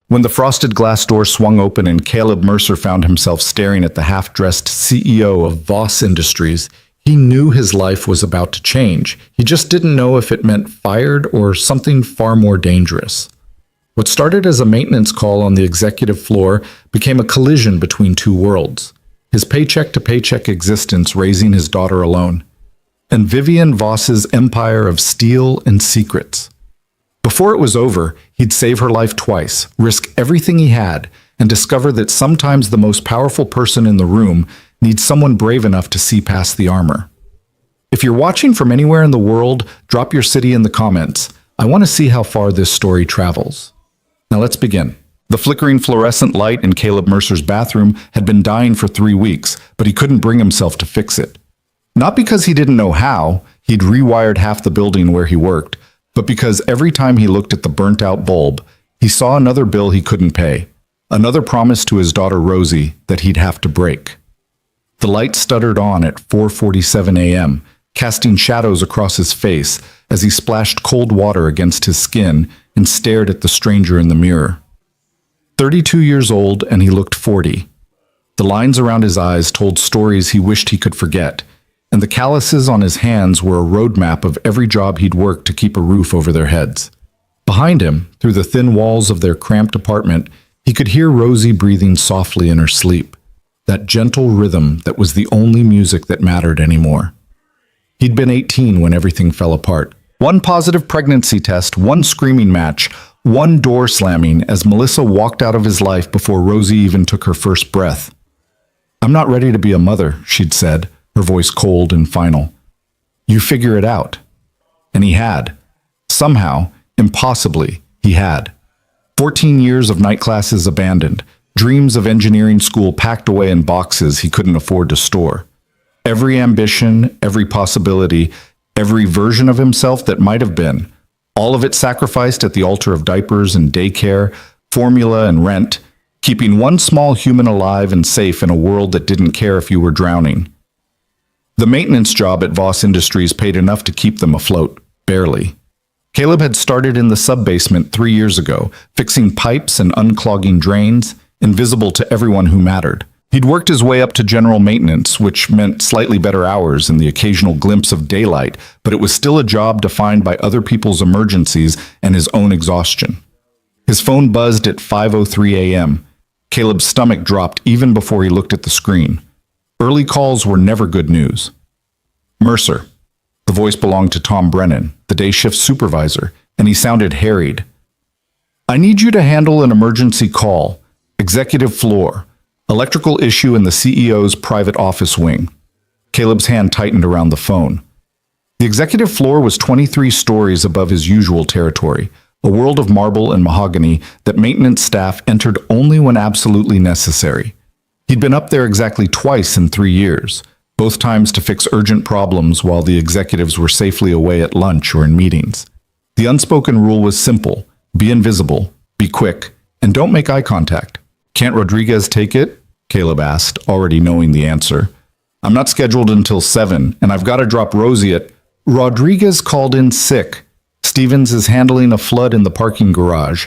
When the frosted glass door swung open and Caleb Mercer found himself staring at the half-dressed CEO of Voss Industries, he knew his life was about to change. He just didn't know if it meant fired or something far more dangerous. What started as a maintenance call on the executive floor became a collision between two worlds. His paycheck-to-paycheck existence raising his daughter alone, and Vivian Voss's empire of steel and secrets. Before it was over, he'd save her life twice, risk everything he had, and discover that sometimes the most powerful person in the room needs someone brave enough to see past the armor. If you're watching from anywhere in the world, drop your city in the comments. I want to see how far this story travels. Now let's begin. The flickering fluorescent light in Caleb Mercer's bathroom had been dying for 3 weeks, but he couldn't bring himself to fix it. Not because he didn't know how, he'd rewired half the building where he worked, but because every time he looked at the burnt-out bulb, he saw another bill he couldn't pay, another promise to his daughter Rosie that he'd have to break. The light stuttered on at 4:47 a.m., casting shadows across his face as he splashed cold water against his skin and stared at the stranger in the mirror. 32 years old, and he looked 40. The lines around his eyes told stories he wished he could forget, and the calluses on his hands were a roadmap of every job he'd worked to keep a roof over their heads. Behind him, through the thin walls of their cramped apartment, he could hear Rosie breathing softly in her sleep, that gentle rhythm that was the only music that mattered anymore. He'd been 18 when everything fell apart. One positive pregnancy test, one screaming match, one door slamming as Melissa walked out of his life before Rosie even took her first breath. "I'm not ready to be a mother," she'd said, her voice cold and final. "You figure it out." And he had. Somehow, impossibly, he had. 14 years of night classes abandoned, dreams of engineering school packed away in boxes he couldn't afford to store. Every ambition, every possibility, every version of himself that might have been, all of it sacrificed at the altar of diapers and daycare, formula and rent, keeping one small human alive and safe in a world that didn't care if you were drowning. The maintenance job at Voss Industries paid enough to keep them afloat, barely. Caleb had started in the sub-basement 3 years ago, fixing pipes and unclogging drains, invisible to everyone who mattered. He'd worked his way up to general maintenance, which meant slightly better hours and the occasional glimpse of daylight, but it was still a job defined by other people's emergencies and his own exhaustion. His phone buzzed at 5:03 a.m. Caleb's stomach dropped even before he looked at the screen. Early calls were never good news. "Mercer." The voice belonged to Tom Brennan, the day shift supervisor, and he sounded harried. "I need you to handle an emergency call. Executive floor. Electrical issue in the CEO's private office wing." Caleb's hand tightened around the phone. The executive floor was 23 stories above his usual territory, a world of marble and mahogany that maintenance staff entered only when absolutely necessary. He'd been up there exactly twice in 3 years, both times to fix urgent problems while the executives were safely away at lunch or in meetings. The unspoken rule was simple: be invisible, be quick, and don't make eye contact. "Can't Rodriguez take it?" Caleb asked, already knowing the answer. "I'm not scheduled until 7, and I've got to drop Rosie at—" "Rodriguez called in sick. Stevens is handling a flood in the parking garage.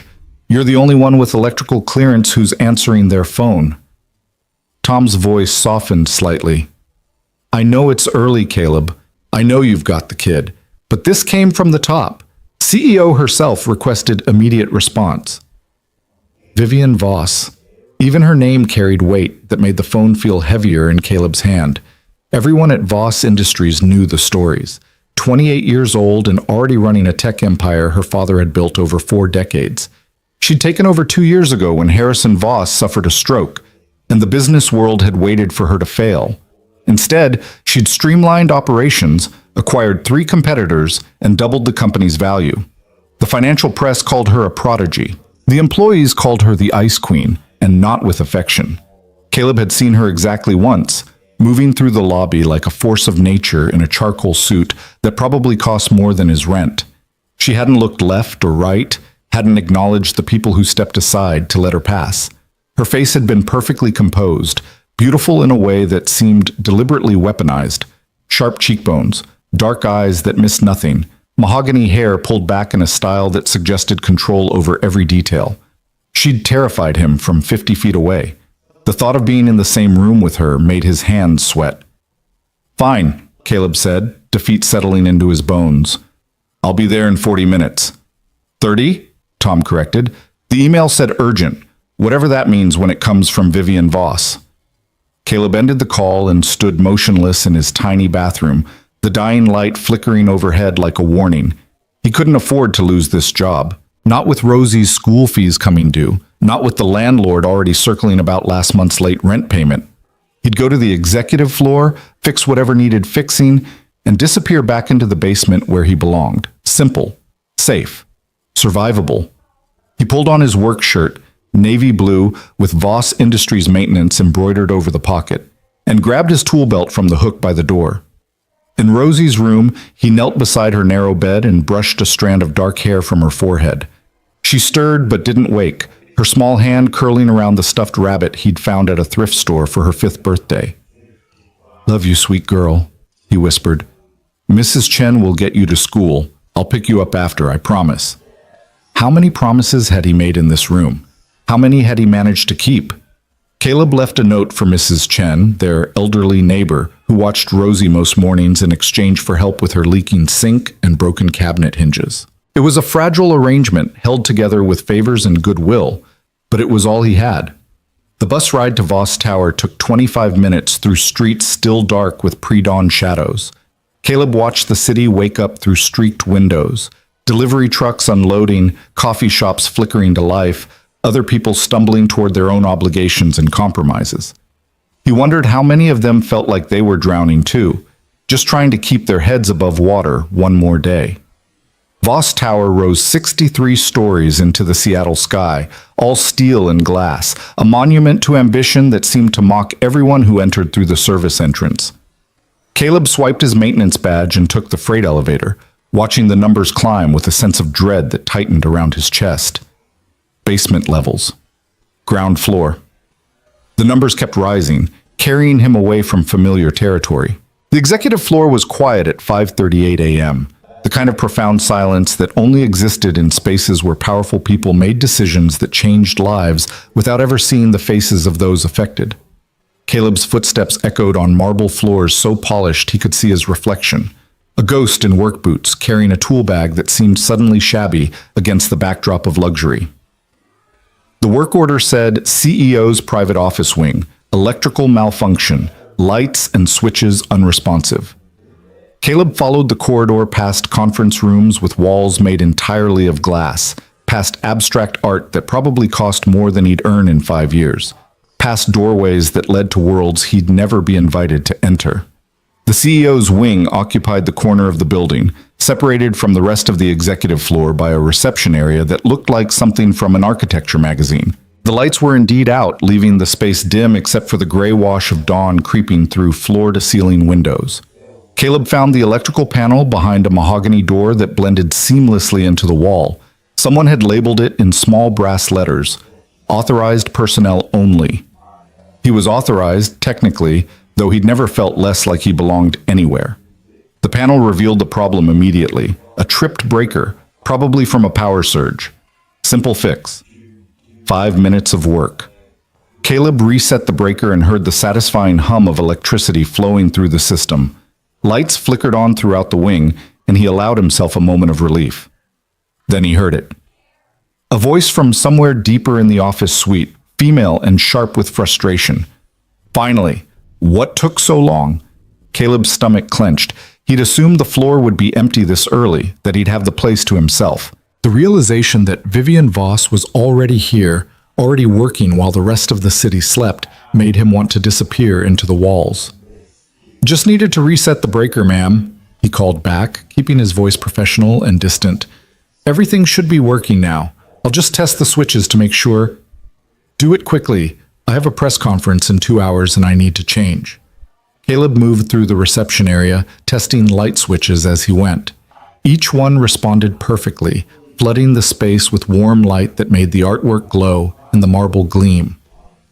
You're the only one with electrical clearance who's answering their phone." Tom's voice softened slightly. "I know it's early, Caleb. I know you've got the kid. But this came from the top. CEO herself requested immediate response." Vivian Voss. Even her name carried weight that made the phone feel heavier in Caleb's hand. Everyone at Voss Industries knew the stories. 28 years old and already running a tech empire her father had built over 4 decades. She'd taken over 2 years ago when Harrison Voss suffered a stroke, and the business world had waited for her to fail. Instead, she'd streamlined operations, acquired 3 competitors, and doubled the company's value. The financial press called her a prodigy. The employees called her the Ice Queen, and not with affection. Caleb had seen her exactly once, moving through the lobby like a force of nature in a charcoal suit that probably cost more than his rent. She hadn't looked left or right, hadn't acknowledged the people who stepped aside to let her pass. Her face had been perfectly composed, beautiful in a way that seemed deliberately weaponized. Sharp cheekbones, dark eyes that missed nothing, mahogany hair pulled back in a style that suggested control over every detail. She'd terrified him from 50 feet away. The thought of being in the same room with her made his hands sweat. "Fine," Caleb said, defeat settling into his bones. "I'll be there in 40 minutes. 30? Tom corrected. The email said urgent, whatever that means when it comes from Vivian Voss. Caleb ended the call and stood motionless in his tiny bathroom, the dying light flickering overhead like a warning. He couldn't afford to lose this job. Not with Rosie's school fees coming due. Not with the landlord already circling about last month's late rent payment. He'd go to the executive floor, fix whatever needed fixing, and disappear back into the basement where he belonged. Simple, safe, survivable. He pulled on his work shirt, navy blue with Voss Industries maintenance embroidered over the pocket, and grabbed his tool belt from the hook by the door. In Rosie's room, he knelt beside her narrow bed and brushed a strand of dark hair from her forehead. She stirred but didn't wake, her small hand curling around the stuffed rabbit he'd found at a thrift store for her 5th birthday. "Love you, sweet girl," he whispered. "Mrs. Chen will get you to school. I'll pick you up after, I promise." How many promises had he made in this room? How many had he managed to keep? Caleb left a note for Mrs. Chen, their elderly neighbor, who watched Rosie most mornings in exchange for help with her leaking sink and broken cabinet hinges. It was a fragile arrangement held together with favors and goodwill, but it was all he had. The bus ride to Voss Tower took 25 minutes through streets still dark with pre-dawn shadows. Caleb watched the city wake up through streaked windows, delivery trucks unloading, coffee shops flickering to life, other people stumbling toward their own obligations and compromises. He wondered how many of them felt like they were drowning too, just trying to keep their heads above water one more day. Voss Tower rose 63 stories into the Seattle sky, all steel and glass, a monument to ambition that seemed to mock everyone who entered through the service entrance. Caleb swiped his maintenance badge and took the freight elevator, watching the numbers climb with a sense of dread that tightened around his chest. Basement levels. Ground floor. The numbers kept rising, carrying him away from familiar territory. The executive floor was quiet at 5:38 a.m., the kind of profound silence that only existed in spaces where powerful people made decisions that changed lives without ever seeing the faces of those affected. Caleb's footsteps echoed on marble floors so polished he could see his reflection, a ghost in work boots carrying a tool bag that seemed suddenly shabby against the backdrop of luxury. The work order said CEO's private office wing, electrical malfunction, lights and switches unresponsive. Caleb followed the corridor past conference rooms with walls made entirely of glass, past abstract art that probably cost more than he'd earn in 5 years, past doorways that led to worlds he'd never be invited to enter. The CEO's wing occupied the corner of the building, separated from the rest of the executive floor by a reception area that looked like something from an architecture magazine. The lights were indeed out, leaving the space dim except for the gray wash of dawn creeping through floor-to-ceiling windows. Caleb found the electrical panel behind a mahogany door that blended seamlessly into the wall. Someone had labeled it in small brass letters, "Authorized personnel only." He was authorized, technically, though he'd never felt less like he belonged anywhere. The panel revealed the problem immediately, a tripped breaker, probably from a power surge. Simple fix. 5 minutes of work. Caleb reset the breaker and heard the satisfying hum of electricity flowing through the system. Lights flickered on throughout the wing, and he allowed himself a moment of relief. Then he heard it. A voice from somewhere deeper in the office suite, female and sharp with frustration. Finally. What took so long? Caleb's stomach clenched. He'd assumed the floor would be empty this early, that he'd have the place to himself. The realization that Vivian Voss was already here, already working while the rest of the city slept, made him want to disappear into the walls. "Just needed to reset the breaker, ma'am," he called back, keeping his voice professional and distant. "Everything should be working now. I'll just test the switches to make sure." "Do it quickly. I have a press conference in 2 hours and I need to change." Caleb moved through the reception area, testing light switches as he went. Each one responded perfectly, flooding the space with warm light that made the artwork glow and the marble gleam.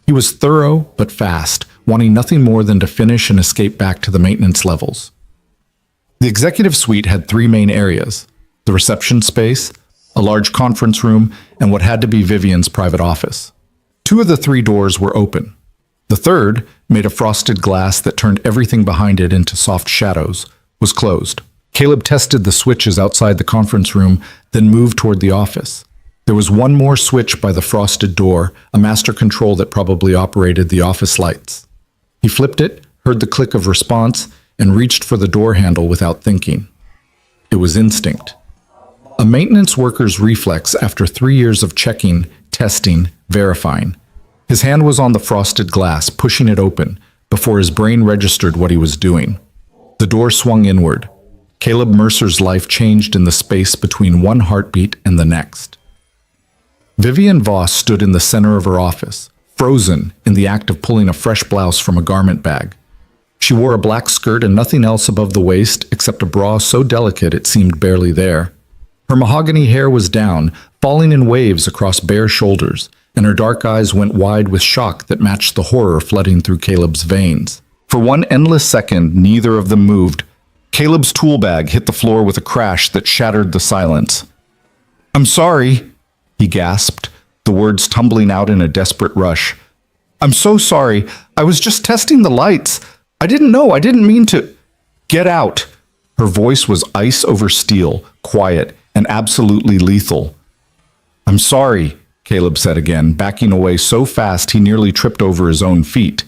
He was thorough but fast, wanting nothing more than to finish and escape back to the maintenance levels. The executive suite had 3 main areas: the reception space, a large conference room, and what had to be Vivian's private office. 2 of the 3 doors were open. The third, made of frosted glass that turned everything behind it into soft shadows, was closed. Caleb tested the switches outside the conference room, then moved toward the office. There was one more switch by the frosted door, a master control that probably operated the office lights. He flipped it, heard the click of response, and reached for the door handle without thinking. It was instinct. A maintenance worker's reflex after 3 years of checking, testing, verifying. His hand was on the frosted glass, pushing it open, before his brain registered what he was doing. The door swung inward. Caleb Mercer's life changed in the space between one heartbeat and the next. Vivian Voss stood in the center of her office, frozen in the act of pulling a fresh blouse from a garment bag. She wore a black skirt and nothing else above the waist except a bra so delicate it seemed barely there. Her mahogany hair was down, falling in waves across bare shoulders, and her dark eyes went wide with shock that matched the horror flooding through Caleb's veins. For one endless second, neither of them moved. Caleb's tool bag hit the floor with a crash that shattered the silence. "I'm sorry," he gasped, the words tumbling out in a desperate rush. "I'm so sorry. I was just testing the lights. I didn't know. I didn't mean to." "Get out." Her voice was ice over steel, quiet, and absolutely lethal. "I'm sorry," Caleb said again, backing away so fast he nearly tripped over his own feet.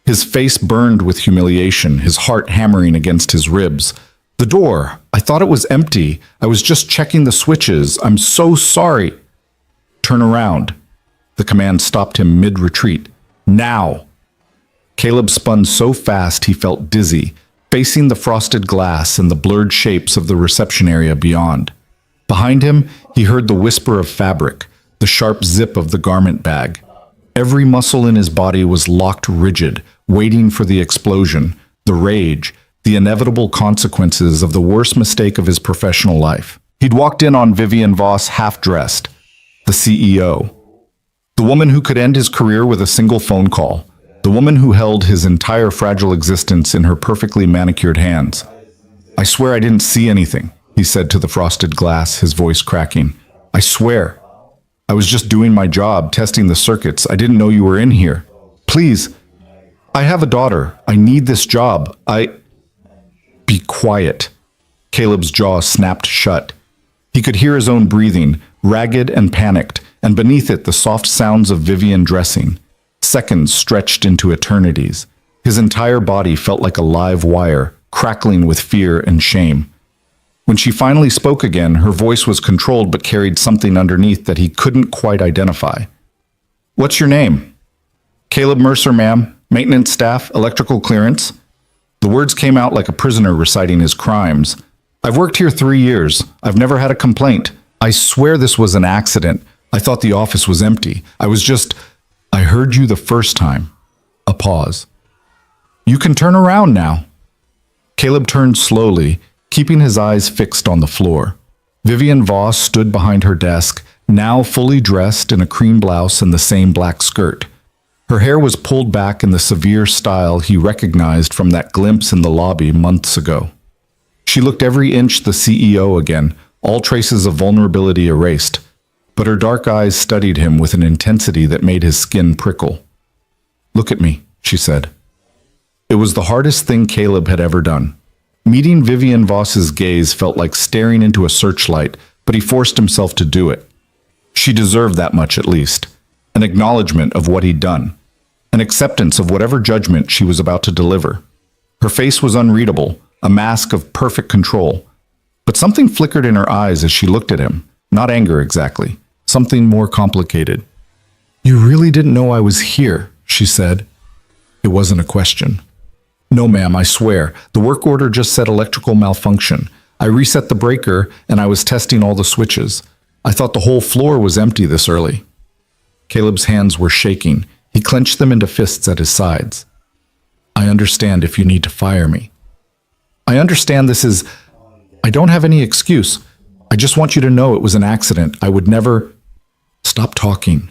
His face burned with humiliation, his heart hammering against his ribs. "The door. I thought it was empty. I was just checking the switches. I'm so sorry." "Turn around." The command stopped him mid-retreat. "Now." Caleb spun so fast he felt dizzy, facing the frosted glass and the blurred shapes of the reception area beyond. Behind him, he heard the whisper of fabric, the sharp zip of the garment bag. Every muscle in his body was locked rigid, waiting for the explosion, the rage, the inevitable consequences of the worst mistake of his professional life. He'd walked in on Vivian Voss half-dressed, the CEO. The woman who could end his career with a single phone call. The woman who held his entire fragile existence in her perfectly manicured hands. "I swear I didn't see anything," he said to the frosted glass, his voice cracking. "I swear. I was just doing my job, testing the circuits. I didn't know you were in here. Please. I have a daughter. I need this job. Be quiet." Caleb's jaw snapped shut. He could hear his own breathing, ragged and panicked, and beneath it the soft sounds of Vivian dressing. Seconds stretched into eternities. His entire body felt like a live wire, crackling with fear and shame. When she finally spoke again, her voice was controlled but carried something underneath that he couldn't quite identify. "What's your name?" "Caleb Mercer, ma'am. Maintenance staff, electrical clearance." The words came out like a prisoner reciting his crimes. "I've worked here 3 years. I've never had a complaint. I swear this was an accident. I thought the office was empty. I heard you the first time." A pause. "You can turn around now." Caleb turned slowly, keeping his eyes fixed on the floor. Vivian Voss stood behind her desk, now fully dressed in a cream blouse and the same black skirt. Her hair was pulled back in the severe style he recognized from that glimpse in the lobby months ago. She looked every inch the CEO again, all traces of vulnerability erased, but her dark eyes studied him with an intensity that made his skin prickle. "Look at me," she said. It was the hardest thing Caleb had ever done. Meeting Vivian Voss's gaze felt like staring into a searchlight, but he forced himself to do it. She deserved that much at least. An acknowledgement of what he'd done. An acceptance of whatever judgment she was about to deliver. Her face was unreadable, a mask of perfect control. But something flickered in her eyes as she looked at him. Not anger exactly. Something more complicated. "You really didn't know I was here," she said. It wasn't a question. "No, ma'am, I swear. The work order just said electrical malfunction. I reset the breaker and I was testing all the switches. I thought the whole floor was empty this early." Caleb's hands were shaking. He clenched them into fists at his sides. "I understand if you need to fire me. I understand I don't have any excuse. I just want you to know it was an accident. I would never..." "Stop talking."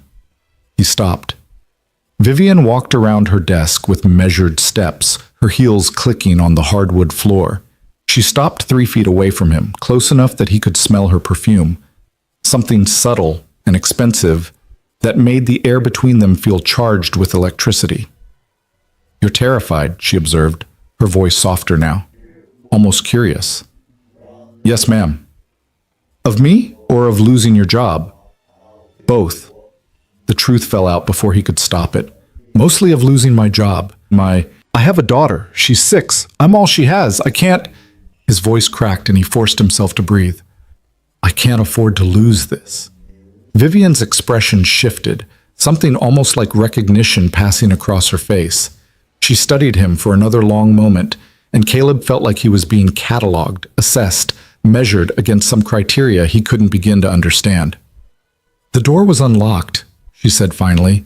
He stopped. Vivian walked around her desk with measured steps, her heels clicking on the hardwood floor. She stopped 3 feet away from him, close enough that he could smell her perfume. something subtle and expensive that made the air between them feel charged with electricity. "You're terrified," she observed, her voice softer now, almost curious. "Yes, ma'am." "Of me or of losing your job?" "Both." The truth fell out before he could stop it. "Mostly of losing my job. I have a daughter. She's 6. I'm all she has. I can't—" His voice cracked and he forced himself to breathe. "I can't afford to lose this." Vivian's expression shifted, something almost like recognition passing across her face. She studied him for another long moment, and Caleb felt like he was being cataloged, assessed, measured against some criteria he couldn't begin to understand. "The door was unlocked," she said finally.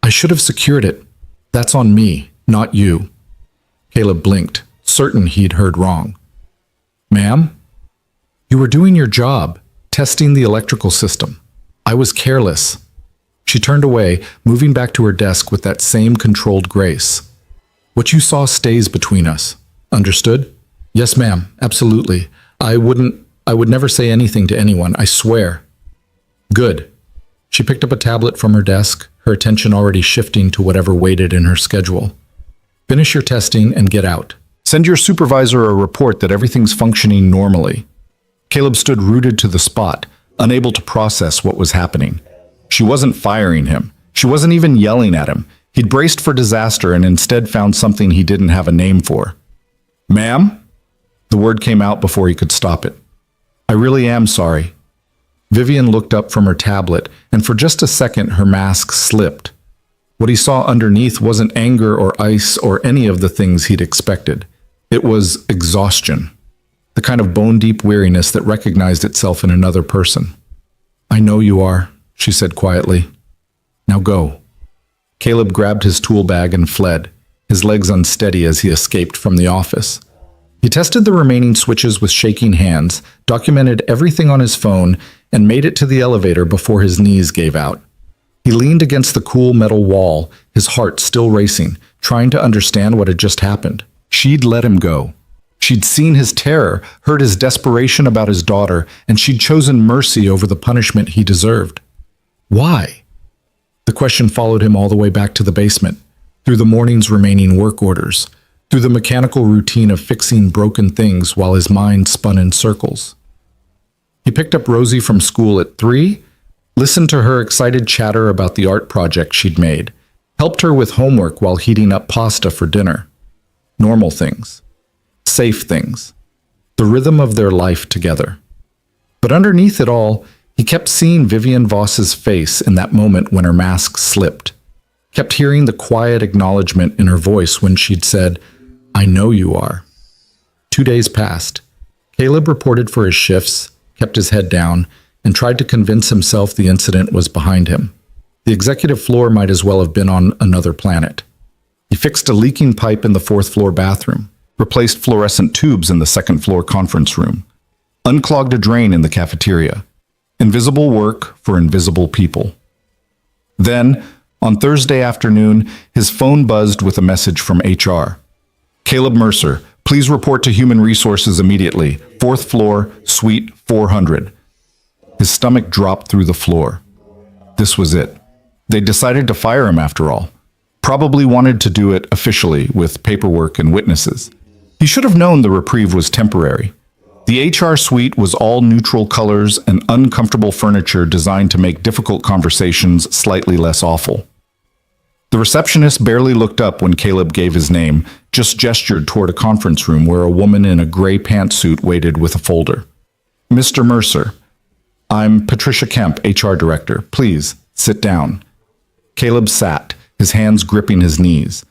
"I should have secured it. That's on me, not you." Caleb blinked, certain he'd heard wrong. "Ma'am? You were doing your job, testing the electrical system. I was careless." She turned away, moving back to her desk with that same controlled grace. "What you saw stays between us. Understood?" "Yes, ma'am. Absolutely. I would never say anything to anyone, I swear." "Good." She picked up a tablet from her desk, her attention already shifting to whatever waited in her schedule. "Finish your testing and get out. Send your supervisor a report that everything's functioning normally." Caleb stood rooted to the spot, unable to process what was happening. She wasn't firing him. She wasn't even yelling at him. He'd braced for disaster and instead found something he didn't have a name for. "Ma'am?" The word came out before he could stop it. "I really am sorry." Vivian looked up from her tablet, and for just a second her mask slipped. What he saw underneath wasn't anger or ice or any of the things he'd expected. It was exhaustion, the kind of bone-deep weariness that recognized itself in another person. "I know you are," she said quietly. "Now go." Caleb grabbed his tool bag and fled, his legs unsteady as he escaped from the office. He tested the remaining switches with shaking hands, documented everything on his phone, and made it to the elevator before his knees gave out. He leaned against the cool metal wall, his heart still racing, trying to understand what had just happened. She'd let him go. She'd seen his terror, heard his desperation about his daughter, and she'd chosen mercy over the punishment he deserved. Why? The question followed him all the way back to the basement, through the morning's remaining work orders, through the mechanical routine of fixing broken things while his mind spun in circles. He picked up Rosie from school at 3, listened to her excited chatter about the art project she'd made, helped her with homework while heating up pasta for dinner. Normal things. Safe things. The rhythm of their life together. But underneath it all, he kept seeing Vivian Voss's face in that moment when her mask slipped. Kept hearing the quiet acknowledgement in her voice when she'd said, "I know you are." 2 days passed. Caleb reported for his shifts, kept his head down, and tried to convince himself the incident was behind him. The executive floor might as well have been on another planet. He fixed a leaking pipe in the 4th floor bathroom, replaced fluorescent tubes in the 2nd floor conference room, unclogged a drain in the cafeteria. Invisible work for invisible people. Then, on Thursday afternoon, his phone buzzed with a message from HR. "Caleb Mercer, please report to Human Resources immediately. 4th floor, suite 400. His stomach dropped through the floor. This was it. They decided to fire him after all. Probably wanted to do it officially, with paperwork and witnesses. He should have known the reprieve was temporary. The HR suite was all neutral colors and uncomfortable furniture designed to make difficult conversations slightly less awful. The receptionist barely looked up when Caleb gave his name, just gestured toward a conference room where a woman in a gray pantsuit waited with a folder. "Mr. Mercer, I'm Patricia Kemp, HR Director. Please, sit down." Caleb sat, his hands gripping his knees.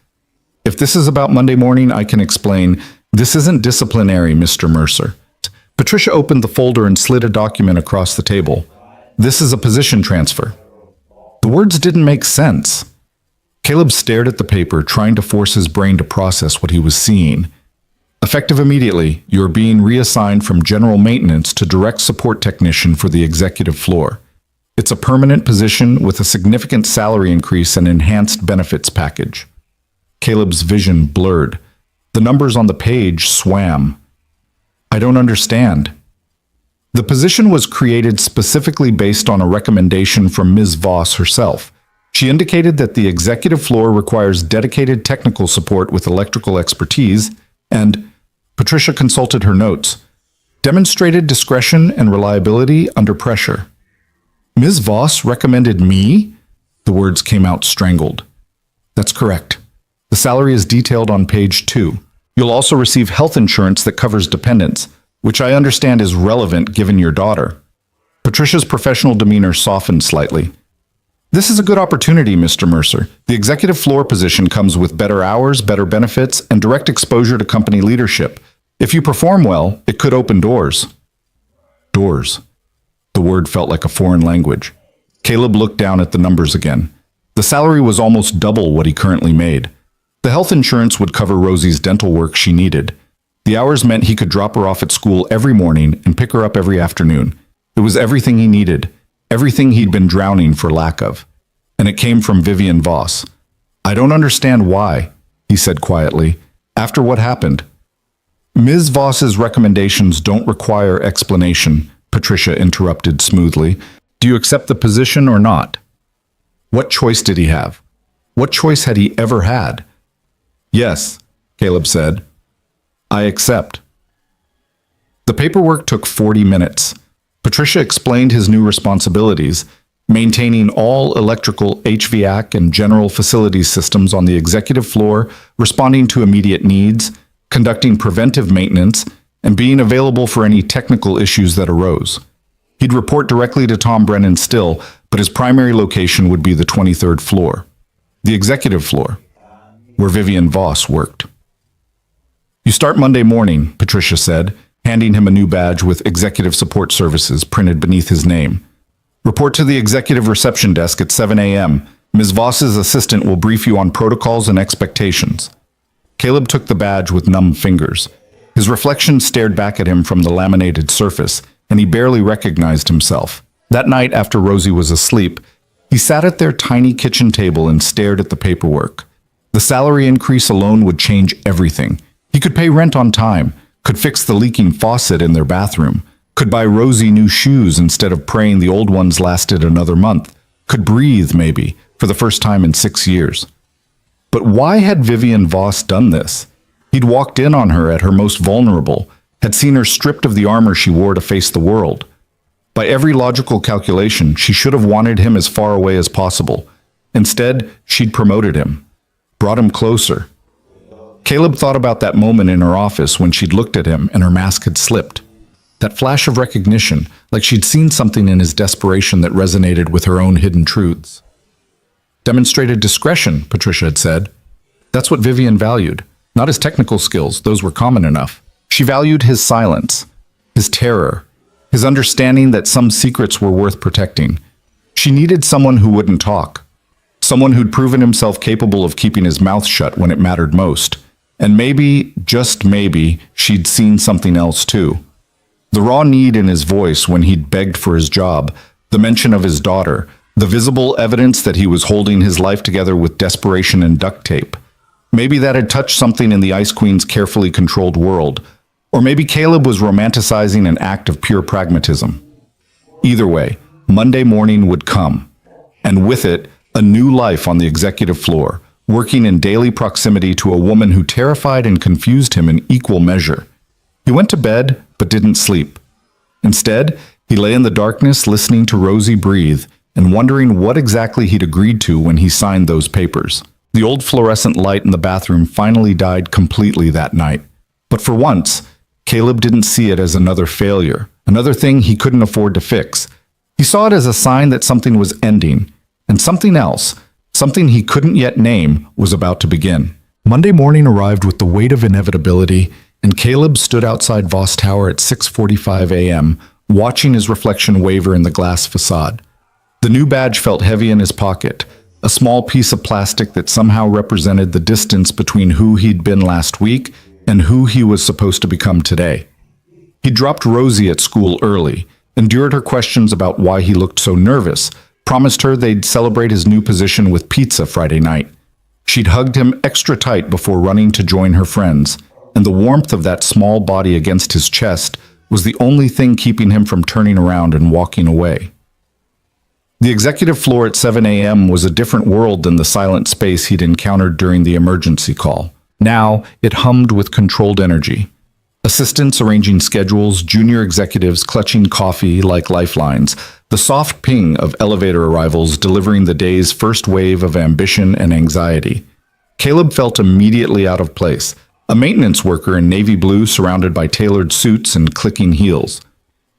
"If this is about Monday morning, I can explain. This isn't disciplinary, Mr. Mercer." Patricia opened the folder and slid a document across the table. "This is a position transfer." The words didn't make sense. Caleb stared at the paper, trying to force his brain to process what he was seeing. "Effective immediately, you're being reassigned from general maintenance to direct support technician for the executive floor. It's a permanent position with a significant salary increase and enhanced benefits package." Caleb's vision blurred. The numbers on the page swam. "I don't understand." The position was created specifically based on a recommendation from Ms. Voss herself. She indicated that the executive floor requires dedicated technical support with electrical expertise, and Patricia consulted her notes. Demonstrated discretion and reliability under pressure. Ms. Voss recommended me? The words came out strangled. That's correct. The salary is detailed on page 2. You'll also receive health insurance that covers dependents, which I understand is relevant given your daughter. Patricia's professional demeanor softened slightly. This is a good opportunity, Mr. Mercer. The executive floor position comes with better hours, better benefits, and direct exposure to company leadership. If you perform well, it could open doors. Doors. The word felt like a foreign language. Caleb looked down at the numbers again. The salary was almost double what he currently made. The health insurance would cover Rosie's dental work she needed. The hours meant he could drop her off at school every morning and pick her up every afternoon. It was everything he needed, everything he'd been drowning for lack of. And it came from Vivian Voss. I don't understand why, he said quietly, after what happened. Ms. Voss's recommendations don't require explanation, Patricia interrupted smoothly. Do you accept the position or not? What choice did he have? What choice had he ever had? Yes, Caleb said. I accept. The paperwork took 40 minutes. Patricia explained his new responsibilities, maintaining all electrical, HVAC, and general facilities systems on the executive floor, responding to immediate needs, conducting preventive maintenance, and being available for any technical issues that arose. He'd report directly to Tom Brennan still, but his primary location would be the 23rd floor, the executive floor, where Vivian Voss worked. You start Monday morning, Patricia said, handing him a new badge with Executive Support Services printed beneath his name. Report to the executive reception desk at 7 a.m. Ms. Voss's assistant will brief you on protocols and expectations. Caleb took the badge with numb fingers. His reflection stared back at him from the laminated surface, and he barely recognized himself. That night, after Rosie was asleep, he sat at their tiny kitchen table and stared at the paperwork. The salary increase alone would change everything. He could pay rent on time, could fix the leaking faucet in their bathroom, could buy Rosie new shoes instead of praying the old ones lasted another month, could breathe, maybe, for the first time in 6 years. But why had Vivian Voss done this? He'd walked in on her at her most vulnerable, had seen her stripped of the armor she wore to face the world. By every logical calculation, she should have wanted him as far away as possible. Instead, she'd promoted him, brought him closer. Caleb thought about that moment in her office when she'd looked at him and her mask had slipped. That flash of recognition, like she'd seen something in his desperation that resonated with her own hidden truths. Demonstrated discretion, Patricia had said. That's what Vivian valued. Not his technical skills, those were common enough. She valued his silence, his terror, his understanding that some secrets were worth protecting. She needed someone who wouldn't talk, someone who'd proven himself capable of keeping his mouth shut when it mattered most. And maybe, just maybe, she'd seen something else too. The raw need in his voice when he'd begged for his job, the mention of his daughter, the visible evidence that he was holding his life together with desperation and duct tape. Maybe that had touched something in the Ice Queen's carefully controlled world. Or maybe Caleb was romanticizing an act of pure pragmatism. Either way, Monday morning would come. And with it, a new life on the executive floor, working in daily proximity to a woman who terrified and confused him in equal measure. He went to bed, but didn't sleep. Instead, he lay in the darkness listening to Rosie breathe and wondering what exactly he'd agreed to when he signed those papers. The old fluorescent light in the bathroom finally died completely that night. But for once, Caleb didn't see it as another failure, another thing he couldn't afford to fix. He saw it as a sign that something was ending, and something else, something he couldn't yet name, was about to begin. Monday morning arrived with the weight of inevitability, and Caleb stood outside Voss Tower at 6:45 a.m., watching his reflection waver in the glass facade. The new badge felt heavy in his pocket, a small piece of plastic that somehow represented the distance between who he'd been last week and who he was supposed to become today. He dropped Rosie at school early, endured her questions about why he looked so nervous, promised her they'd celebrate his new position with pizza Friday night. She'd hugged him extra tight before running to join her friends, and the warmth of that small body against his chest was the only thing keeping him from turning around and walking away. The executive floor at 7 a.m. was a different world than the silent space he'd encountered during the emergency call. Now, it hummed with controlled energy. Assistants arranging schedules, junior executives clutching coffee like lifelines, the soft ping of elevator arrivals delivering the day's first wave of ambition and anxiety. Caleb felt immediately out of place, a maintenance worker in navy blue surrounded by tailored suits and clicking heels.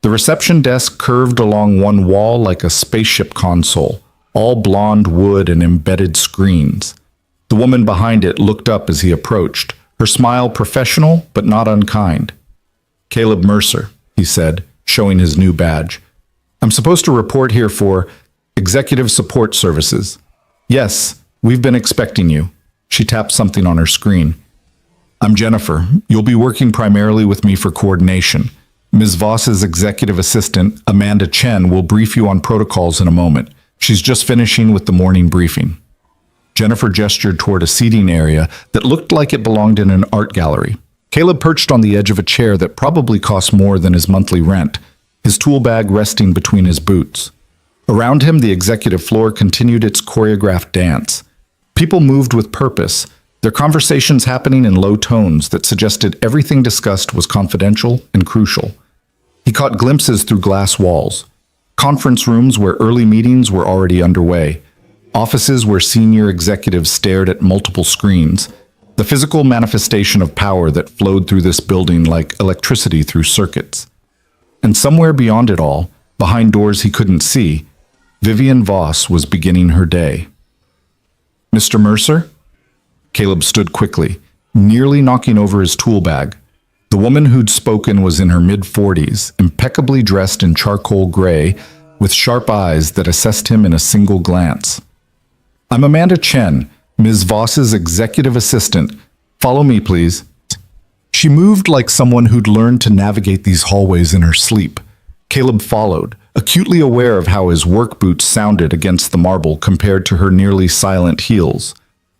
The reception desk curved along one wall like a spaceship console, all blonde wood and embedded screens. The woman behind it looked up as he approached, her smile professional but not unkind. "Caleb Mercer," he said, showing his new badge. "I'm supposed to report here for Executive Support Services." "Yes, we've been expecting you." She tapped something on her screen. "I'm Jennifer. You'll be working primarily with me for coordination. Ms. Voss's executive assistant, Amanda Chen, will brief you on protocols in a moment. She's just finishing with the morning briefing." Jennifer gestured toward a seating area that looked like it belonged in an art gallery. Caleb perched on the edge of a chair that probably cost more than his monthly rent, his tool bag resting between his boots. Around him, the executive floor continued its choreographed dance. People moved with purpose, their conversations happening in low tones that suggested everything discussed was confidential and crucial. He caught glimpses through glass walls. Conference rooms where early meetings were already underway. Offices where senior executives stared at multiple screens. The physical manifestation of power that flowed through this building like electricity through circuits. And somewhere beyond it all, behind doors he couldn't see, Vivian Voss was beginning her day. "Mr. Mercer?" Caleb stood quickly, nearly knocking over his tool bag. The woman who'd spoken was in her mid-40s, impeccably dressed in charcoal gray, with sharp eyes that assessed him in a single glance. "I'm Amanda Chen, Ms. Voss's executive assistant. Follow me, please." She moved like someone who'd learned to navigate these hallways in her sleep. Caleb followed, acutely aware of how his work boots sounded against the marble compared to her nearly silent heels.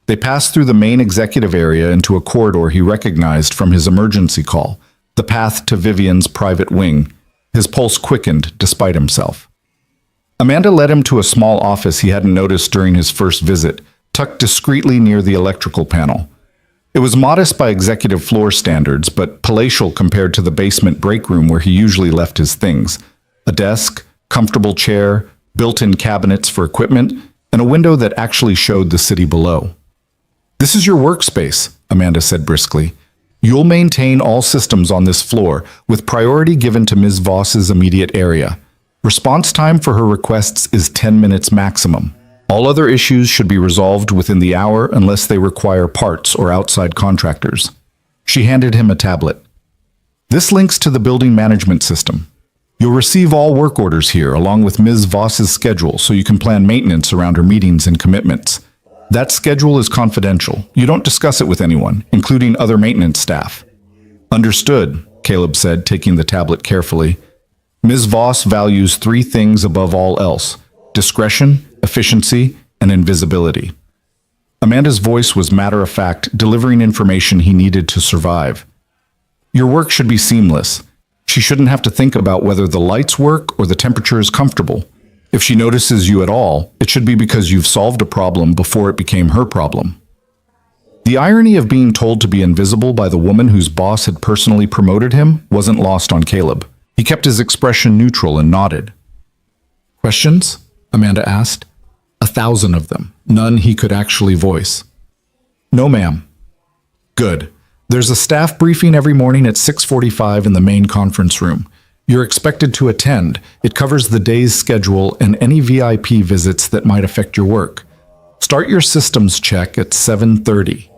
They passed through the main executive area into a corridor he recognized from his emergency call, the path to Vivian's private wing. His pulse quickened despite himself. Amanda led him to a small office he hadn't noticed during his first visit, tucked discreetly near the electrical panel. It was modest by executive floor standards, but palatial compared to the basement break room where he usually left his things. A desk, comfortable chair, built-in cabinets for equipment, and a window that actually showed the city below. "This is your workspace," Amanda said briskly. "You'll maintain all systems on this floor, with priority given to Ms. Voss's immediate area. Response time for her requests is 10 minutes maximum. All other issues should be resolved within the hour unless they require parts or outside contractors." She handed him a tablet. "This links to the building management system. You'll receive all work orders here, along with Ms. Voss's schedule, so you can plan maintenance around her meetings and commitments. That schedule is confidential. You don't discuss it with anyone, including other maintenance staff." "Understood," Caleb said, taking the tablet carefully. "Ms. Voss values 3 things above all else: discretion, efficiency, and invisibility." Amanda's voice was matter-of-fact, delivering information he needed to survive. "Your work should be seamless. She shouldn't have to think about whether the lights work or the temperature is comfortable. If she notices you at all, it should be because you've solved a problem before it became her problem." The irony of being told to be invisible by the woman whose boss had personally promoted him wasn't lost on Caleb. He kept his expression neutral and nodded. "Questions?" Amanda asked. 1,000 of them, none he could actually voice. "No, ma'am." "Good. There's a staff briefing every morning at 6:45 in the main conference room. You're expected to attend. It covers the day's schedule and any VIP visits that might affect your work. Start your systems check at 7:30.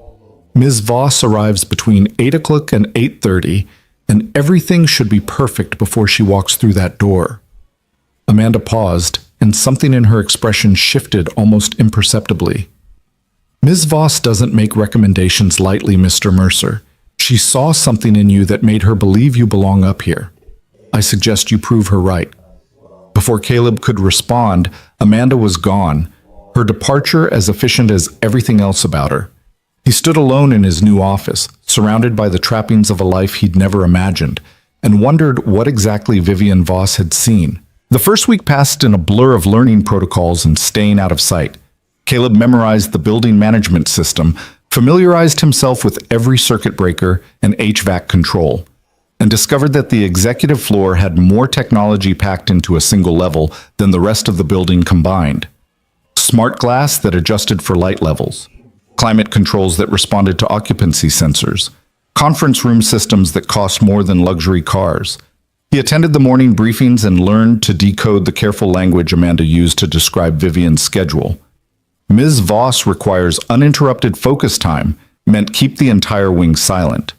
Ms. Voss arrives between 8 o'clock and 8:30, and everything should be perfect before she walks through that door." Amanda paused, and something in her expression shifted almost imperceptibly. "Ms. Voss doesn't make recommendations lightly, Mr. Mercer. She saw something in you that made her believe you belong up here. I suggest you prove her right." Before Caleb could respond, Amanda was gone, her departure as efficient as everything else about her. He stood alone in his new office, surrounded by the trappings of a life he'd never imagined, and wondered what exactly Vivian Voss had seen. The first week passed in a blur of learning protocols and staying out of sight. Caleb memorized the building management system, familiarized himself with every circuit breaker and HVAC control, and discovered that the executive floor had more technology packed into a single level than the rest of the building combined. Smart glass that adjusted for light levels, climate controls that responded to occupancy sensors, conference room systems that cost more than luxury cars. He attended the morning briefings and learned to decode the careful language Amanda used to describe Vivian's schedule. Ms. Voss requires uninterrupted focus time meant keep the entire wing silent.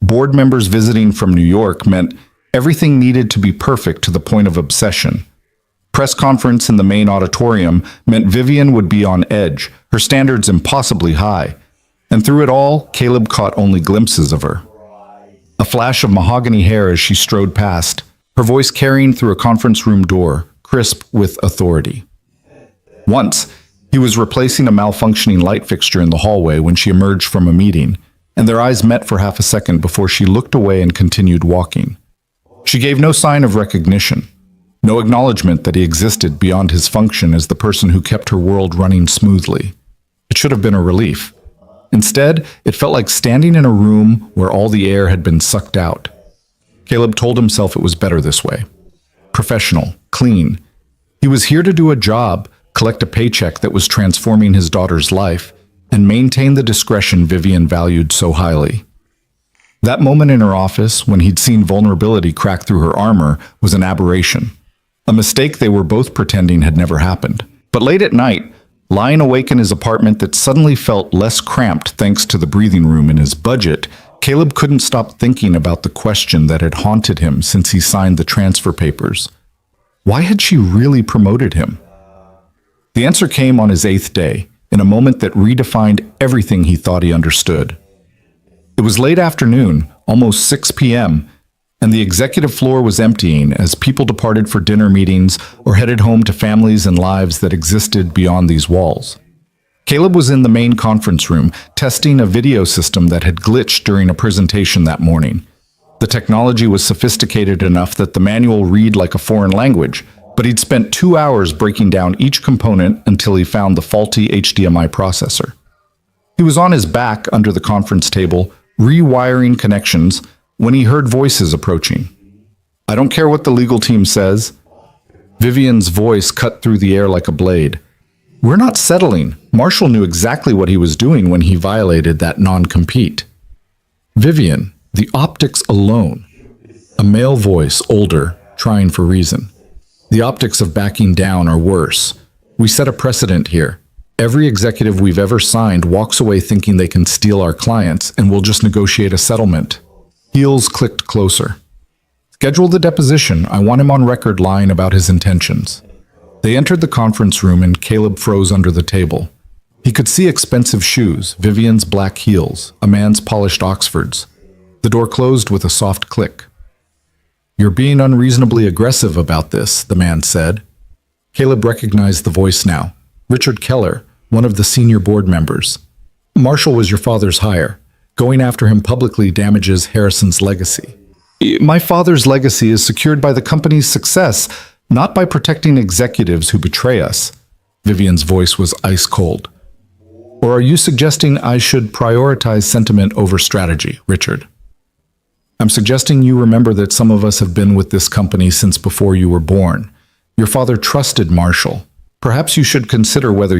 Board members visiting from New York meant everything needed to be perfect to the point of obsession. Press conference in the main auditorium meant Vivian would be on edge, her standards impossibly high. And through it all, Caleb caught only glimpses of her. A flash of mahogany hair as she strode past, her voice carrying through a conference room door, crisp with authority. Once, he was replacing a malfunctioning light fixture in the hallway when she emerged from a meeting, and their eyes met for half a second before she looked away and continued walking. She gave no sign of recognition, no acknowledgement that he existed beyond his function as the person who kept her world running smoothly. It should have been a relief. Instead, it felt like standing in a room where all the air had been sucked out. Caleb told himself it was better this way. Professional, clean. He was here to do a job, collect a paycheck that was transforming his daughter's life, and maintain the discretion Vivian valued so highly. That moment in her office, when he'd seen vulnerability crack through her armor, was an aberration. A mistake they were both pretending had never happened. But late at night, lying awake in his apartment that suddenly felt less cramped thanks to the breathing room in his budget, Caleb couldn't stop thinking about the question that had haunted him since he signed the transfer papers. Why had she really promoted him? The answer came on his 8th day, in a moment that redefined everything he thought he understood. It was late afternoon, almost 6 p.m., and the executive floor was emptying as people departed for dinner meetings or headed home to families and lives that existed beyond these walls. Caleb was in the main conference room, testing a video system that had glitched during a presentation that morning. The technology was sophisticated enough that the manual read like a foreign language, but he'd spent 2 hours breaking down each component until he found the faulty HDMI processor. He was on his back under the conference table, rewiring connections, when he heard voices approaching. "I don't care what the legal team says." Vivian's voice cut through the air like a blade. "We're not settling. Marshall knew exactly what he was doing when he violated that non-compete." "Vivian, the optics alone." A male voice, older, trying for reason. "The optics of backing down are worse. We set a precedent here. Every executive we've ever signed walks away thinking they can steal our clients, and we'll just negotiate a settlement." Heels clicked closer. "Schedule the deposition. I want him on record lying about his intentions." They entered the conference room and Caleb froze under the table. He could see expensive shoes, Vivian's black heels, a man's polished Oxfords. The door closed with a soft click. "You're being unreasonably aggressive about this," the man said. Caleb recognized the voice now. Richard Keller, one of the senior board members. "Marshall was your father's hire. Going after him publicly damages Harrison's legacy." "My father's legacy is secured by the company's success, not by protecting executives who betray us." Vivian's voice was ice cold. "Or are you suggesting I should prioritize sentiment over strategy, Richard?" "I'm suggesting you remember that some of us have been with this company since before you were born. Your father trusted Marshall. Perhaps you should consider whether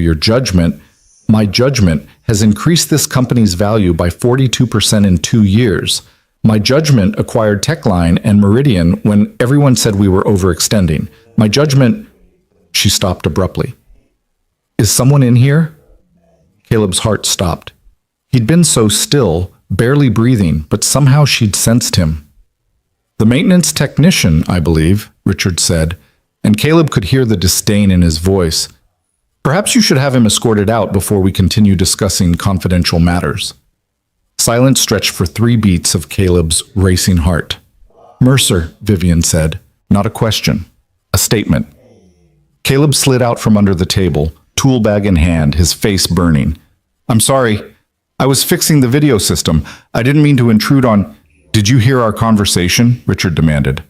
my judgment, has increased this company's value by 42% in 2 years. My judgment acquired Techline and Meridian when everyone said we were overextending. My judgment..." She stopped abruptly. "Is someone in here?" Caleb's heart stopped. He'd been so still, barely breathing, but somehow she'd sensed him. "The maintenance technician, I believe," Richard said, and Caleb could hear the disdain in his voice. "Perhaps you should have him escorted out before we continue discussing confidential matters." Silence stretched for 3 beats of Caleb's racing heart. "Mercer," Vivian said, not a question, a statement. Caleb slid out from under the table, tool bag in hand, his face burning. "I'm sorry. I was fixing the video system. I didn't mean to intrude on..." Did you hear our conversation? Richard demanded.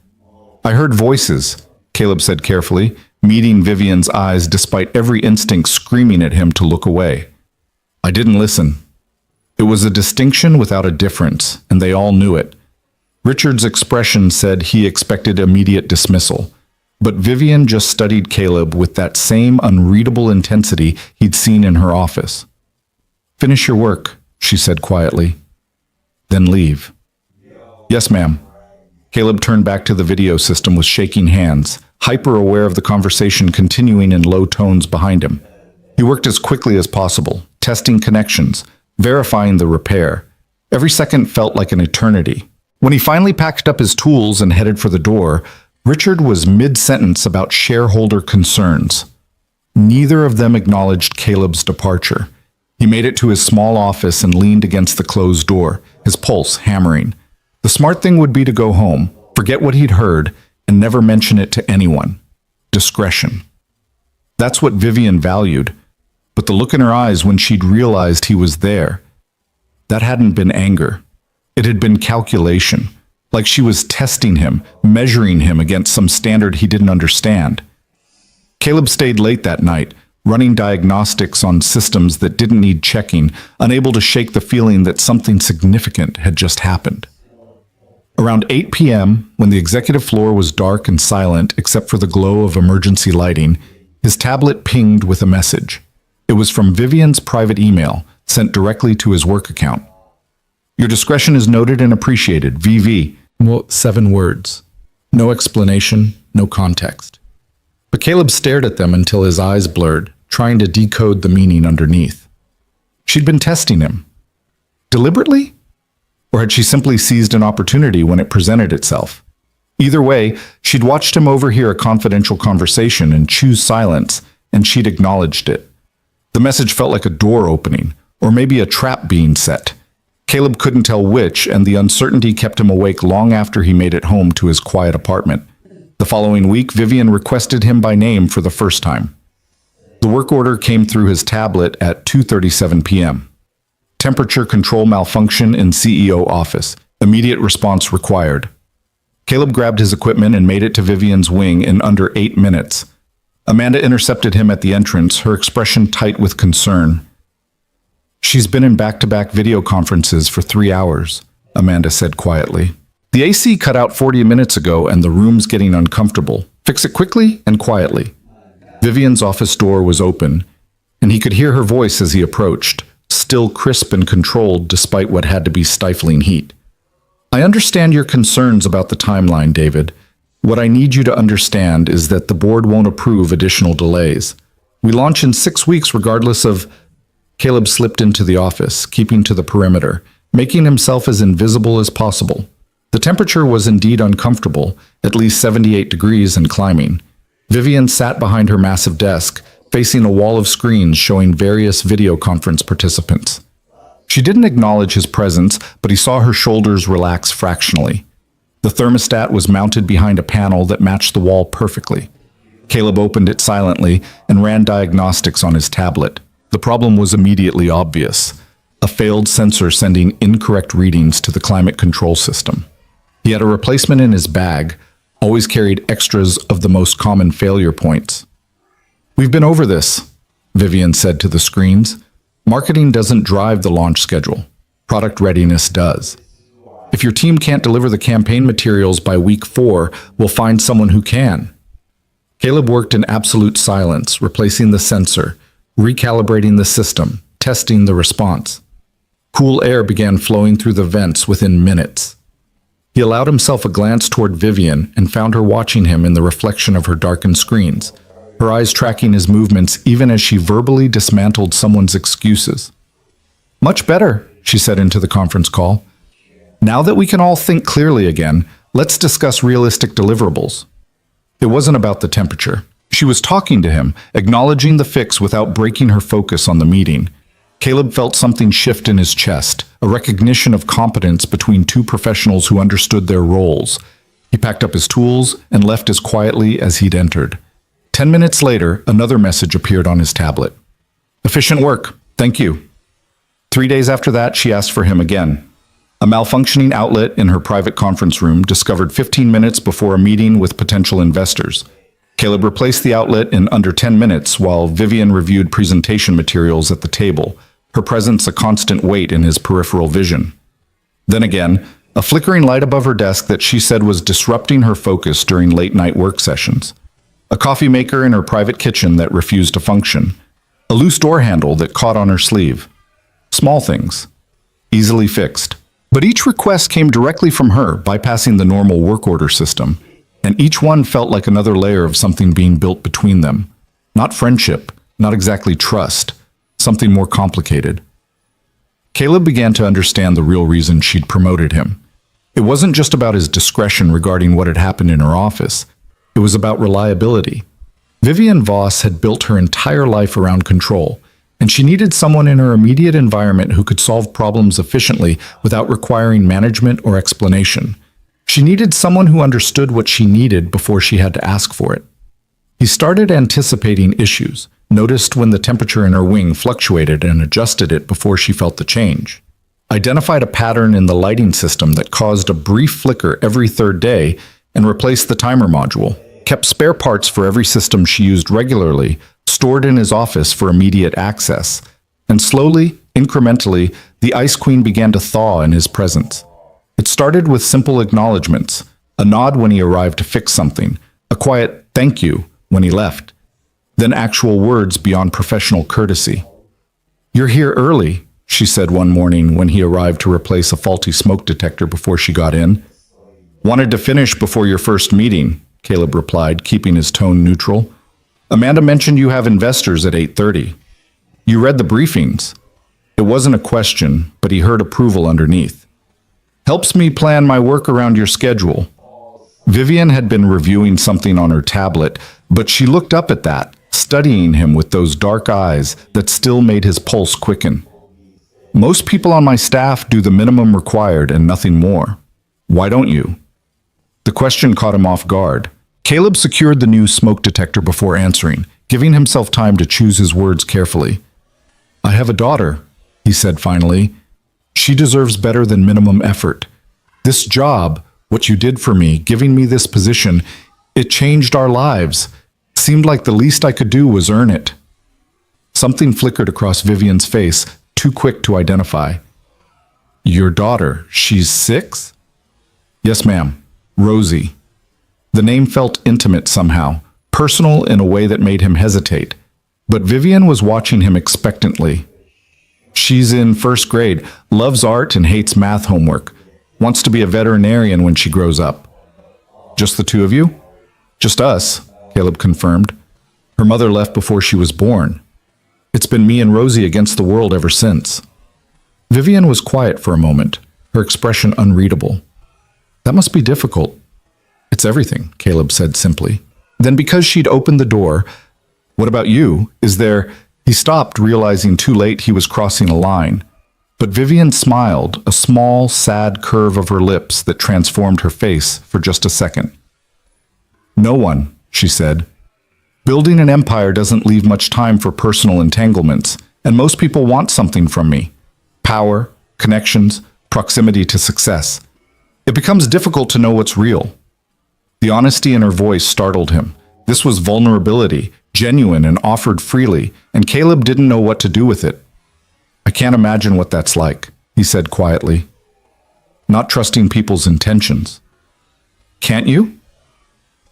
I heard voices, Caleb said carefully, meeting Vivian's eyes despite every instinct screaming at him to look away. I didn't listen. It was a distinction without a difference, and they all knew it. Richard's expression said he expected immediate dismissal, but Vivian just studied Caleb with that same unreadable intensity he'd seen in her office. Finish your work, she said quietly. Then leave. Yes, ma'am. Caleb turned back to the video system with shaking hands, hyper-aware of the conversation continuing in low tones behind him. He worked as quickly as possible, testing connections, verifying the repair. Every second felt like an eternity. When he finally packed up his tools and headed for the door, Richard was mid-sentence about shareholder concerns. Neither of them acknowledged Caleb's departure. He made it to his small office and leaned against the closed door, his pulse hammering. The smart thing would be to go home, forget what he'd heard, and never mention it to anyone. Discretion. That's what Vivian valued, but the look in her eyes when she'd realized he was there, that hadn't been anger. It had been calculation, like she was testing him, measuring him against some standard he didn't understand. Caleb stayed late that night, running diagnostics on systems that didn't need checking, unable to shake the feeling that something significant had just happened. Around 8 p.m., when the executive floor was dark and silent except for the glow of emergency lighting, his tablet pinged with a message. It was from Vivian's private email, sent directly to his work account. Your discretion is noted and appreciated, VV. 7 words. No explanation, no context. But Caleb stared at them until his eyes blurred, trying to decode the meaning underneath. She'd been testing him. Deliberately? Or had she simply seized an opportunity when it presented itself? Either way, she'd watched him overhear a confidential conversation and choose silence, and she'd acknowledged it. The message felt like a door opening, or maybe a trap being set. Caleb couldn't tell which, and the uncertainty kept him awake long after he made it home to his quiet apartment. The following week, Vivian requested him by name for the first time. The work order came through his tablet at 2:37 p.m. Temperature control malfunction in CEO office. Immediate response required. Caleb grabbed his equipment and made it to Vivian's wing in under 8 minutes. Amanda intercepted him at the entrance, her expression tight with concern. She's been in back-to-back video conferences for 3 hours, Amanda said quietly. The AC cut out 40 minutes ago and the room's getting uncomfortable. Fix it quickly and quietly. Vivian's office door was open, and he could hear her voice as he approached, still crisp and controlled despite what had to be stifling heat. I understand your concerns about the timeline, David. What I need you to understand is that the board won't approve additional delays. We launch in 6 weeks regardless of... Caleb slipped into the office, keeping to the perimeter, making himself as invisible as possible. The temperature was indeed uncomfortable, at least 78 degrees and climbing. Vivian sat behind her massive desk, facing a wall of screens showing various video conference participants. She didn't acknowledge his presence, but he saw her shoulders relax fractionally. The thermostat was mounted behind a panel that matched the wall perfectly. Caleb opened it silently and ran diagnostics on his tablet. The problem was immediately obvious: a failed sensor sending incorrect readings to the climate control system. He had a replacement in his bag, always carried extras of the most common failure points. We've been over this, Vivian said to the screens. Marketing doesn't drive the launch schedule. Product readiness does. If your team can't deliver the campaign materials by week 4, we'll find someone who can. Caleb worked in absolute silence, replacing the sensor, recalibrating the system, testing the response. Cool air began flowing through the vents within minutes. He allowed himself a glance toward Vivian and found her watching him in the reflection of her darkened screens, her eyes tracking his movements even as she verbally dismantled someone's excuses. Much better, she said into the conference call. Now that we can all think clearly again, let's discuss realistic deliverables. It wasn't about the temperature. She was talking to him, acknowledging the fix without breaking her focus on the meeting. Caleb felt something shift in his chest, a recognition of competence between two professionals who understood their roles. He packed up his tools and left as quietly as he'd entered. 10 minutes later, another message appeared on his tablet. Efficient work. Thank you. 3 days after that, she asked for him again. A malfunctioning outlet in her private conference room discovered 15 minutes before a meeting with potential investors. Caleb replaced the outlet in under 10 minutes while Vivian reviewed presentation materials at the table, her presence a constant weight in his peripheral vision. Then again, a flickering light above her desk that she said was disrupting her focus during late-night work sessions. A coffee maker in her private kitchen that refused to function. A loose door handle that caught on her sleeve. Small things, easily fixed. But each request came directly from her, bypassing the normal work order system, and each one felt like another layer of something being built between them. Not friendship, not exactly trust, something more complicated. Caleb began to understand the real reason she'd promoted him. It wasn't just about his discretion regarding what had happened in her office. It was about reliability. Vivian Voss had built her entire life around control, and she needed someone in her immediate environment who could solve problems efficiently without requiring management or explanation. She needed someone who understood what she needed before she had to ask for it. He started anticipating issues, noticed when the temperature in her wing fluctuated and adjusted it before she felt the change. Identified a pattern in the lighting system that caused a brief flicker every third day and replaced the timer module. Kept spare parts for every system she used regularly, stored in his office for immediate access. And slowly, incrementally, the Ice Queen began to thaw in his presence. It started with simple acknowledgments, a nod when he arrived to fix something, a quiet thank you when he left, then actual words beyond professional courtesy. "You're here early," she said one morning when he arrived to replace a faulty smoke detector before she got in. "Wanted to finish before your first meeting," Caleb replied, keeping his tone neutral. "Amanda mentioned you have investors at 8:30. You read the briefings." It wasn't a question, but he heard approval underneath. "Helps me plan my work around your schedule." Vivian had been reviewing something on her tablet, but she looked up at that, studying him with those dark eyes that still made his pulse quicken. "Most people on my staff do the minimum required and nothing more. Why don't you?" The question caught him off guard. Caleb secured the new smoke detector before answering, giving himself time to choose his words carefully. "I have a daughter," he said finally. "She deserves better than minimum effort. This job, what you did for me, giving me this position, it changed our lives. Seemed like the least I could do was earn it." Something flickered across Vivian's face, too quick to identify. "Your daughter, she's 6? "Yes, ma'am. Rosie." The name felt intimate somehow, personal in a way that made him hesitate. But Vivian was watching him expectantly. "She's in first grade, loves art and hates math homework. Wants to be a veterinarian when she grows up." "Just the two of you?" "Just us," Caleb confirmed. "Her mother left before she was born. It's been me and Rosie against the world ever since." Vivian was quiet for a moment, her expression unreadable. "That must be difficult." "It's everything," Caleb said simply. Then because she'd opened the door, "What about you? Is there—" He stopped, realizing too late he was crossing a line. But Vivian smiled, a small, sad curve of her lips that transformed her face for just a second. "No one," she said. "Building an empire doesn't leave much time for personal entanglements, and most people want something from me. Power, connections, proximity to success. It becomes difficult to know what's real." The honesty in her voice startled him. This was vulnerability, genuine and offered freely, and Caleb didn't know what to do with it. "I can't imagine what that's like," he said quietly. "Not trusting people's intentions." "Can't you?"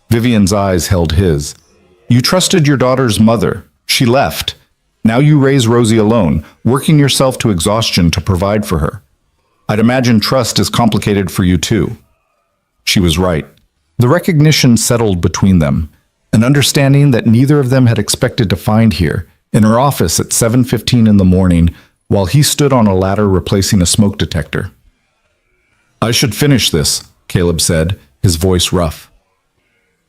Vivian's eyes held his. "You trusted your daughter's mother. She left. Now you raise Rosie alone, working yourself to exhaustion to provide for her. I'd imagine trust is complicated for you too." She was right. The recognition settled between them, an understanding that neither of them had expected to find here, in her office at 7:15 in the morning, while he stood on a ladder replacing a smoke detector. "I should finish this," Caleb said, his voice rough.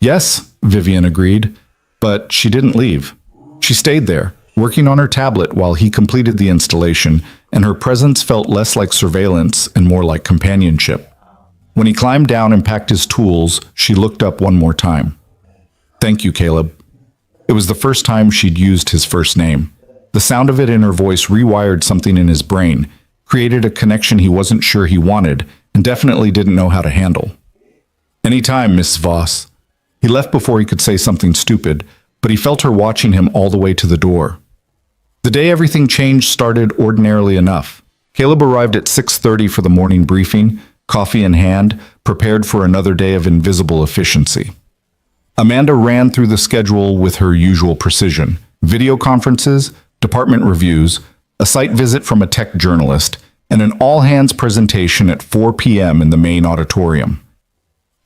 "Yes," Vivian agreed, but she didn't leave. She stayed there, working on her tablet while he completed the installation, and her presence felt less like surveillance and more like companionship. When he climbed down and packed his tools, she looked up one more time. "Thank you, Caleb." It was the first time she'd used his first name. The sound of it in her voice rewired something in his brain, created a connection he wasn't sure he wanted and definitely didn't know how to handle. "Anytime, Miss Voss." He left before he could say something stupid, but he felt her watching him all the way to the door. The day everything changed started ordinarily enough. Caleb arrived at 6:30 for the morning briefing, coffee in hand, prepared for another day of invisible efficiency. Amanda ran through the schedule with her usual precision: video conferences, department reviews, a site visit from a tech journalist, and an all-hands presentation at 4 p.m. in the main auditorium.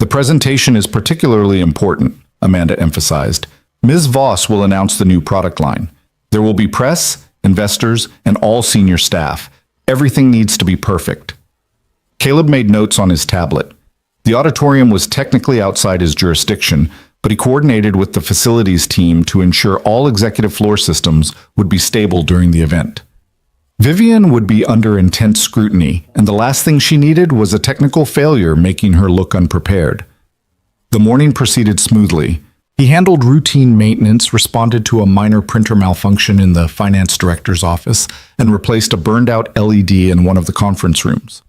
"The presentation is particularly important," Amanda emphasized. "Ms. Voss will announce the new product line. There will be press, investors, and all senior staff. Everything needs to be perfect." Caleb made notes on his tablet. The auditorium was technically outside his jurisdiction, but he coordinated with the facilities team to ensure all executive floor systems would be stable during the event. Vivian would be under intense scrutiny, and the last thing she needed was a technical failure making her look unprepared. The morning proceeded smoothly. He handled routine maintenance, responded to a minor printer malfunction in the finance director's office, and replaced a burned-out LED in one of the conference rooms.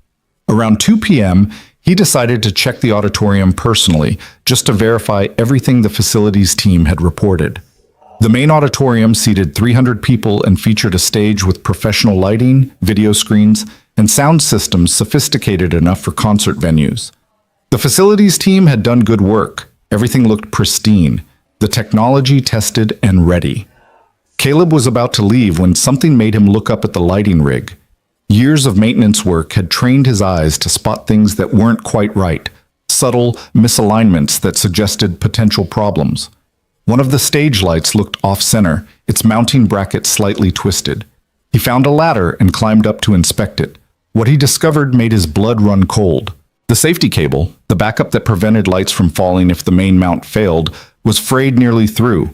Around 2 p.m., he decided to check the auditorium personally, just to verify everything the facilities team had reported. The main auditorium seated 300 people and featured a stage with professional lighting, video screens, and sound systems sophisticated enough for concert venues. The facilities team had done good work. Everything looked pristine, the technology tested and ready. Caleb was about to leave when something made him look up at the lighting rig. Years of maintenance work had trained his eyes to spot things that weren't quite right, subtle misalignments that suggested potential problems. One of the stage lights looked off-center, its mounting bracket slightly twisted. He found a ladder and climbed up to inspect it. What he discovered made his blood run cold. The safety cable, the backup that prevented lights from falling if the main mount failed, was frayed nearly through.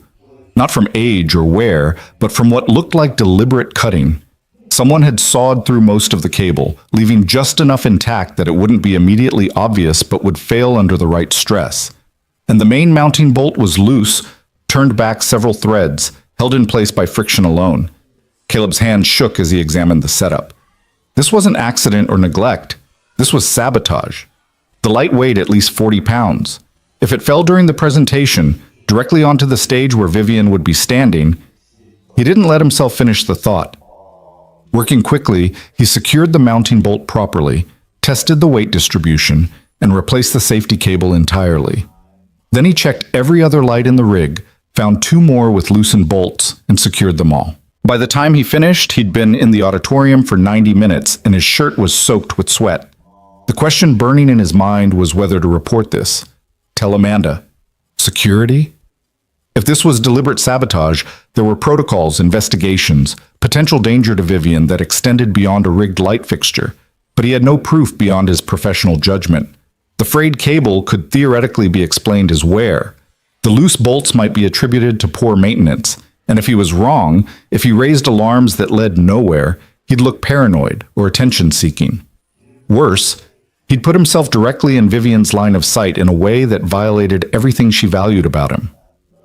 Not from age or wear, but from what looked like deliberate cutting. Someone had sawed through most of the cable, leaving just enough intact that it wouldn't be immediately obvious but would fail under the right stress. And the main mounting bolt was loose, turned back several threads, held in place by friction alone. Caleb's hand shook as he examined the setup. This wasn't accident or neglect. This was sabotage. The light weighed at least 40 pounds. If it fell during the presentation, directly onto the stage where Vivian would be standing, he didn't let himself finish the thought. Working quickly, he secured the mounting bolt properly, tested the weight distribution, and replaced the safety cable entirely. Then he checked every other light in the rig, found 2 more with loosened bolts, and secured them all. By the time he finished, he'd been in the auditorium for 90 minutes, and his shirt was soaked with sweat. The question burning in his mind was whether to report this. Tell Amanda. Security? If this was deliberate sabotage, there were protocols, investigations, potential danger to Vivian that extended beyond a rigged light fixture, but he had no proof beyond his professional judgment. The frayed cable could theoretically be explained as wear. The loose bolts might be attributed to poor maintenance, and if he was wrong, if he raised alarms that led nowhere, he'd look paranoid or attention-seeking. Worse, he'd put himself directly in Vivian's line of sight in a way that violated everything she valued about him.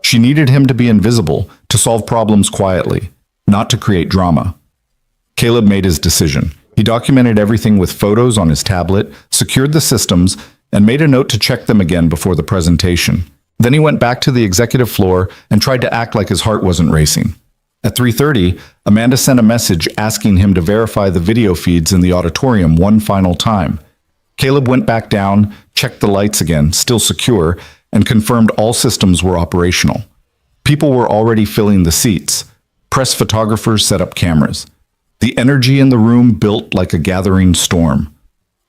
She needed him to be invisible, to solve problems quietly, not to create drama. Caleb made his decision. He documented everything with photos on his tablet, secured the systems, and made a note to check them again before the presentation. Then he went back to the executive floor and tried to act like his heart wasn't racing. At 3:30, Amanda sent a message asking him to verify the video feeds in the auditorium one final time. Caleb went back down, checked the lights again, still secure, and confirmed all systems were operational. People were already filling the seats. Press photographers set up cameras. The energy in the room built like a gathering storm.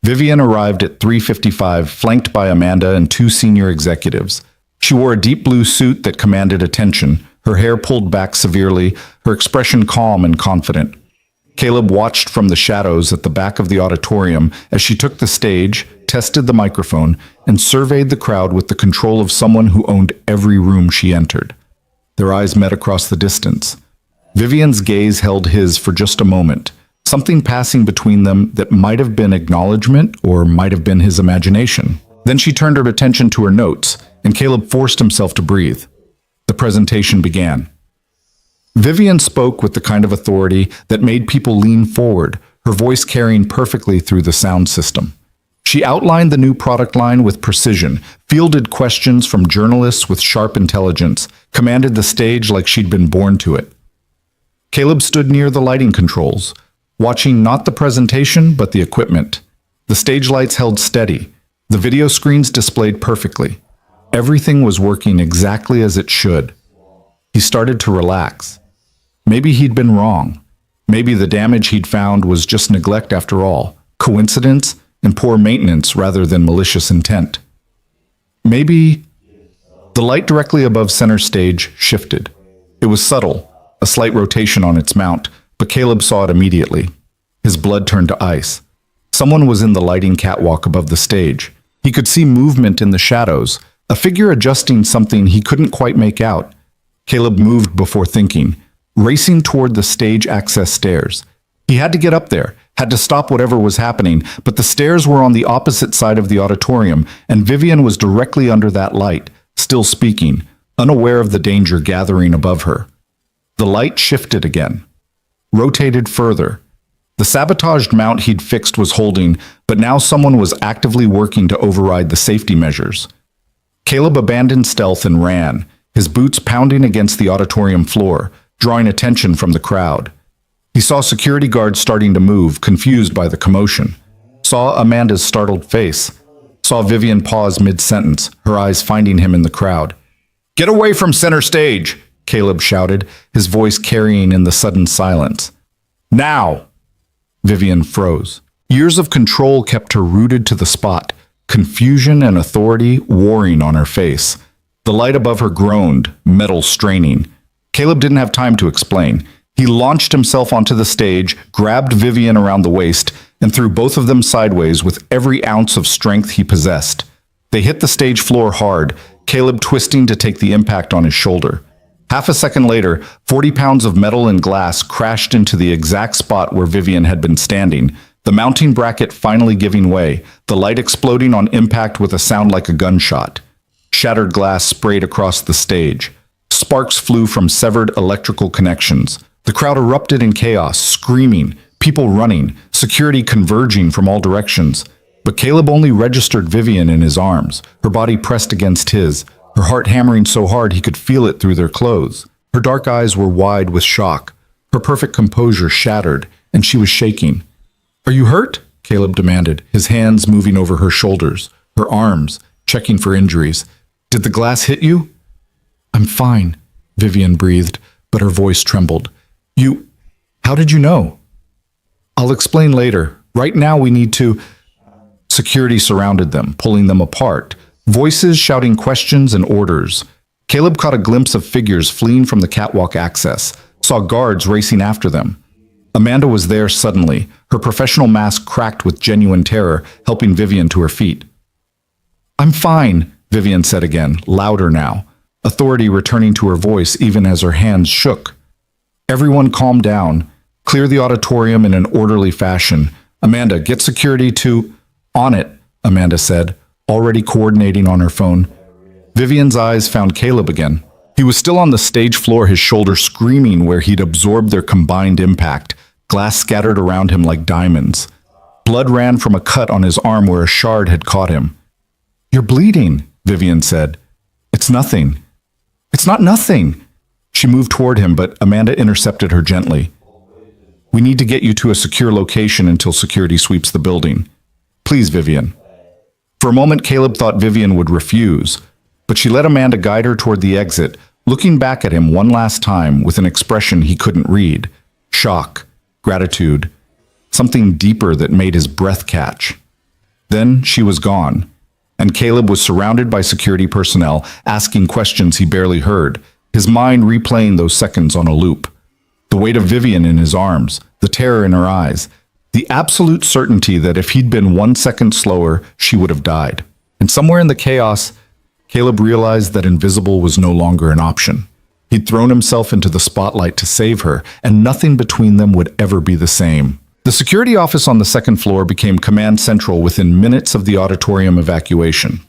Vivian arrived at 3:55, flanked by Amanda and 2 senior executives. She wore a deep blue suit that commanded attention, her hair pulled back severely, her expression calm and confident. Caleb watched from the shadows at the back of the auditorium as she took the stage, tested the microphone, and surveyed the crowd with the control of someone who owned every room she entered. Their eyes met across the distance. Vivian's gaze held his for just a moment, something passing between them that might have been acknowledgement or might have been his imagination. Then she turned her attention to her notes, and Caleb forced himself to breathe. The presentation began. Vivian spoke with the kind of authority that made people lean forward, her voice carrying perfectly through the sound system. She outlined the new product line with precision, fielded questions from journalists with sharp intelligence, commanded the stage like she'd been born to it. Caleb stood near the lighting controls, watching not the presentation but the equipment. The stage lights held steady. The video screens displayed perfectly. Everything was working exactly as it should. He started to relax. Maybe he'd been wrong. Maybe the damage he'd found was just neglect after all, coincidence and poor maintenance rather than malicious intent. Maybe the light directly above center stage shifted. It was subtle, a slight rotation on its mount, but Caleb saw it immediately. His blood turned to ice. Someone was in the lighting catwalk above the stage. He could see movement in the shadows, a figure adjusting something he couldn't quite make out. Caleb moved before thinking, racing toward the stage access stairs. He had to get up there, had to stop whatever was happening, but the stairs were on the opposite side of the auditorium, and Vivian was directly under that light, still speaking, unaware of the danger gathering above her. The light shifted again, rotated further. The sabotaged mount he'd fixed was holding, but now someone was actively working to override the safety measures. Caleb abandoned stealth and ran, his boots pounding against the auditorium floor, drawing attention from the crowd. He saw security guards starting to move, confused by the commotion. Saw Amanda's startled face. Saw Vivian pause mid-sentence, her eyes finding him in the crowd. "Get away from center stage!" Caleb shouted, his voice carrying in the sudden silence. "Now!" Vivian froze. Years of control kept her rooted to the spot, confusion and authority warring on her face. The light above her groaned, metal straining. Caleb didn't have time to explain. He launched himself onto the stage, grabbed Vivian around the waist, and threw both of them sideways with every ounce of strength he possessed. They hit the stage floor hard, Caleb twisting to take the impact on his shoulder. Half a second later, 40 pounds of metal and glass crashed into the exact spot where Vivian had been standing, the mounting bracket finally giving way, the light exploding on impact with a sound like a gunshot. Shattered glass sprayed across the stage. Sparks flew from severed electrical connections. The crowd erupted in chaos, screaming, people running, security converging from all directions. But Caleb only registered Vivian in his arms, her body pressed against his, her heart hammering so hard he could feel it through their clothes. Her dark eyes were wide with shock, her perfect composure shattered, and she was shaking. "Are you hurt?" Caleb demanded, his hands moving over her shoulders, her arms, checking for injuries. "Did the glass hit you?" "I'm fine," Vivian breathed, but her voice trembled. How did you know?" "I'll explain later. Right now we need to—" Security surrounded them, pulling them apart, voices shouting questions and orders. Caleb caught a glimpse of figures fleeing from the catwalk access, saw guards racing after them. Amanda was there suddenly, her professional mask cracked with genuine terror, helping Vivian to her feet. "I'm fine," Vivian said again, louder now, authority returning to her voice even as her hands shook. Everyone calmed down. Clear the auditorium in an orderly fashion. "Amanda, get security to—" "On it," Amanda said, already coordinating on her phone. Vivian's eyes found Caleb again. He was still on the stage floor, his shoulder screaming where he'd absorbed their combined impact, glass scattered around him like diamonds. Blood ran from a cut on his arm where a shard had caught him. "You're bleeding," Vivian said. "It's nothing." "It's not nothing." She moved toward him, but Amanda intercepted her gently. "We need to get you to a secure location until security sweeps the building. Please, Vivian." For a moment, Caleb thought Vivian would refuse, but she let Amanda guide her toward the exit, looking back at him one last time with an expression he couldn't read. Shock, gratitude, something deeper that made his breath catch. Then she was gone, and Caleb was surrounded by security personnel asking questions he barely heard, his mind replaying those seconds on a loop. The weight of Vivian in his arms, the terror in her eyes, the absolute certainty that if he'd been 1 second slower, she would have died. And somewhere in the chaos, Caleb realized that invisible was no longer an option. He'd thrown himself into the spotlight to save her, and nothing between them would ever be the same. The security office on the second floor became command central within minutes of the auditorium evacuation.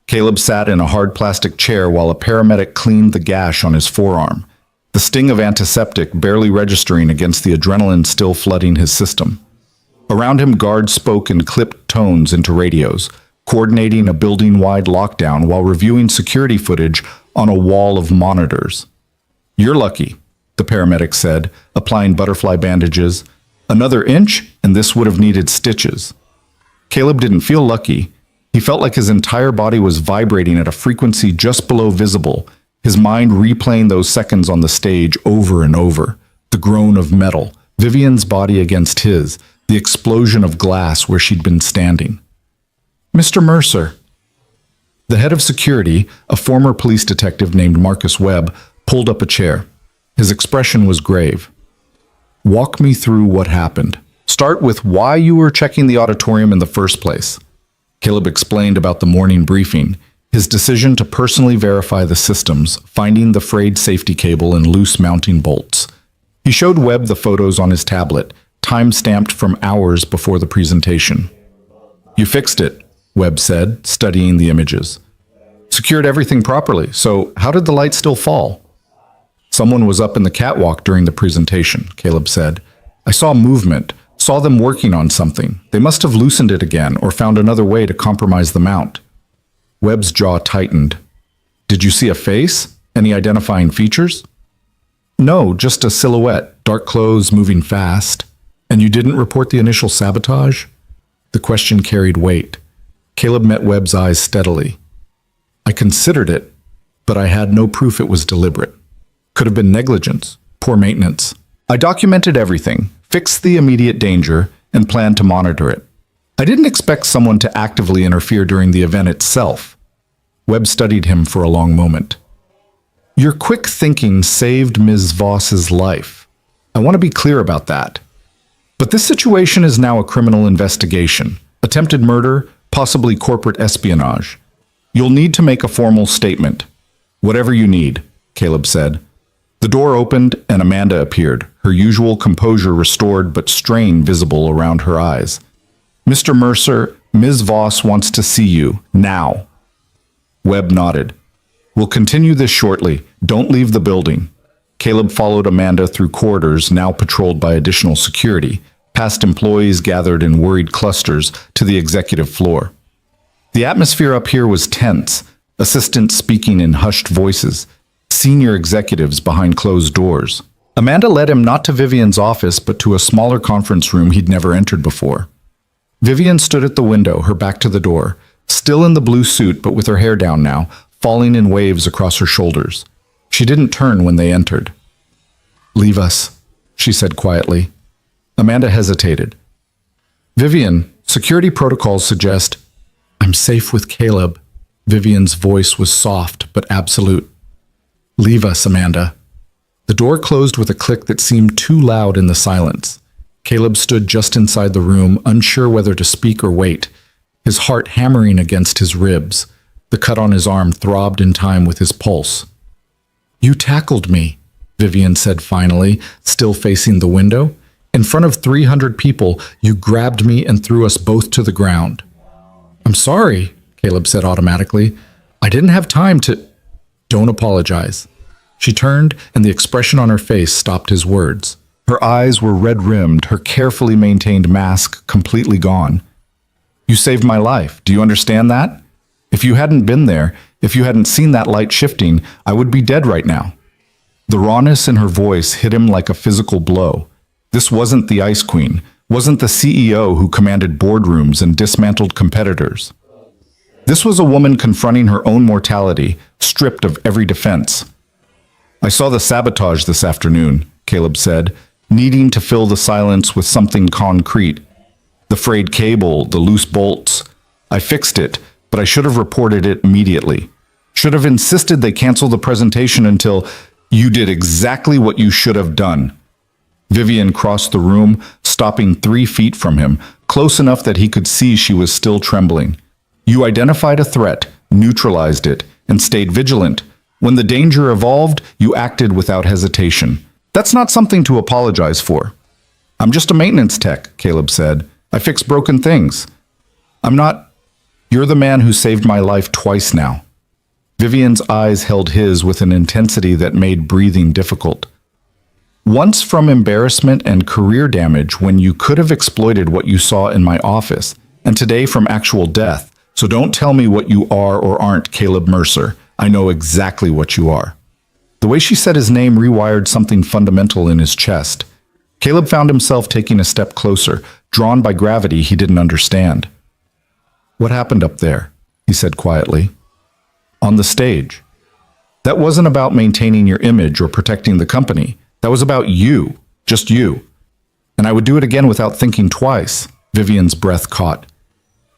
Caleb sat in a hard plastic chair while a paramedic cleaned the gash on his forearm, the sting of antiseptic barely registering against the adrenaline still flooding his system. Around him, guards spoke in clipped tones into radios, coordinating a building-wide lockdown while reviewing security footage on a wall of monitors. "You're lucky," the paramedic said, applying butterfly bandages. "Another inch, and this would have needed stitches." Caleb didn't feel lucky. He felt like his entire body was vibrating at a frequency just below visible, his mind replaying those seconds on the stage over and over. The groan of metal, Vivian's body against his, the explosion of glass where she'd been standing. "Mr. Mercer." The head of security, a former police detective named Marcus Webb, pulled up a chair. His expression was grave. "Walk me through what happened. Start with why you were checking the auditorium in the first place." Caleb explained about the morning briefing, his decision to personally verify the systems, finding the frayed safety cable and loose mounting bolts. He showed Webb the photos on his tablet, time-stamped from hours before the presentation. "You fixed it," Webb said, studying the images. "Secured everything properly, so how did the light still fall?" "Someone was up in the catwalk during the presentation," Caleb said. "I saw movement, saw them working on something. They must have loosened it again or found another way to compromise the mount." Webb's jaw tightened. "Did you see a face? Any identifying features?" "No, just a silhouette, dark clothes moving fast." "And you didn't report the initial sabotage?" The question carried weight. Caleb met Webb's eyes steadily. "I considered it, but I had no proof it was deliberate. Could have been negligence, poor maintenance. I documented everything, fixed the immediate danger, and planned to monitor it. I didn't expect someone to actively interfere during the event itself." Webb studied him for a long moment. "Your quick thinking saved Ms. Voss's life. I want to be clear about that. But this situation is now a criminal investigation. Attempted murder, possibly corporate espionage. You'll need to make a formal statement. Whatever you need," Caleb said. The door opened and Amanda appeared, her usual composure restored but strain visible around her eyes. "Mr. Mercer, Ms. Voss wants to see you, now." Webb nodded. "We'll continue this shortly. Don't leave the building." Caleb followed Amanda through corridors now patrolled by additional security, past employees gathered in worried clusters to the executive floor. The atmosphere up here was tense, assistants speaking in hushed voices, senior executives behind closed doors. Amanda led him not to Vivian's office, but to a smaller conference room he'd never entered before. Vivian stood at the window, her back to the door, still in the blue suit but with her hair down now, falling in waves across her shoulders. She didn't turn when they entered. "Leave us," she said quietly. Amanda hesitated. "Vivian, security protocols suggest—" "I'm safe with Caleb." Vivian's voice was soft but absolute. "Leave us, Amanda." The door closed with a click that seemed too loud in the silence. Caleb stood just inside the room, unsure whether to speak or wait, his heart hammering against his ribs. The cut on his arm throbbed in time with his pulse. "You tackled me," Vivian said finally, still facing the window. "In front of 300 people, you grabbed me and threw us both to the ground." "I'm sorry," Caleb said automatically. "I didn't have time to—" "Don't apologize." She turned, and the expression on her face stopped his words. Her eyes were red-rimmed, her carefully maintained mask completely gone. "You saved my life. Do you understand that? If you hadn't been there, if you hadn't seen that light shifting, I would be dead right now." The rawness in her voice hit him like a physical blow. This wasn't the Ice Queen, wasn't the CEO who commanded boardrooms and dismantled competitors. This was a woman confronting her own mortality, stripped of every defense. "I saw the sabotage this afternoon," Caleb said, needing to fill the silence with something concrete. "The frayed cable, the loose bolts. I fixed it, but I should have reported it immediately. Should have insisted they cancel the presentation until— You did exactly what you should have done." Vivian crossed the room, stopping 3 feet from him, close enough that he could see she was still trembling. "You identified a threat, neutralized it, and stayed vigilant. When the danger evolved, you acted without hesitation. That's not something to apologize for." "I'm just a maintenance tech," Caleb said. "I fix broken things." "I'm not—" "You're the man who saved my life twice now." Vivian's eyes held his with an intensity that made breathing difficult. Once from embarrassment and career damage when you could have exploited what you saw in my office, and today from actual death. So don't tell me what you are or aren't, Caleb Mercer. I know exactly what you are. The way she said his name rewired something fundamental in his chest. Caleb found himself taking a step closer, drawn by gravity he didn't understand. What happened up there? He said quietly. On the stage. That wasn't about maintaining your image or protecting the company. That was about you, just you. And I would do it again without thinking twice. Vivian's breath caught.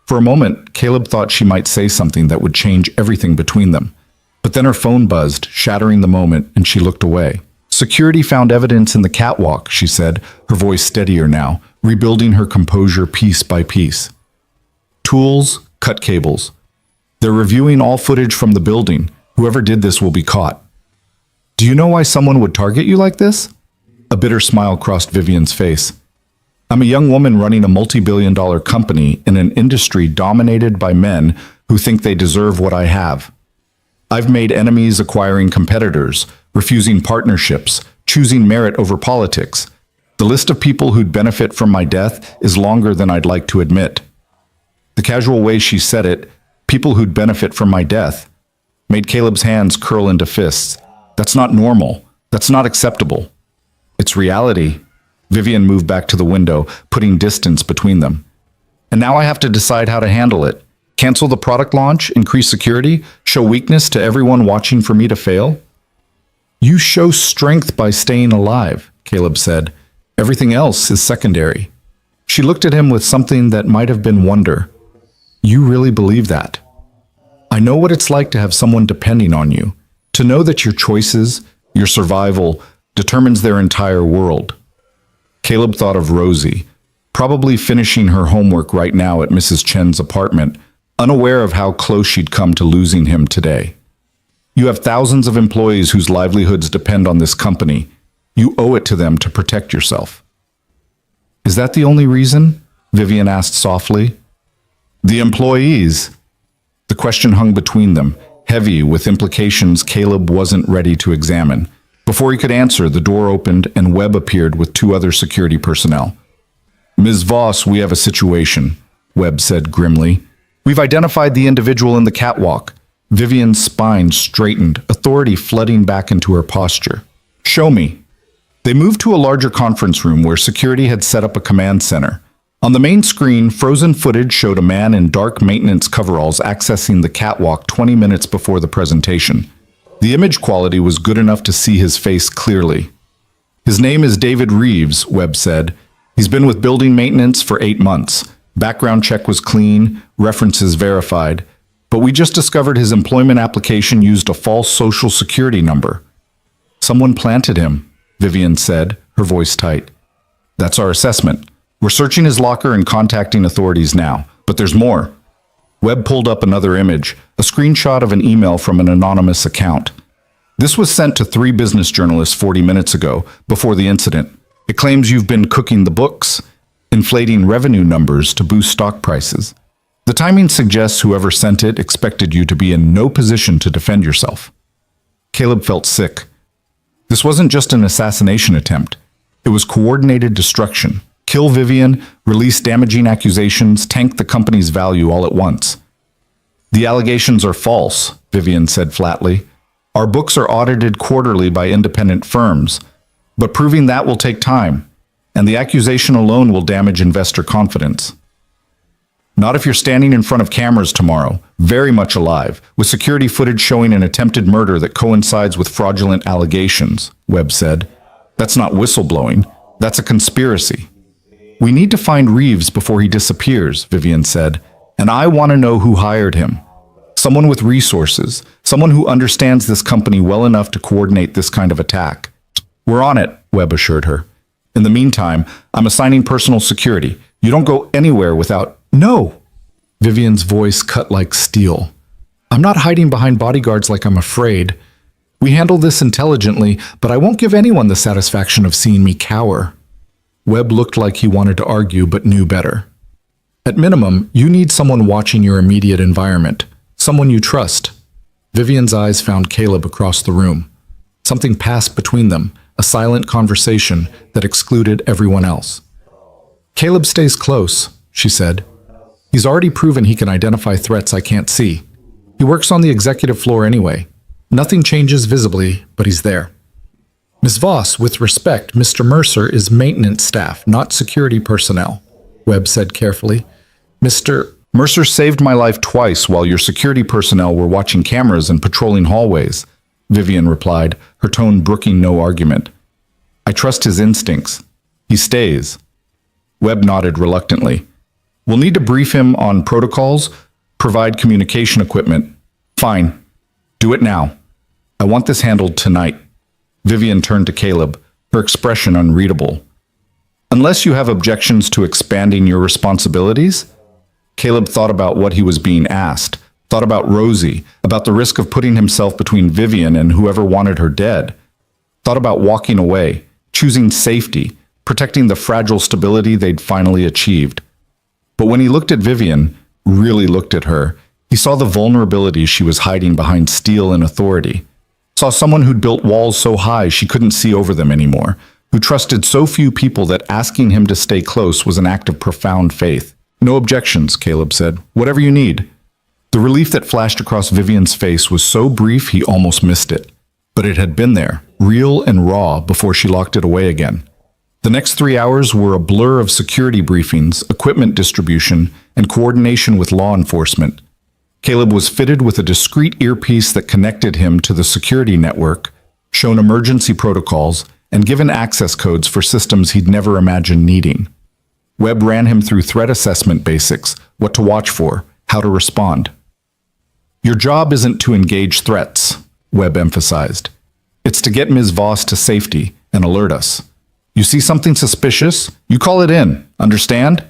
For a moment, Caleb thought she might say something that would change everything between them. But then her phone buzzed, shattering the moment, and she looked away. Security found evidence in the catwalk, she said, her voice steadier now, rebuilding her composure piece by piece. Tools, cut cables. They're reviewing all footage from the building. Whoever did this will be caught. Do you know why someone would target you like this? A bitter smile crossed Vivian's face. I'm a young woman running a multi-billion-dollar company in an industry dominated by men who think they deserve what I have. I've made enemies acquiring competitors, refusing partnerships, choosing merit over politics. The list of people who'd benefit from my death is longer than I'd like to admit. The casual way she said it, people who'd benefit from my death, made Caleb's hands curl into fists. That's not normal. That's not acceptable. It's reality. Vivian moved back to the window, putting distance between them. And now I have to decide how to handle it. Cancel the product launch, increase security, show weakness to everyone watching for me to fail? You show strength by staying alive, Caleb said. Everything else is secondary. She looked at him with something that might have been wonder. You really believe that? I know what it's like to have someone depending on you, to know that your choices, your survival, determines their entire world. Caleb thought of Rosie, probably finishing her homework right now at Mrs. Chen's apartment, unaware of how close she'd come to losing him today. You have thousands of employees whose livelihoods depend on this company. You owe it to them to protect yourself. Is that the only reason? Vivian asked softly. The employees. The question hung between them, heavy with implications Caleb wasn't ready to examine. Before he could answer, the door opened and Webb appeared with two other security personnel. Ms. Voss, we have a situation, Webb said grimly. We've identified the individual in the catwalk. Vivian's spine straightened, authority flooding back into her posture. Show me. They moved to a larger conference room where security had set up a command center. On the main screen, frozen footage showed a man in dark maintenance coveralls accessing the catwalk 20 minutes before the presentation. The image quality was good enough to see his face clearly. His name is David Reeves, Webb said. He's been with building maintenance for 8 months. Background check was clean, references verified. But we just discovered his employment application used a false social security number. Someone planted him, Vivian said, her voice tight. That's our assessment. We're searching his locker and contacting authorities now. But there's more. Webb pulled up another image, a screenshot of an email from an anonymous account. This was sent to 3 business journalists 40 minutes ago, before the incident. It claims you've been cooking the books, inflating revenue numbers to boost stock prices. The timing suggests whoever sent it expected you to be in no position to defend yourself. Caleb felt sick. This wasn't just an assassination attempt. It was coordinated destruction. Kill Vivian, release damaging accusations, tank the company's value all at once. The allegations are false, Vivian said flatly. Our books are audited quarterly by independent firms, but proving that will take time, and the accusation alone will damage investor confidence. Not if you're standing in front of cameras tomorrow, very much alive, with security footage showing an attempted murder that coincides with fraudulent allegations, Webb said. That's not whistleblowing, that's a conspiracy. We need to find Reeves before he disappears, Vivian said, and I want to know who hired him. Someone with resources, someone who understands this company well enough to coordinate this kind of attack. We're on it, Webb assured her. In the meantime, I'm assigning personal security. You don't go anywhere without... No! Vivian's voice cut like steel. I'm not hiding behind bodyguards like I'm afraid. We handle this intelligently, but I won't give anyone the satisfaction of seeing me cower. Webb looked like he wanted to argue but knew better. At minimum, you need someone watching your immediate environment, someone you trust. Vivian's eyes found Caleb across the room. Something passed between them, a silent conversation that excluded everyone else. "Caleb stays close," she said. "He's already proven he can identify threats I can't see. He works on the executive floor anyway. Nothing changes visibly, but he's there." "Ms. Voss, with respect, Mr. Mercer is maintenance staff, not security personnel," Webb said carefully. "Mr. Mercer saved my life twice while your security personnel were watching cameras and patrolling hallways," Vivian replied, her tone brooking no argument. "I trust his instincts. He stays." Webb nodded reluctantly. "We'll need to brief him on protocols, provide communication equipment." "Fine. Do it now. I want this handled tonight." Vivian turned to Caleb, her expression unreadable. "Unless you have objections to expanding your responsibilities?" Caleb thought about what he was being asked, thought about Rosie, about the risk of putting himself between Vivian and whoever wanted her dead, thought about walking away, choosing safety, protecting the fragile stability they'd finally achieved. But when he looked at Vivian, really looked at her, he saw the vulnerability she was hiding behind steel and authority. Saw someone who'd built walls so high she couldn't see over them anymore, who trusted so few people that asking him to stay close was an act of profound faith. "No objections," Caleb said. "Whatever you need." The relief that flashed across Vivian's face was so brief he almost missed it. But it had been there, real and raw, before she locked it away again. The next 3 hours were a blur of security briefings, equipment distribution, and coordination with law enforcement. Caleb was fitted with a discreet earpiece that connected him to the security network, shown emergency protocols, and given access codes for systems he'd never imagined needing. Webb ran him through threat assessment basics, what to watch for, how to respond. "Your job isn't to engage threats," Webb emphasized. "It's to get Ms. Voss to safety and alert us. You see something suspicious, you call it in. Understand?"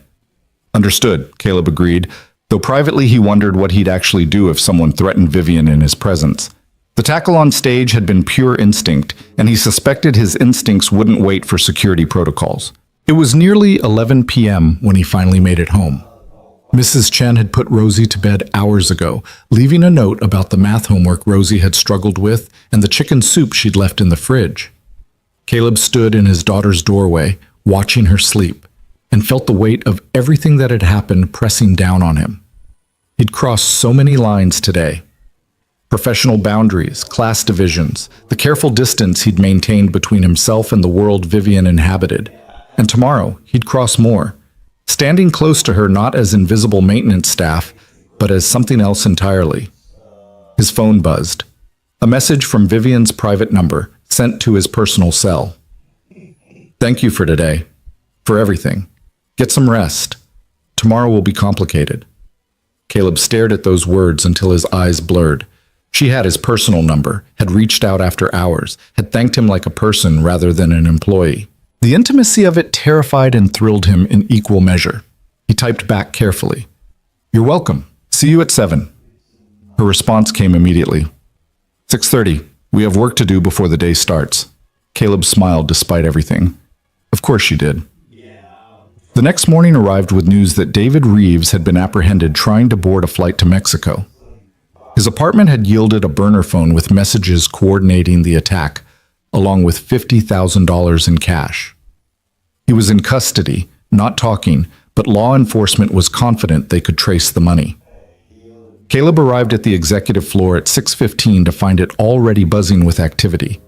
"Understood," Caleb agreed, though privately he wondered what he'd actually do if someone threatened Vivian in his presence. The tackle on stage had been pure instinct, and he suspected his instincts wouldn't wait for security protocols. It was nearly 11 p.m. when he finally made it home. Mrs. Chen had put Rosie to bed hours ago, leaving a note about the math homework Rosie had struggled with and the chicken soup she'd left in the fridge. Caleb stood in his daughter's doorway, watching her sleep, and felt the weight of everything that had happened pressing down on him. He'd crossed so many lines today. Professional boundaries, class divisions, the careful distance he'd maintained between himself and the world Vivian inhabited. And tomorrow, he'd cross more, standing close to her not as invisible maintenance staff, but as something else entirely. His phone buzzed. A message from Vivian's private number, sent to his personal cell. "Thank you for today. For everything. Get some rest. Tomorrow will be complicated." Caleb stared at those words until his eyes blurred. She had his personal number, had reached out after hours, had thanked him like a person rather than an employee. The intimacy of it terrified and thrilled him in equal measure. He typed back carefully. "You're welcome. See you at 7. Her response came immediately. 6:30. We have work to do before the day starts." Caleb smiled despite everything. Of course she did. The next morning arrived with news that David Reeves had been apprehended trying to board a flight to Mexico. His apartment had yielded a burner phone with messages coordinating the attack, along with $50,000 in cash. He was in custody, not talking, but law enforcement was confident they could trace the money. Caleb arrived at the executive floor at 6:15 to find it already buzzing with activity.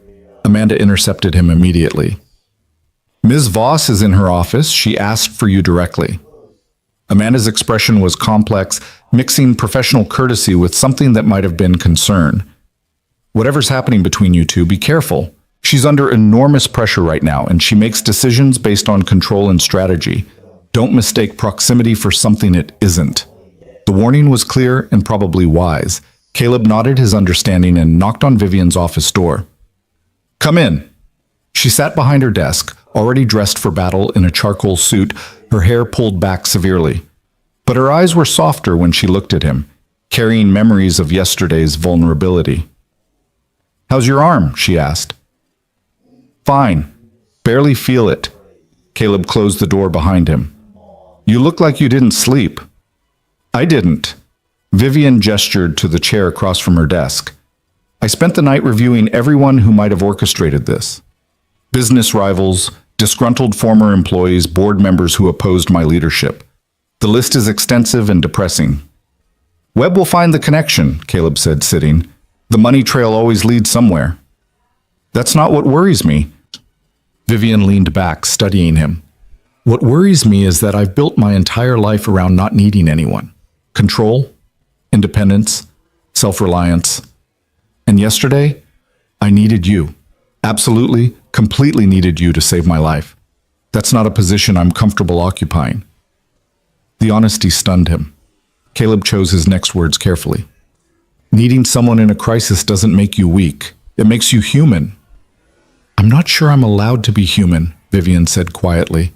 Amanda intercepted him immediately. "Ms. Voss is in her office. She asked for you directly." Amanda's expression was complex, mixing professional courtesy with something that might have been concern. "Whatever's happening between you two, be careful. She's under enormous pressure right now, and she makes decisions based on control and strategy. Don't mistake proximity for something it isn't." The warning was clear and probably wise. Caleb nodded his understanding and knocked on Vivian's office door. "Come in." She sat behind her desk, already dressed for battle in a charcoal suit, her hair pulled back severely. But her eyes were softer when she looked at him, carrying memories of yesterday's vulnerability. "How's your arm?" she asked. "Fine. Barely feel it." Caleb closed the door behind him. "You look like you didn't sleep." "I didn't." Vivian gestured to the chair across from her desk. "I spent the night reviewing everyone who might have orchestrated this. Business rivals, disgruntled former employees, board members who opposed my leadership. The list is extensive and depressing. Webb will find the connection, Caleb said, sitting. The money trail always leads somewhere. That's not what worries me. Vivian leaned back, studying him. What worries me is that I've built my entire life around not needing anyone. Control, independence, self-reliance. And yesterday, I needed you. Absolutely, completely needed you to save my life. That's not a position I'm comfortable occupying. The honesty stunned him. Caleb chose his next words carefully. Needing someone in a crisis doesn't make you weak. It makes you human. I'm not sure I'm allowed to be human, Vivian said quietly.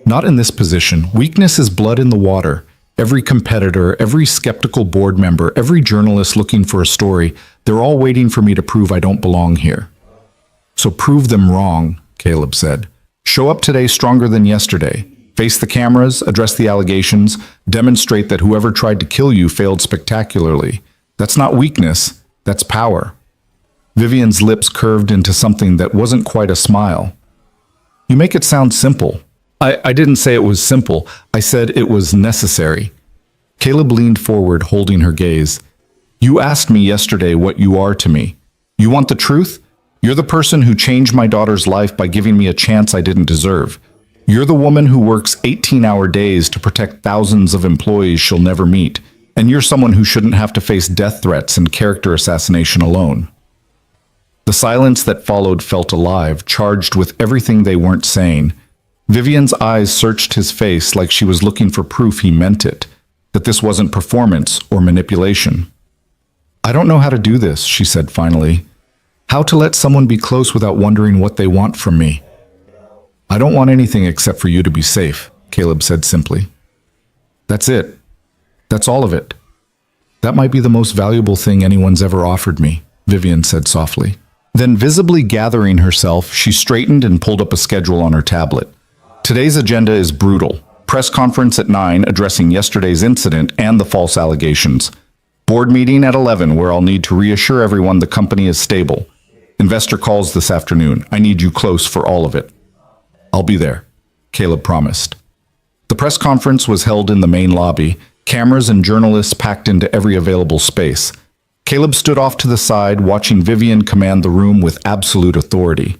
Not in this position. Weakness is blood in the water. Every competitor, every skeptical board member, every journalist looking for a story, they're all waiting for me to prove I don't belong here. So prove them wrong, Caleb said. Show up today stronger than yesterday. Face the cameras, address the allegations, demonstrate that whoever tried to kill you failed spectacularly. That's not weakness, that's power. Vivian's lips curved into something that wasn't quite a smile. You make it sound simple. I didn't say it was simple. I said it was necessary. Caleb leaned forward, holding her gaze. You asked me yesterday what you are to me. You want the truth? You're the person who changed my daughter's life by giving me a chance I didn't deserve. You're the woman who works 18-hour days to protect thousands of employees she'll never meet. And you're someone who shouldn't have to face death threats and character assassination alone. The silence that followed felt alive, charged with everything they weren't saying. Vivian's eyes searched his face like she was looking for proof he meant it, that this wasn't performance or manipulation. I don't know how to do this, she said finally. How to let someone be close without wondering what they want from me. I don't want anything except for you to be safe, Caleb said simply. That's it. That's all of it. That might be the most valuable thing anyone's ever offered me, Vivian said softly. Then, visibly gathering herself, she straightened and pulled up a schedule on her tablet. Today's agenda is brutal. Press conference at 9 addressing yesterday's incident and the false allegations. Board meeting at 11 where I'll need to reassure everyone the company is stable. Investor calls this afternoon. I need you close for all of it. I'll be there, Caleb promised. The press conference was held in the main lobby, cameras and journalists packed into every available space. Caleb stood off to the side, watching Vivian command the room with absolute authority.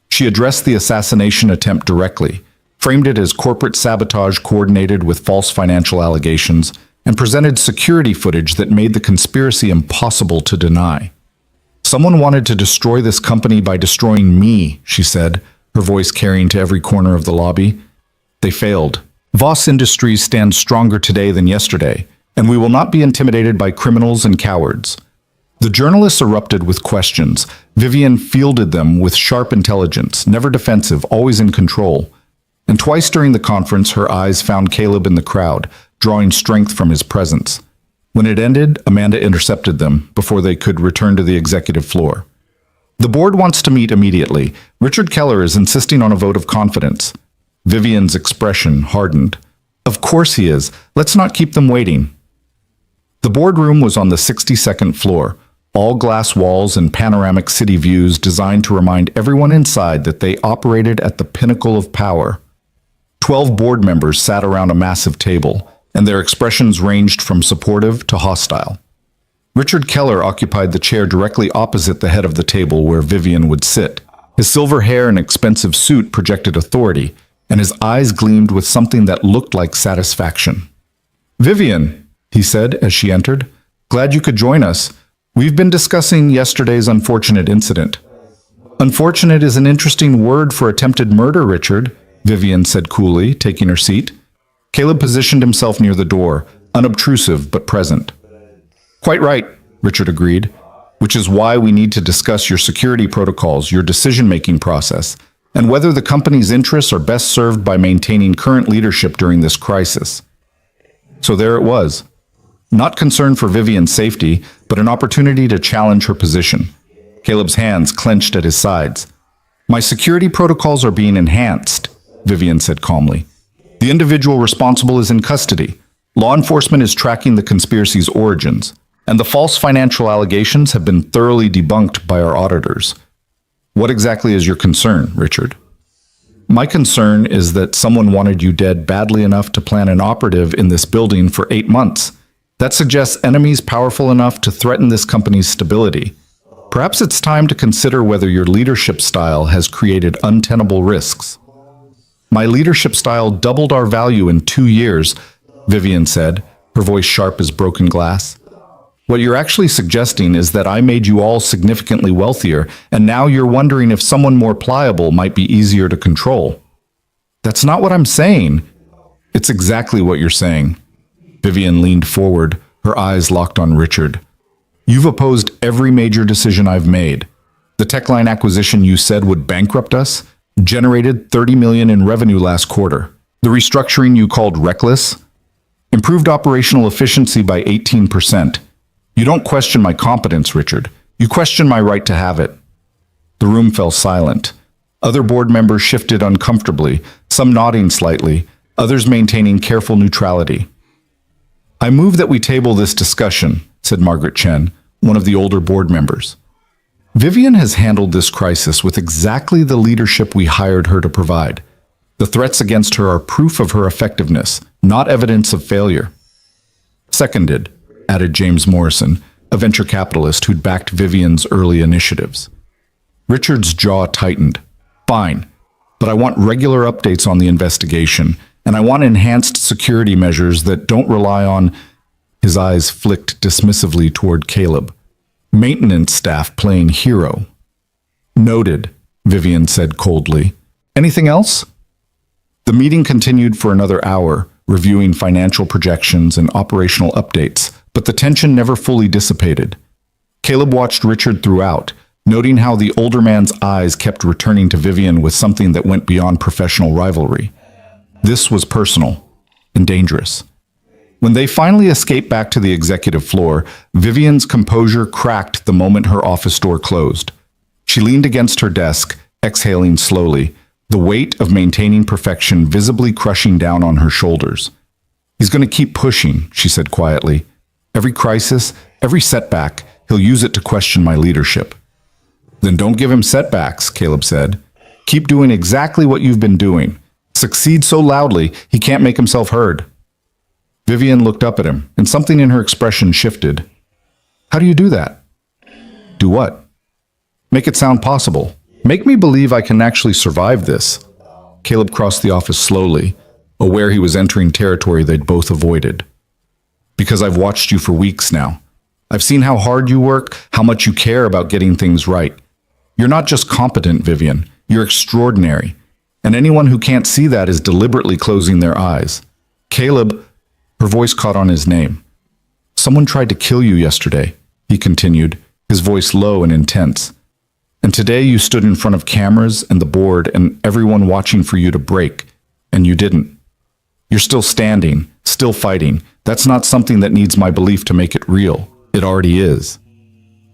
She addressed the assassination attempt directly, framed it as corporate sabotage coordinated with false financial allegations, and presented security footage that made the conspiracy impossible to deny. Someone wanted to destroy this company by destroying me, she said, her voice carrying to every corner of the lobby. They failed. Voss Industries stands stronger today than yesterday, and we will not be intimidated by criminals and cowards. The journalists erupted with questions. Vivian fielded them with sharp intelligence, never defensive, always in control. And twice during the conference, her eyes found Caleb in the crowd, drawing strength from his presence. When it ended, Amanda intercepted them before they could return to the executive floor. The board wants to meet immediately. Richard Keller is insisting on a vote of confidence. Vivian's expression hardened. Of course he is. Let's not keep them waiting. The boardroom was on the 62nd floor, all glass walls and panoramic city views designed to remind everyone inside that they operated at the pinnacle of power. 12 board members sat around a massive table, and their expressions ranged from supportive to hostile. Richard Keller occupied the chair directly opposite the head of the table where Vivian would sit. His silver hair and expensive suit projected authority, and his eyes gleamed with something that looked like satisfaction. Vivian, he said as she entered, glad you could join us. We've been discussing yesterday's unfortunate incident. Unfortunate is an interesting word for attempted murder, Richard, Vivian said coolly, taking her seat. Caleb positioned himself near the door, unobtrusive but present. Quite right, Richard agreed, which is why we need to discuss your security protocols, your decision-making process, and whether the company's interests are best served by maintaining current leadership during this crisis. So there it was. Not concern for Vivian's safety, but an opportunity to challenge her position. Caleb's hands clenched at his sides. My security protocols are being enhanced, Vivian said calmly. The individual responsible is in custody. Law enforcement is tracking the conspiracy's origins, and the false financial allegations have been thoroughly debunked by our auditors. What exactly is your concern, Richard? My concern is that someone wanted you dead badly enough to plant an operative in this building for 8 months. That suggests enemies powerful enough to threaten this company's stability. Perhaps it's time to consider whether your leadership style has created untenable risks. My leadership style doubled our value in 2 years, Vivian said, her voice sharp as broken glass. What you're actually suggesting is that I made you all significantly wealthier, and now you're wondering if someone more pliable might be easier to control. That's not what I'm saying. It's exactly what you're saying. Vivian leaned forward, her eyes locked on Richard. You've opposed every major decision I've made. The Techline acquisition you said would bankrupt us generated $30 million in revenue last quarter. The restructuring you called reckless improved operational efficiency by 18%. You don't question my competence, Richard. You question my right to have it. The room fell silent. Other board members shifted uncomfortably, some nodding slightly, others maintaining careful neutrality. I move that we table this discussion, said Margaret Chen, one of the older board members. Vivian has handled this crisis with exactly the leadership we hired her to provide. The threats against her are proof of her effectiveness, not evidence of failure. Seconded, added James Morrison, a venture capitalist who'd backed Vivian's early initiatives. Richard's jaw tightened. Fine, but I want regular updates on the investigation, and I want enhanced security measures that don't rely on... His eyes flicked dismissively toward Caleb. Maintenance staff playing hero. Noted, Vivian said coldly. Anything else? The meeting continued for another hour, reviewing financial projections and operational updates, but the tension never fully dissipated. Caleb watched Richard throughout, noting how the older man's eyes kept returning to Vivian with something that went beyond professional rivalry. This was personal and dangerous. When they finally escaped back to the executive floor, Vivian's composure cracked the moment her office door closed. She leaned against her desk, exhaling slowly, the weight of maintaining perfection visibly crushing down on her shoulders. He's going to keep pushing, she said quietly. Every crisis, every setback, he'll use it to question my leadership. Then don't give him setbacks, Caleb said. Keep doing exactly what you've been doing. Succeed so loudly, he can't make himself heard. Vivian looked up at him, and something in her expression shifted. How do you do that? Do what? Make it sound possible. Make me believe I can actually survive this. Caleb crossed the office slowly, aware he was entering territory they'd both avoided. Because I've watched you for weeks now. I've seen how hard you work, how much you care about getting things right. You're not just competent, Vivian. You're extraordinary. And anyone who can't see that is deliberately closing their eyes. Caleb... Her voice caught on his name. Someone tried to kill you yesterday, he continued, his voice low and intense. And today you stood in front of cameras and the board and everyone watching for you to break, and you didn't. You're still standing, still fighting. That's not something that needs my belief to make it real. It already is.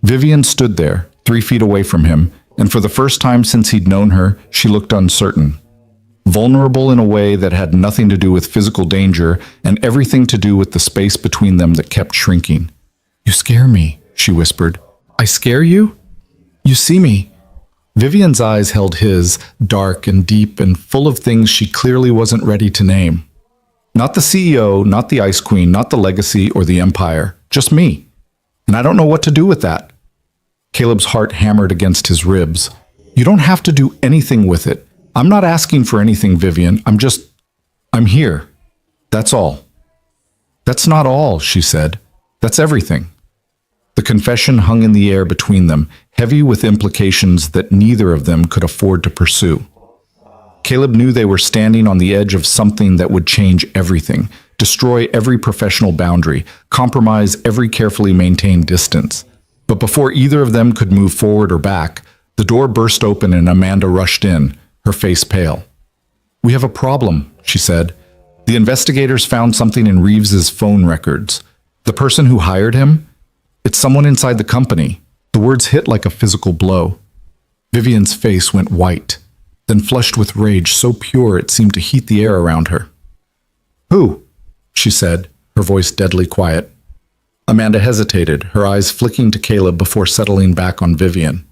Vivian stood there, 3 feet away from him, and for the first time since he'd known her, she looked uncertain. Vulnerable in a way that had nothing to do with physical danger and everything to do with the space between them that kept shrinking. You scare me, she whispered. I scare you? You see me. Vivian's eyes held his, dark and deep and full of things she clearly wasn't ready to name. Not the CEO, not the Ice Queen, not the legacy or the empire, just me. And I don't know what to do with that. Caleb's heart hammered against his ribs. You don't have to do anything with it. I'm not asking for anything, Vivian. I'm here. That's all. That's not all, she said. That's everything. The confession hung in the air between them, heavy with implications that neither of them could afford to pursue. Caleb knew they were standing on the edge of something that would change everything, destroy every professional boundary, compromise every carefully maintained distance. But before either of them could move forward or back, the door burst open and Amanda rushed in, her face pale. We have a problem, she said. The investigators found something in Reeves's phone records. The person who hired him? It's someone inside the company. The words hit like a physical blow. Vivian's face went white, then flushed with rage so pure it seemed to heat the air around her. Who? She said, her voice deadly quiet. Amanda hesitated, her eyes flicking to Caleb before settling back on Vivian.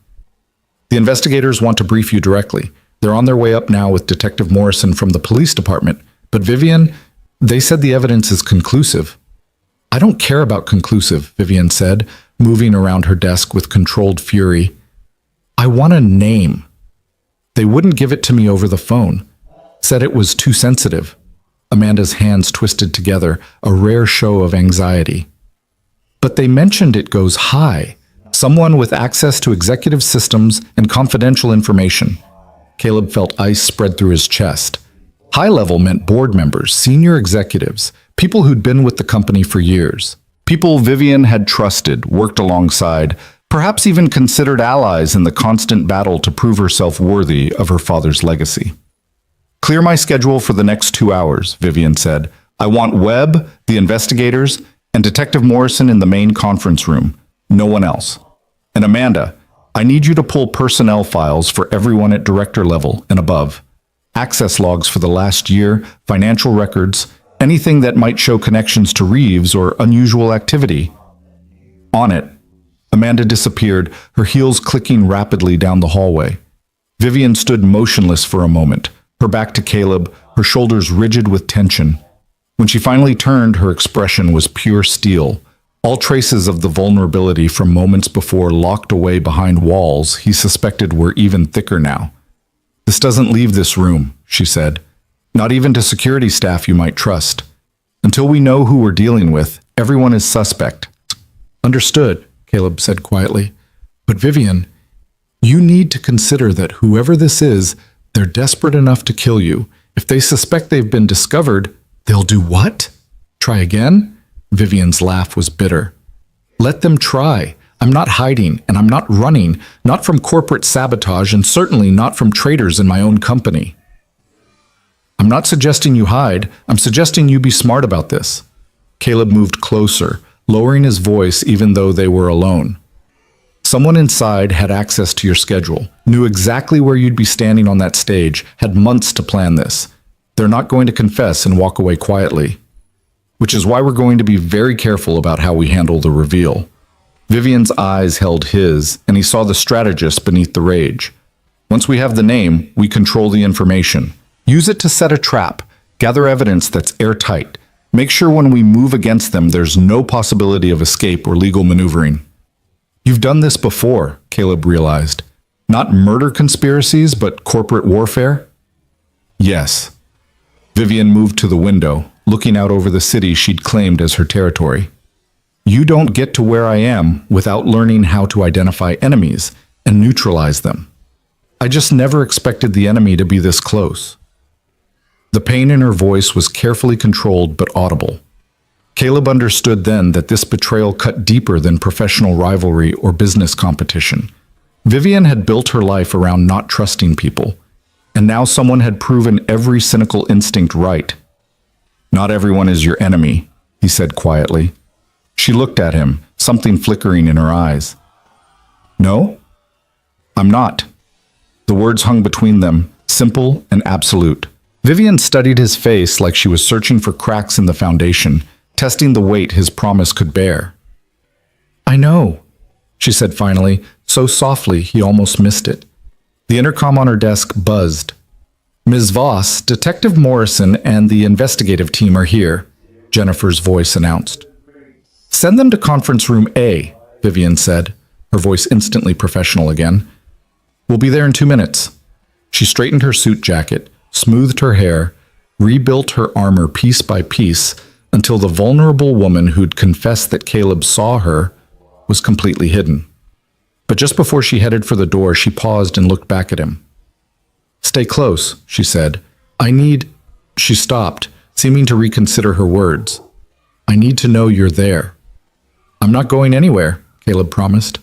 The investigators want to brief you directly. They're on their way up now with Detective Morrison from the police department. But Vivian, they said the evidence is conclusive. I don't care about conclusive, Vivian said, moving around her desk with controlled fury. I want a name. They wouldn't give it to me over the phone. Said it was too sensitive. Amanda's hands twisted together, a rare show of anxiety. But they mentioned it goes high. Someone with access to executive systems and confidential information. Caleb felt ice spread through his chest. High level meant board members, senior executives, people who'd been with the company for years. People Vivian had trusted, worked alongside, perhaps even considered allies in the constant battle to prove herself worthy of her father's legacy. Clear my schedule for the next 2 hours, Vivian said. I want Webb, the investigators, and Detective Morrison in the main conference room. No one else. And Amanda, I need you to pull personnel files for everyone at director level and above. Access logs for the last year, financial records, anything that might show connections to Reeves or unusual activity. On it. Amanda disappeared, her heels clicking rapidly down the hallway. Vivian stood motionless for a moment, her back to Caleb, her shoulders rigid with tension. When she finally turned, her expression was pure steel. All traces of the vulnerability from moments before locked away behind walls he suspected were even thicker now. This doesn't leave this room, she said. Not even to security staff you might trust. Until we know who we're dealing with, everyone is suspect. Understood, Caleb said quietly. But Vivian, you need to consider that whoever this is, they're desperate enough to kill you. If they suspect they've been discovered, they'll do what? Try again? Vivian's laugh was bitter. Let them try. I'm not hiding, and I'm not running, not from corporate sabotage, and certainly not from traitors in my own company. I'm not suggesting you hide. I'm suggesting you be smart about this. Caleb moved closer, lowering his voice even though they were alone. Someone inside had access to your schedule, knew exactly where you'd be standing on that stage, had months to plan this. They're not going to confess and walk away quietly. Which is why we're going to be very careful about how we handle the reveal. Vivian's eyes held his, and he saw the strategist beneath the rage. Once we have the name, we control the information. Use it to set a trap, gather evidence that's airtight. Make sure when we move against them there's no possibility of escape or legal maneuvering. You've done this before, Caleb realized. Not murder conspiracies, but corporate warfare? Yes. Vivian moved to the window, looking out over the city she'd claimed as her territory. You don't get to where I am without learning how to identify enemies and neutralize them. I just never expected the enemy to be this close. The pain in her voice was carefully controlled but audible. Caleb understood then that this betrayal cut deeper than professional rivalry or business competition. Vivian had built her life around not trusting people, and now someone had proven every cynical instinct right. Not everyone is your enemy, he said quietly. She looked at him, something flickering in her eyes. No? I'm not. The words hung between them, simple and absolute. Vivian studied his face like she was searching for cracks in the foundation, testing the weight his promise could bear. I know, she said finally, so softly he almost missed it. The intercom on her desk buzzed. Ms. Voss, Detective Morrison and the investigative team are here, Jennifer's voice announced. Send them to conference room A, Vivian said, her voice instantly professional again. We'll be there in 2 minutes. She straightened her suit jacket, smoothed her hair, rebuilt her armor piece by piece until the vulnerable woman who'd confessed that Caleb saw her was completely hidden. But just before she headed for the door, she paused and looked back at him. Stay close, she said. She stopped, seeming to reconsider her words. I need to know you're there. I'm not going anywhere, Caleb promised.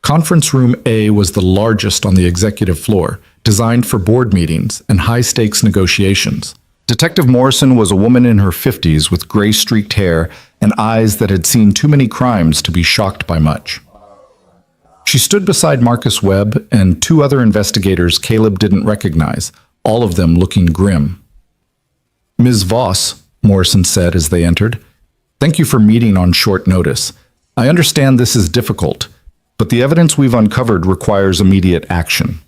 Conference room A was the largest on the executive floor, designed for board meetings and high-stakes negotiations. Detective Morrison was a woman in her 50s with gray-streaked hair and eyes that had seen too many crimes to be shocked by much. She stood beside Marcus Webb and 2 other investigators Caleb didn't recognize, all of them looking grim. Ms. Voss, Morrison said as they entered, thank you for meeting on short notice. I understand this is difficult. but the evidence we've uncovered requires immediate action.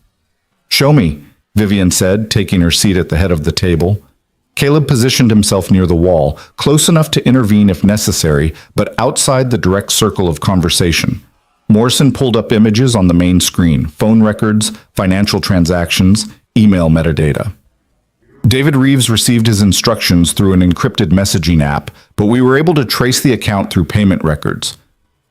Show me, Vivian said, taking her seat at the head of the table. Caleb positioned himself near the wall, close enough to intervene if necessary, but outside the direct circle of conversation. Morrison pulled up images on the main screen, phone records, financial transactions, email metadata. David Reeves received his instructions through an encrypted messaging app, but we were able to trace the account through payment records.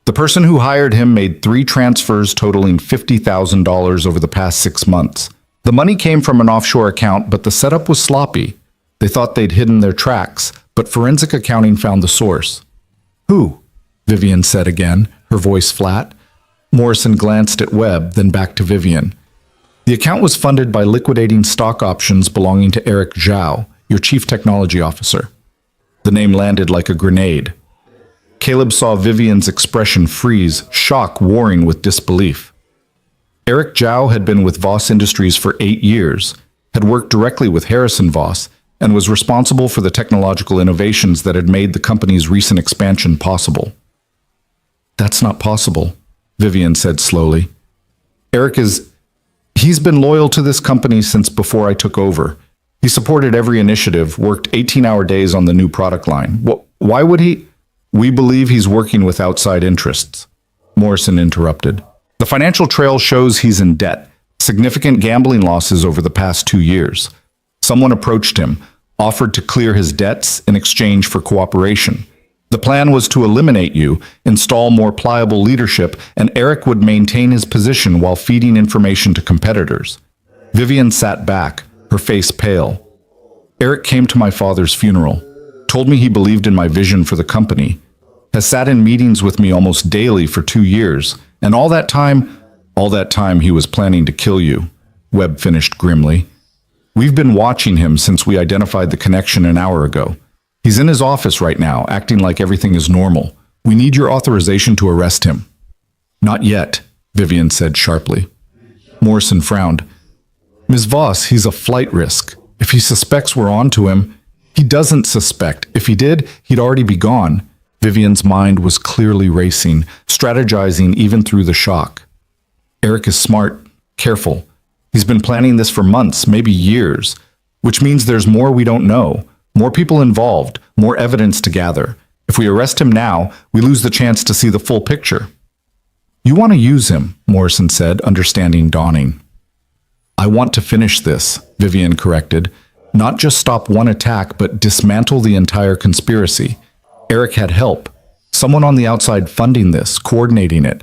The person who hired him made 3 transfers totaling $50,000 over the past 6 months. The money came from an offshore account, but the setup was sloppy. They thought they'd hidden their tracks, but forensic accounting found the source. Who? Vivian said again, her voice flat. Morrison glanced at Webb, then back to Vivian. The account was funded by liquidating stock options belonging to Eric Zhao, your chief technology officer. The name landed like a grenade. Caleb saw Vivian's expression freeze, shock warring with disbelief. Eric Zhao had been with Voss Industries for 8 years, had worked directly with Harrison Voss, and was responsible for the technological innovations that had made the company's recent expansion possible. That's not possible, Vivian said slowly. He's been loyal to this company since before I took over. He supported every initiative, worked 18-hour days on the new product line. Why would he? We believe he's working with outside interests, Morrison interrupted. The financial trail shows he's in debt, significant gambling losses over the past 2 years. Someone approached him, offered to clear his debts in exchange for cooperation. The plan was to eliminate you, install more pliable leadership, and Eric would maintain his position while feeding information to competitors. Vivian sat back, her face pale. Eric came to my father's funeral, told me he believed in my vision for the company, has sat in meetings with me almost daily for 2 years, and all that time he was planning to kill you, Webb finished grimly. We've been watching him since we identified the connection an hour ago. He's in his office right now, acting like everything is normal. We need your authorization to arrest him. Not yet, Vivian said sharply. Morrison frowned. Ms. Voss, he's a flight risk. If he suspects we're on to him, he doesn't suspect. If he did, he'd already be gone. Vivian's mind was clearly racing, strategizing even through the shock. Eric is smart, careful. He's been planning this for months, maybe years, which means there's more we don't know. More people involved, more evidence to gather. If we arrest him now, we lose the chance to see the full picture. You want to use him, Morrison said, understanding dawning. I want to finish this, Vivian corrected. Not just stop one attack, but dismantle the entire conspiracy. Eric had help. Someone on the outside funding this, coordinating it.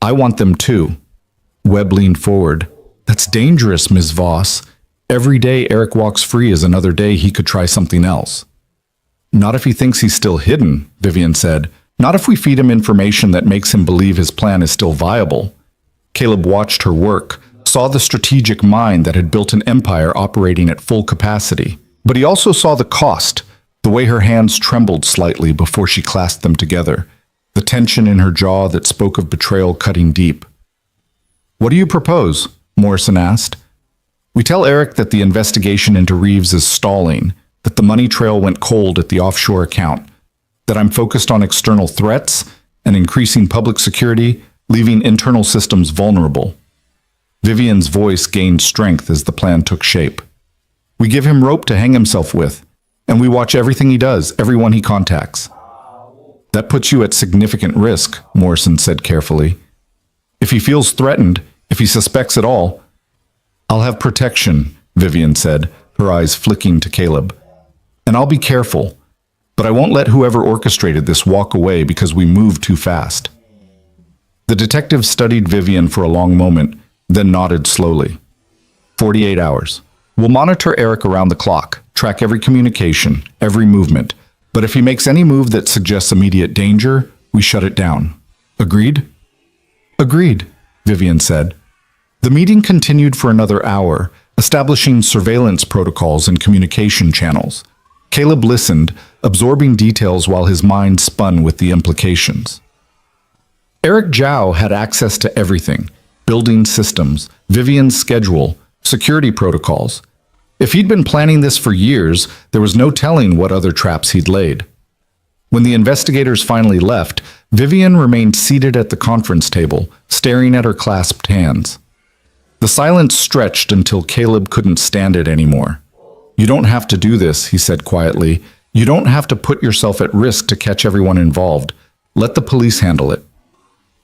I want them too. Webb leaned forward. That's dangerous, Ms. Voss. Every day Eric walks free is another day he could try something else. Not if he thinks he's still hidden, Vivian said. Not if we feed him information that makes him believe his plan is still viable. Caleb watched her work, saw the strategic mind that had built an empire operating at full capacity. But he also saw the cost, the way her hands trembled slightly before she clasped them together, the tension in her jaw that spoke of betrayal cutting deep. What do you propose? Morrison asked. We tell Eric that the investigation into Reeves is stalling, that the money trail went cold at the offshore account, that I'm focused on external threats and increasing public security, leaving internal systems vulnerable. Vivian's voice gained strength as the plan took shape. We give him rope to hang himself with, and we watch everything he does, everyone he contacts. That puts you at significant risk, Morrison said carefully. If he feels threatened, if he suspects at all, I'll have protection, Vivian said, her eyes flicking to Caleb. And I'll be careful, but I won't let whoever orchestrated this walk away because we moved too fast. The detective studied Vivian for a long moment, then nodded slowly. 48 hours. We'll monitor Eric around the clock, track every communication, every movement. But if he makes any move that suggests immediate danger, we shut it down. Agreed? Agreed, Vivian said. The meeting continued for another hour, establishing surveillance protocols and communication channels. Caleb listened, absorbing details while his mind spun with the implications. Eric Zhao had access to everything: building systems, Vivian's schedule, security protocols. If he'd been planning this for years, there was no telling what other traps he'd laid. When the investigators finally left, Vivian remained seated at the conference table, staring at her clasped hands. The silence stretched until Caleb couldn't stand it anymore. "You don't have to do this," he said quietly. "You don't have to put yourself at risk to catch everyone involved. Let the police handle it."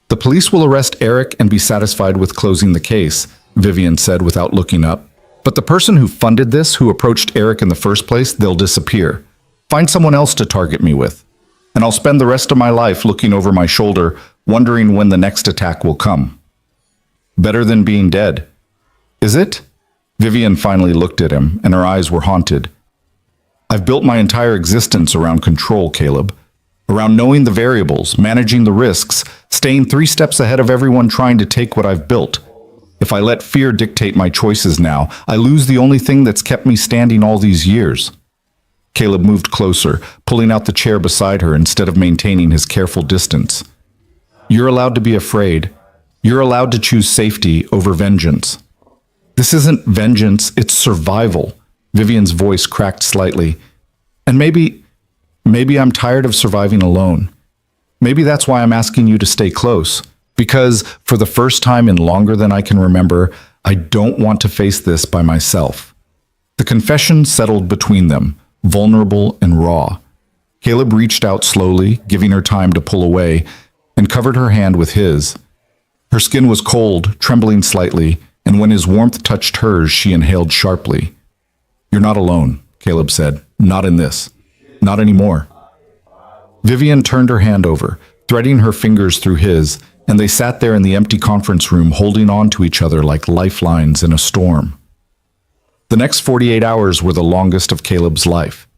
"The police will arrest Eric and be satisfied with closing the case," Vivian said without looking up. "But the person who funded this, who approached Eric in the first place, they'll disappear. Find someone else to target me with. And I'll spend the rest of my life looking over my shoulder, wondering when the next attack will come. Better than being dead. Is it?" Vivian finally looked at him, and her eyes were haunted. "I've built my entire existence around control, Caleb. Around knowing the variables, managing the risks, staying 3 steps ahead of everyone trying to take what I've built. If I let fear dictate my choices now, I lose the only thing that's kept me standing all these years." Caleb moved closer, pulling out the chair beside her instead of maintaining his careful distance. "You're allowed to be afraid. You're allowed to choose safety over vengeance." "This isn't vengeance, it's survival." Vivian's voice cracked slightly. "And maybe I'm tired of surviving alone. Maybe that's why I'm asking you to stay close. Because, for the first time in longer than I can remember, I don't want to face this by myself." The confession settled between them, vulnerable and raw. Caleb reached out slowly, giving her time to pull away, and covered her hand with his. Her skin was cold, trembling slightly, and when his warmth touched hers, she inhaled sharply. "You're not alone," Caleb said. "Not in this. Not anymore." Vivian turned her hand over, threading her fingers through his, and they sat there in the empty conference room holding on to each other like lifelines in a storm. The next 48 hours were the longest of Caleb's life.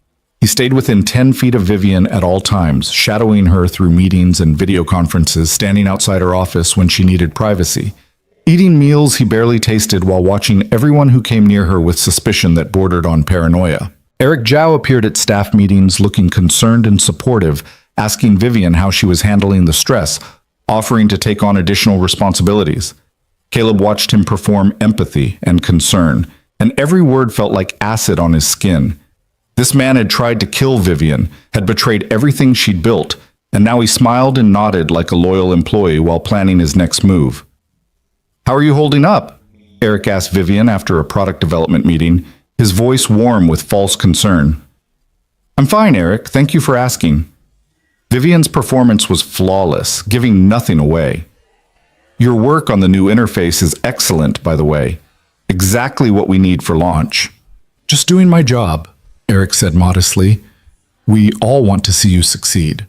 He stayed within 10 feet of Vivian at all times, shadowing her through meetings and video conferences, standing outside her office when she needed privacy. Eating meals he barely tasted while watching everyone who came near her with suspicion that bordered on paranoia. Eric Zhao appeared at staff meetings looking concerned and supportive, asking Vivian how she was handling the stress, offering to take on additional responsibilities. Caleb watched him perform empathy and concern, and every word felt like acid on his skin. This man had tried to kill Vivian, had betrayed everything she'd built, and now he smiled and nodded like a loyal employee while planning his next move. "How are you holding up?" Eric asked Vivian after a product development meeting, his voice warm with false concern. "I'm fine, Eric. Thank you for asking." Vivian's performance was flawless, giving nothing away. "Your work on the new interface is excellent, by the way. Exactly what we need for launch." "Just doing my job," Eric said modestly. "We all want to see you succeed."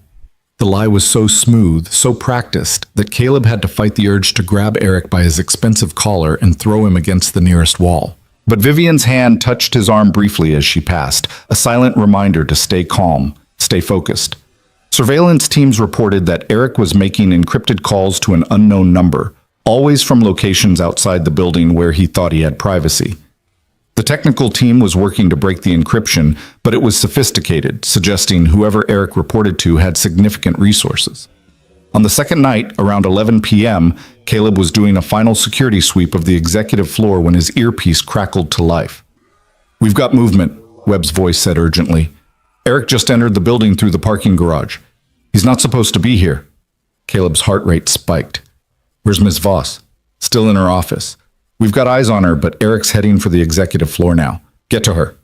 The lie was so smooth, so practiced, that Caleb had to fight the urge to grab Eric by his expensive collar and throw him against the nearest wall. But Vivian's hand touched his arm briefly as she passed, a silent reminder to stay calm, stay focused. Surveillance teams reported that Eric was making encrypted calls to an unknown number, always from locations outside the building where he thought he had privacy. The technical team was working to break the encryption, but it was sophisticated, suggesting whoever Eric reported to had significant resources. On the second night, around 11 p.m., Caleb was doing a final security sweep of the executive floor when his earpiece crackled to life. "We've got movement," Webb's voice said urgently. "Eric just entered the building through the parking garage. He's not supposed to be here." Caleb's heart rate spiked. "Where's Ms. Voss?" "Still in her office. We've got eyes on her, but Eric's heading for the executive floor now. Get to her."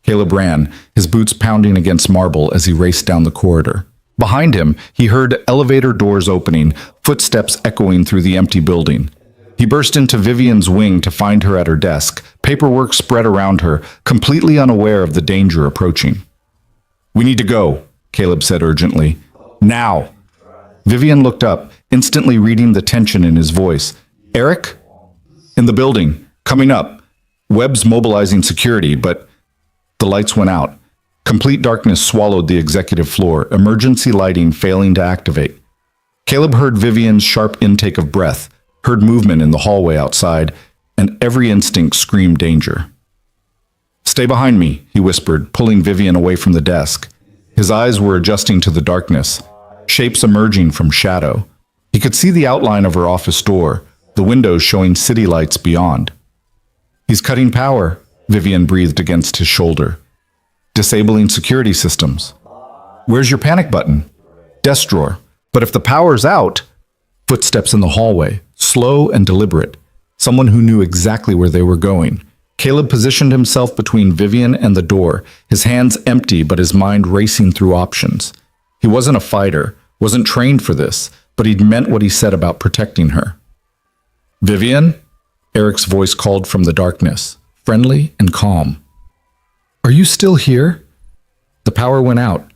Caleb ran, his boots pounding against marble as he raced down the corridor. Behind him, he heard elevator doors opening, footsteps echoing through the empty building. He burst into Vivian's wing to find her at her desk, paperwork spread around her, completely unaware of the danger approaching. "We need to go," Caleb said urgently. "Now!" Vivian looked up, instantly reading the tension in his voice. "Eric?" "In the building. Coming up. Webb's mobilizing security, but..." The lights went out. Complete darkness swallowed the executive floor, emergency lighting failing to activate. Caleb heard Vivian's sharp intake of breath, heard movement in the hallway outside, and every instinct screamed danger. "Stay behind me," he whispered, pulling Vivian away from the desk. His eyes were adjusting to the darkness, shapes emerging from shadow. He could see the outline of her office door, the windows showing city lights beyond. "He's cutting power," Vivian breathed against his shoulder. "Disabling security systems." Where's your panic button? Desk drawer. But if the power's out, footsteps in the hallway, slow and deliberate. Someone who knew exactly where they were going. Caleb positioned himself between Vivian and the door, his hands empty but his mind racing through options. He wasn't a fighter, wasn't trained for this, but he'd meant what he said about protecting her. Vivian? Eric's voice called from the darkness, friendly and calm. Are you still here? The power went out.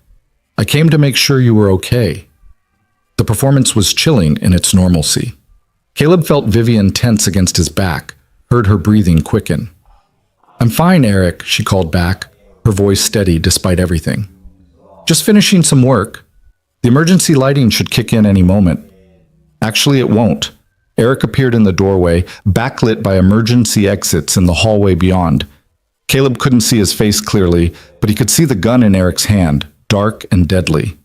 I came to make sure you were okay. The performance was chilling in its normalcy. Caleb felt Vivian tense against his back, heard her breathing quicken. I'm fine, Eric, she called back, her voice steady despite everything. Just finishing some work. The emergency lighting should kick in any moment. Actually, it won't. Eric appeared in the doorway, backlit by emergency exits in the hallway beyond. Caleb couldn't see his face clearly, but he could see the gun in Eric's hand, dark and deadly.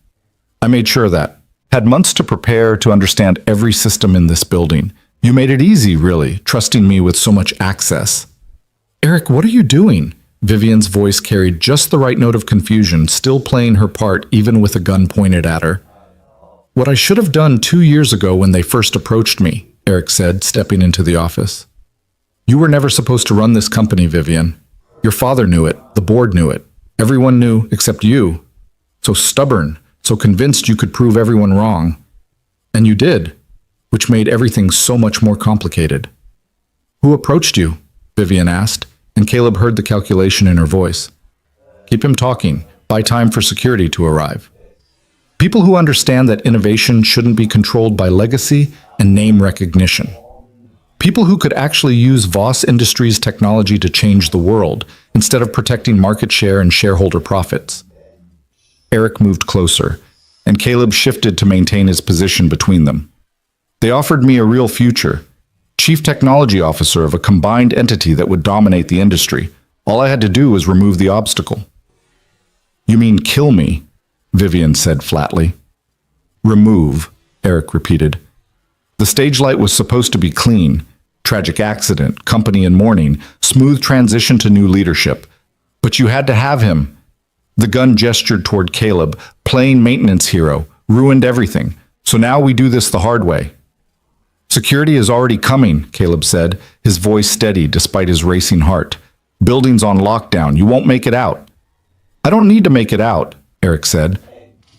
I made sure of that. Had months to prepare to understand every system in this building. You made it easy, really, trusting me with so much access. Eric, what are you doing? Vivian's voice carried just the right note of confusion, still playing her part even with a gun pointed at her. What I should have done 2 years ago when they first approached me, Eric said, stepping into the office. You were never supposed to run this company, Vivian. Your father knew it, the board knew it. Everyone knew except you. So stubborn, so convinced you could prove everyone wrong. And you did, which made everything so much more complicated. Who approached you? Vivian asked, and Caleb heard the calculation in her voice. Keep him talking. Buy time for security to arrive. People who understand that innovation shouldn't be controlled by legacy and name recognition. People who could actually use Voss Industries technology to change the world instead of protecting market share and shareholder profits. Eric moved closer, and Caleb shifted to maintain his position between them. They offered me a real future. Chief Technology Officer of a combined entity that would dominate the industry. All I had to do was remove the obstacle. You mean kill me? Vivian said flatly. Remove, Eric repeated. The stage light was supposed to be clean. Tragic accident, company in mourning, smooth transition to new leadership. But you had to have him. The gun gestured toward Caleb, plain maintenance hero, ruined everything. So now we do this the hard way. Security is already coming, Caleb said, his voice steady despite his racing heart. Building's on lockdown. You won't make it out. I don't need to make it out, Eric said.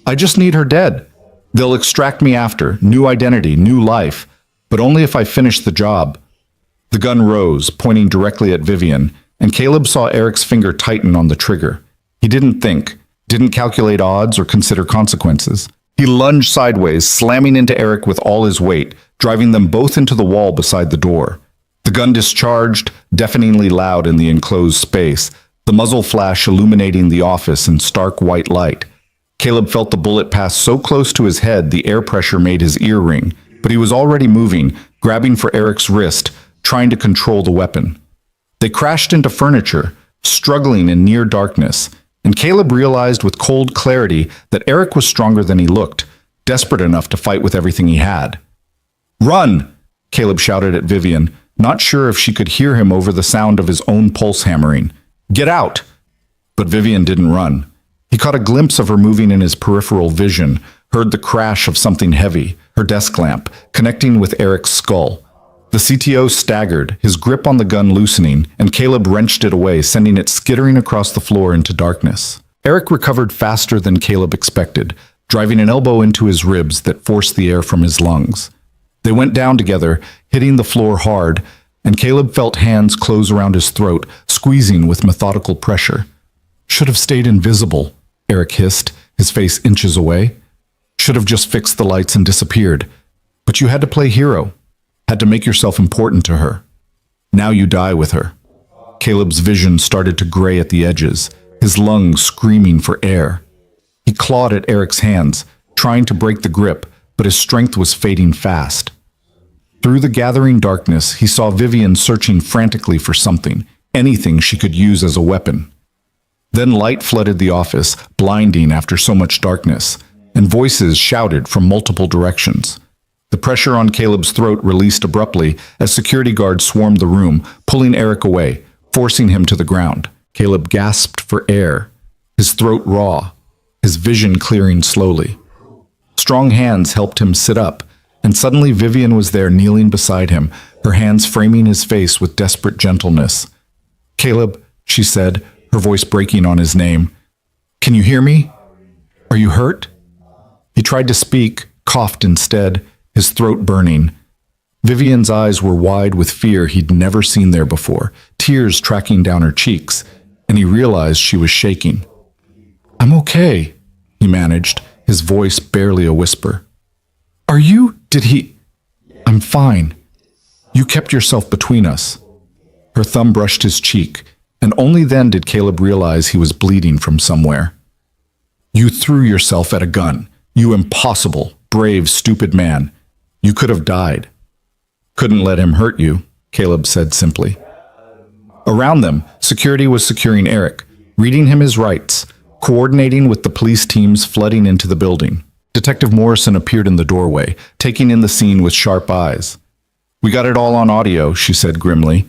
I just need her dead. They'll extract me after, new identity, new life, but only if I finish the job. The gun rose, pointing directly at Vivian, and Caleb saw Eric's finger tighten on the trigger. He didn't think, didn't calculate odds or consider consequences. He lunged sideways, slamming into Eric with all his weight, driving them both into the wall beside the door. The gun discharged, deafeningly loud in the enclosed space, the muzzle flash illuminating the office in stark white light. Caleb felt the bullet pass so close to his head the air pressure made his ear ring, but he was already moving, grabbing for Eric's wrist, trying to control the weapon. They crashed into furniture, struggling in near darkness, and Caleb realized with cold clarity that Eric was stronger than he looked, desperate enough to fight with everything he had. Run! Caleb shouted at Vivian, not sure if she could hear him over the sound of his own pulse hammering. Get out! But Vivian didn't run. He caught a glimpse of her moving in his peripheral vision, heard the crash of something heavy, her desk lamp, connecting with Eric's skull. The CTO staggered, his grip on the gun loosening, and Caleb wrenched it away, sending it skittering across the floor into darkness. Eric recovered faster than Caleb expected, driving an elbow into his ribs that forced the air from his lungs. They went down together, hitting the floor hard, and Caleb felt hands close around his throat, squeezing with methodical pressure. Should have stayed invisible, Eric hissed, his face inches away. Should have just fixed the lights and disappeared. But you had to play hero. Had to make yourself important to her. Now you die with her. Caleb's vision started to gray at the edges, his lungs screaming for air. He clawed at Eric's hands, trying to break the grip, but his strength was fading fast. Through the gathering darkness, he saw Vivian searching frantically for something, anything she could use as a weapon. Then light flooded the office, blinding after so much darkness, and voices shouted from multiple directions. The pressure on Caleb's throat released abruptly as security guards swarmed the room, pulling Eric away, forcing him to the ground. Caleb gasped for air, his throat raw. his vision clearing slowly. Strong hands helped him sit up, and suddenly Vivian was there kneeling beside him, her hands framing his face with desperate gentleness. "Caleb," she said, her voice breaking on his name. "Can you hear me? Are you hurt?" He tried to speak, coughed instead, his throat burning. Vivian's eyes were wide with fear he'd never seen there before, tears tracking down her cheeks, and he realized she was shaking. "I'm okay," he managed, his voice barely a whisper. "Are you? Did he?" "I'm fine. You kept yourself between us." Her thumb brushed his cheek, and only then did Caleb realize he was bleeding from somewhere. "You threw yourself at a gun. You impossible, brave, stupid man. You could have died." "Couldn't let him hurt you," Caleb said simply. Around them, security was securing Eric, reading him his rights, coordinating with the police teams flooding into the building. Detective Morrison appeared in the doorway, taking in the scene with sharp eyes. "We got it all on audio," she said grimly.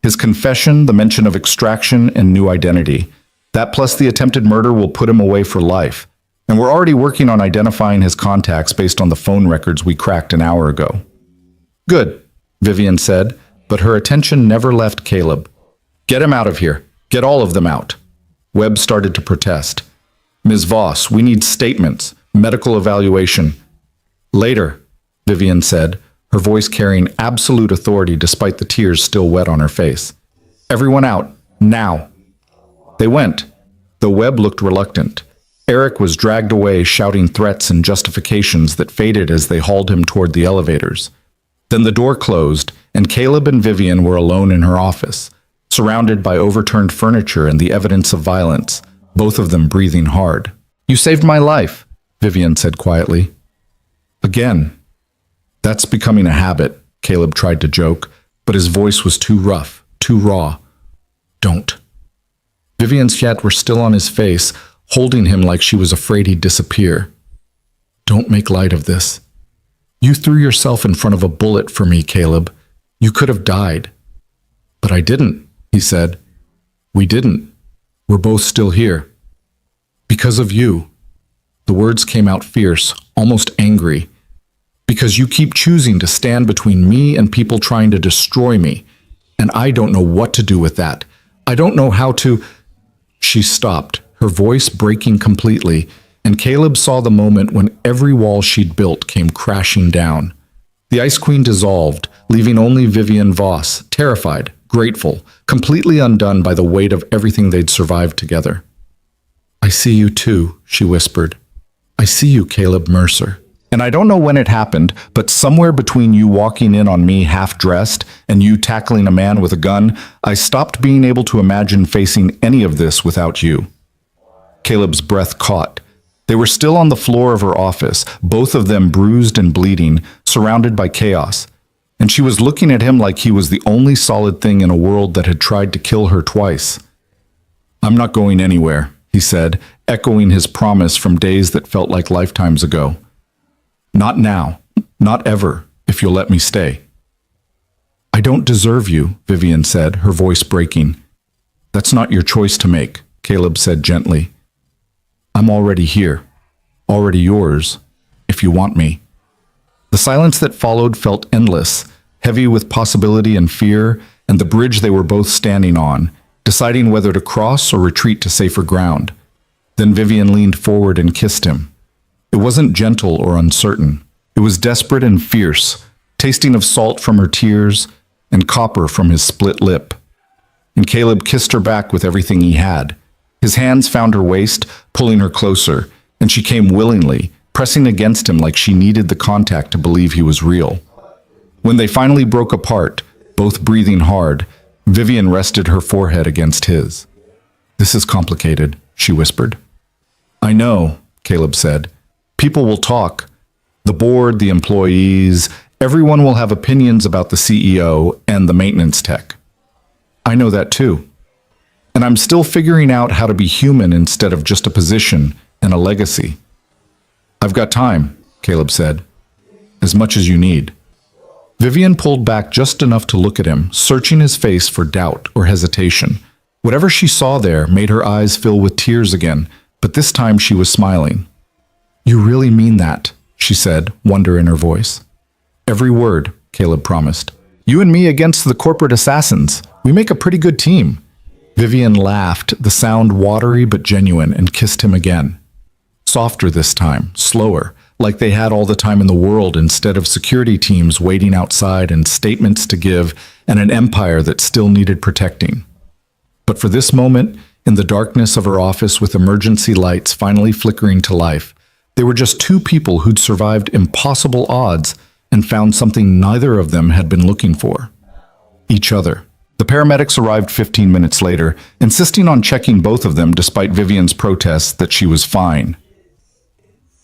"His confession, the mention of extraction and new identity. That plus the attempted murder will put him away for life. And we're already working on identifying his contacts based on the phone records we cracked an hour ago." "Good," Vivian said, but her attention never left Caleb. "Get him out of here. Get all of them out." Webb started to protest. "Ms. Voss, we need statements, medical evaluation." "Later," Vivian said, her voice carrying absolute authority despite the tears still wet on her face. "Everyone out, now." They went, though Webb looked reluctant. Eric was dragged away shouting threats and justifications that faded as they hauled him toward the elevators. Then the door closed, and Caleb and Vivian were alone in her office, surrounded by overturned furniture and the evidence of violence, both of them breathing hard. "You saved my life," Vivian said quietly. "Again." "That's becoming a habit," Caleb tried to joke, but his voice was too rough, too raw. "Don't." Vivian's yet were still on his face, holding him like she was afraid he'd disappear. "Don't make light of this. You threw yourself in front of a bullet for me, Caleb. You could have died." "But I didn't," he said. "We didn't. We're both still here. Because of you." The words came out fierce, almost angry. "Because you keep choosing to stand between me and people trying to destroy me. And I don't know what to do with that. I don't know how to—" She stopped, her voice breaking completely, and Caleb saw the moment when every wall she'd built came crashing down. The Ice Queen dissolved, leaving only Vivian Voss, terrified, grateful, completely undone by the weight of everything they'd survived together. "I see you too," she whispered. "I see you, Caleb Mercer. And I don't know when it happened, but somewhere between you walking in on me half-dressed and you tackling a man with a gun, I stopped being able to imagine facing any of this without you." Caleb's breath caught. They were still on the floor of her office, both of them bruised and bleeding, surrounded by chaos. And she was looking at him like he was the only solid thing in a world that had tried to kill her twice. "I'm not going anywhere," he said, echoing his promise from days that felt like lifetimes ago. "Not now, not ever, if you'll let me stay." "I don't deserve you," Vivian said, her voice breaking. "That's not your choice to make," Caleb said gently. "I'm already here, already yours, if you want me." The silence that followed felt endless, heavy with possibility and fear, and the bridge they were both standing on, deciding whether to cross or retreat to safer ground. Then Vivian leaned forward and kissed him. It wasn't gentle or uncertain. It was desperate and fierce, tasting of salt from her tears and copper from his split lip. And Caleb kissed her back with everything he had. His hands found her waist, pulling her closer, and she came willingly, pressing against him like she needed the contact to believe he was real. When they finally broke apart, both breathing hard, Vivian rested her forehead against his. "This is complicated," she whispered. "I know," Caleb said. "People will talk. The board, the employees, everyone will have opinions about the CEO and the maintenance tech. I know that too. And I'm still figuring out how to be human instead of just a position and a legacy." "I've got time," Caleb said. "As much as you need." Vivian pulled back just enough to look at him, searching his face for doubt or hesitation. Whatever she saw there made her eyes fill with tears again, But this time she was smiling. "You really mean that?" she said, wonder in her voice. "Every word," Caleb promised. "You and me against the corporate assassins. We make a pretty good team." Vivian laughed, the sound watery but genuine, and kissed him again. Softer this time, slower, like they had all the time in the world instead of security teams waiting outside and statements to give and an empire that still needed protecting. But for this moment, in the darkness of her office with emergency lights finally flickering to life, they were just two people who'd survived impossible odds and found something neither of them had been looking for. Each other. The paramedics arrived 15 minutes later, insisting on checking both of them despite Vivian's protests that she was fine.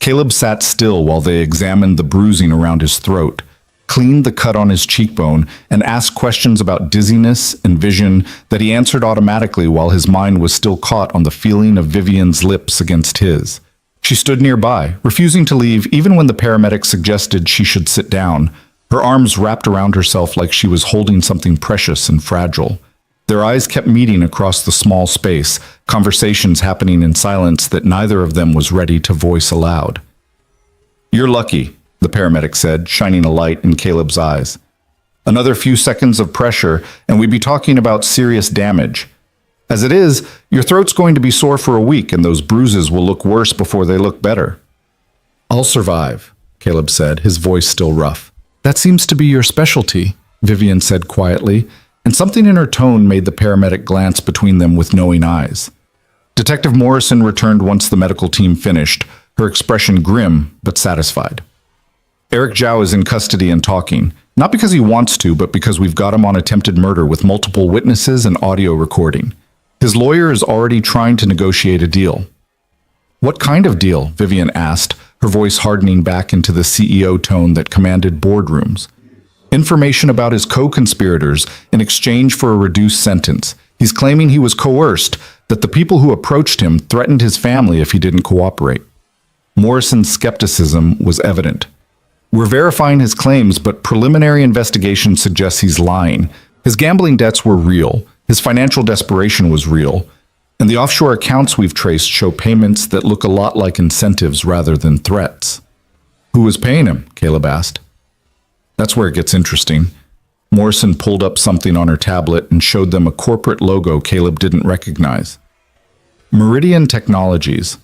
Caleb sat still while they examined the bruising around his throat, cleaned the cut on his cheekbone, and asked questions about dizziness and vision that he answered automatically while his mind was still caught on the feeling of Vivian's lips against his. She stood nearby, refusing to leave even when the paramedic suggested she should sit down, her arms wrapped around herself like she was holding something precious and fragile. Their eyes kept meeting across the small space, conversations happening in silence that neither of them was ready to voice aloud. "You're lucky," the paramedic said, shining a light in Caleb's eyes. "Another few seconds of pressure, and we'd be talking about serious damage. As it is, your throat's going to be sore for a week, and those bruises will look worse before they look better." "I'll survive," Caleb said, his voice still rough. "That seems to be your specialty," Vivian said quietly, and something in her tone made the paramedic glance between them with knowing eyes. Detective Morrison returned once the medical team finished, her expression grim but satisfied. "Eric Zhao is in custody and talking, not because he wants to, but because we've got him on attempted murder with multiple witnesses and audio recording. His lawyer is already trying to negotiate a deal." "What kind of deal?" Vivian asked, her voice hardening back into the CEO tone that commanded boardrooms. "Information about his co-conspirators in exchange for a reduced sentence. He's claiming he was coerced, that the people who approached him threatened his family if he didn't cooperate." Morrison's skepticism was evident. "We're verifying his claims, but preliminary investigation suggests he's lying. His gambling debts were real, his financial desperation was real, and the offshore accounts we've traced show payments that look a lot like incentives rather than threats." "Who was paying him?" Caleb asked. "That's where it gets interesting." Morrison pulled up something on her tablet and showed them a corporate logo Caleb didn't recognize. "Meridian Technologies.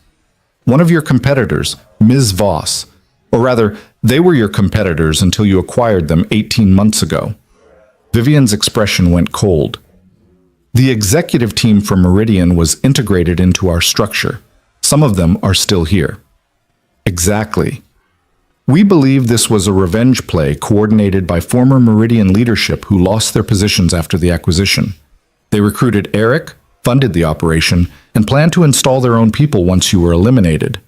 One of your competitors, Ms. Voss. Or rather, they were your competitors until you acquired them 18 months ago." Vivian's expression went cold. "The executive team for Meridian was integrated into our structure. Some of them are still here." "Exactly. We believe this was a revenge play coordinated by former Meridian leadership who lost their positions after the acquisition. They recruited Eric, funded the operation, and planned to install their own people once you were eliminated.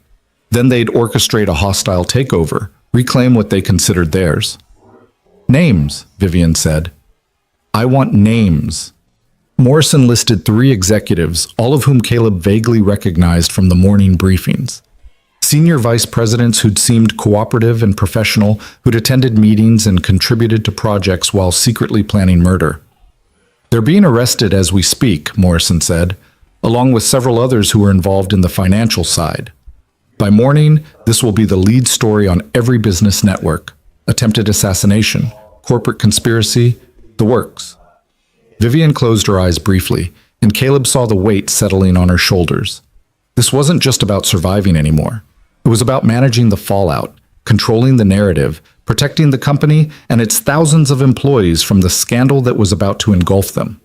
Then they'd orchestrate a hostile takeover, reclaim what they considered theirs." "Names," Vivian said. "I want names." Morrison listed 3 executives, all of whom Caleb vaguely recognized from the morning briefings. Senior vice presidents who'd seemed cooperative and professional, who'd attended meetings and contributed to projects while secretly planning murder. "They're being arrested as we speak," Morrison said, along with several others who were involved in the financial side. "By morning, this will be the lead story on every business network. Attempted assassination, corporate conspiracy, the works." Vivian closed her eyes briefly, and Caleb saw the weight settling on her shoulders. This wasn't just about surviving anymore. It was about managing the fallout, controlling the narrative, protecting the company and its thousands of employees from the scandal that was about to engulf them.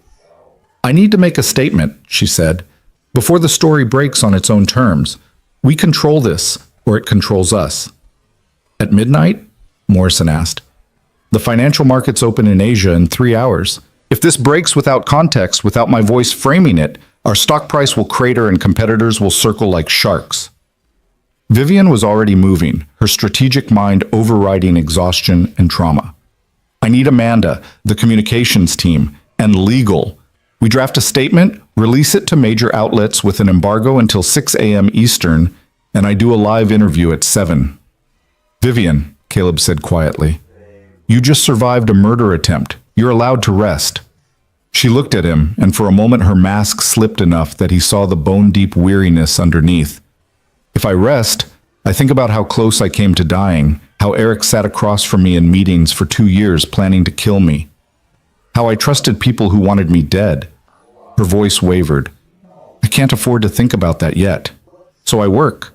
"I need to make a statement," she said, "before the story breaks on its own terms. We control this, or it controls us." "At midnight?" Morrison asked. "The financial markets open in Asia in 3 hours. If this breaks without context, without my voice framing it, our stock price will crater and competitors will circle like sharks." Vivian was already moving, her strategic mind overriding exhaustion and trauma. "I need Amanda, the communications team, and legal. We draft a statement, release it to major outlets with an embargo until 6 a.m. Eastern, and I do a live interview at 7. "Vivian," Caleb said quietly, "you just survived a murder attempt. You're allowed to rest." She looked at him, and for a moment her mask slipped enough that he saw the bone-deep weariness underneath. If I rest, I think about how close I came to dying, how Eric sat across from me in meetings for 2 years planning to kill me, how I trusted people who wanted me dead. Her voice wavered. I can't afford to think about that yet. So I work.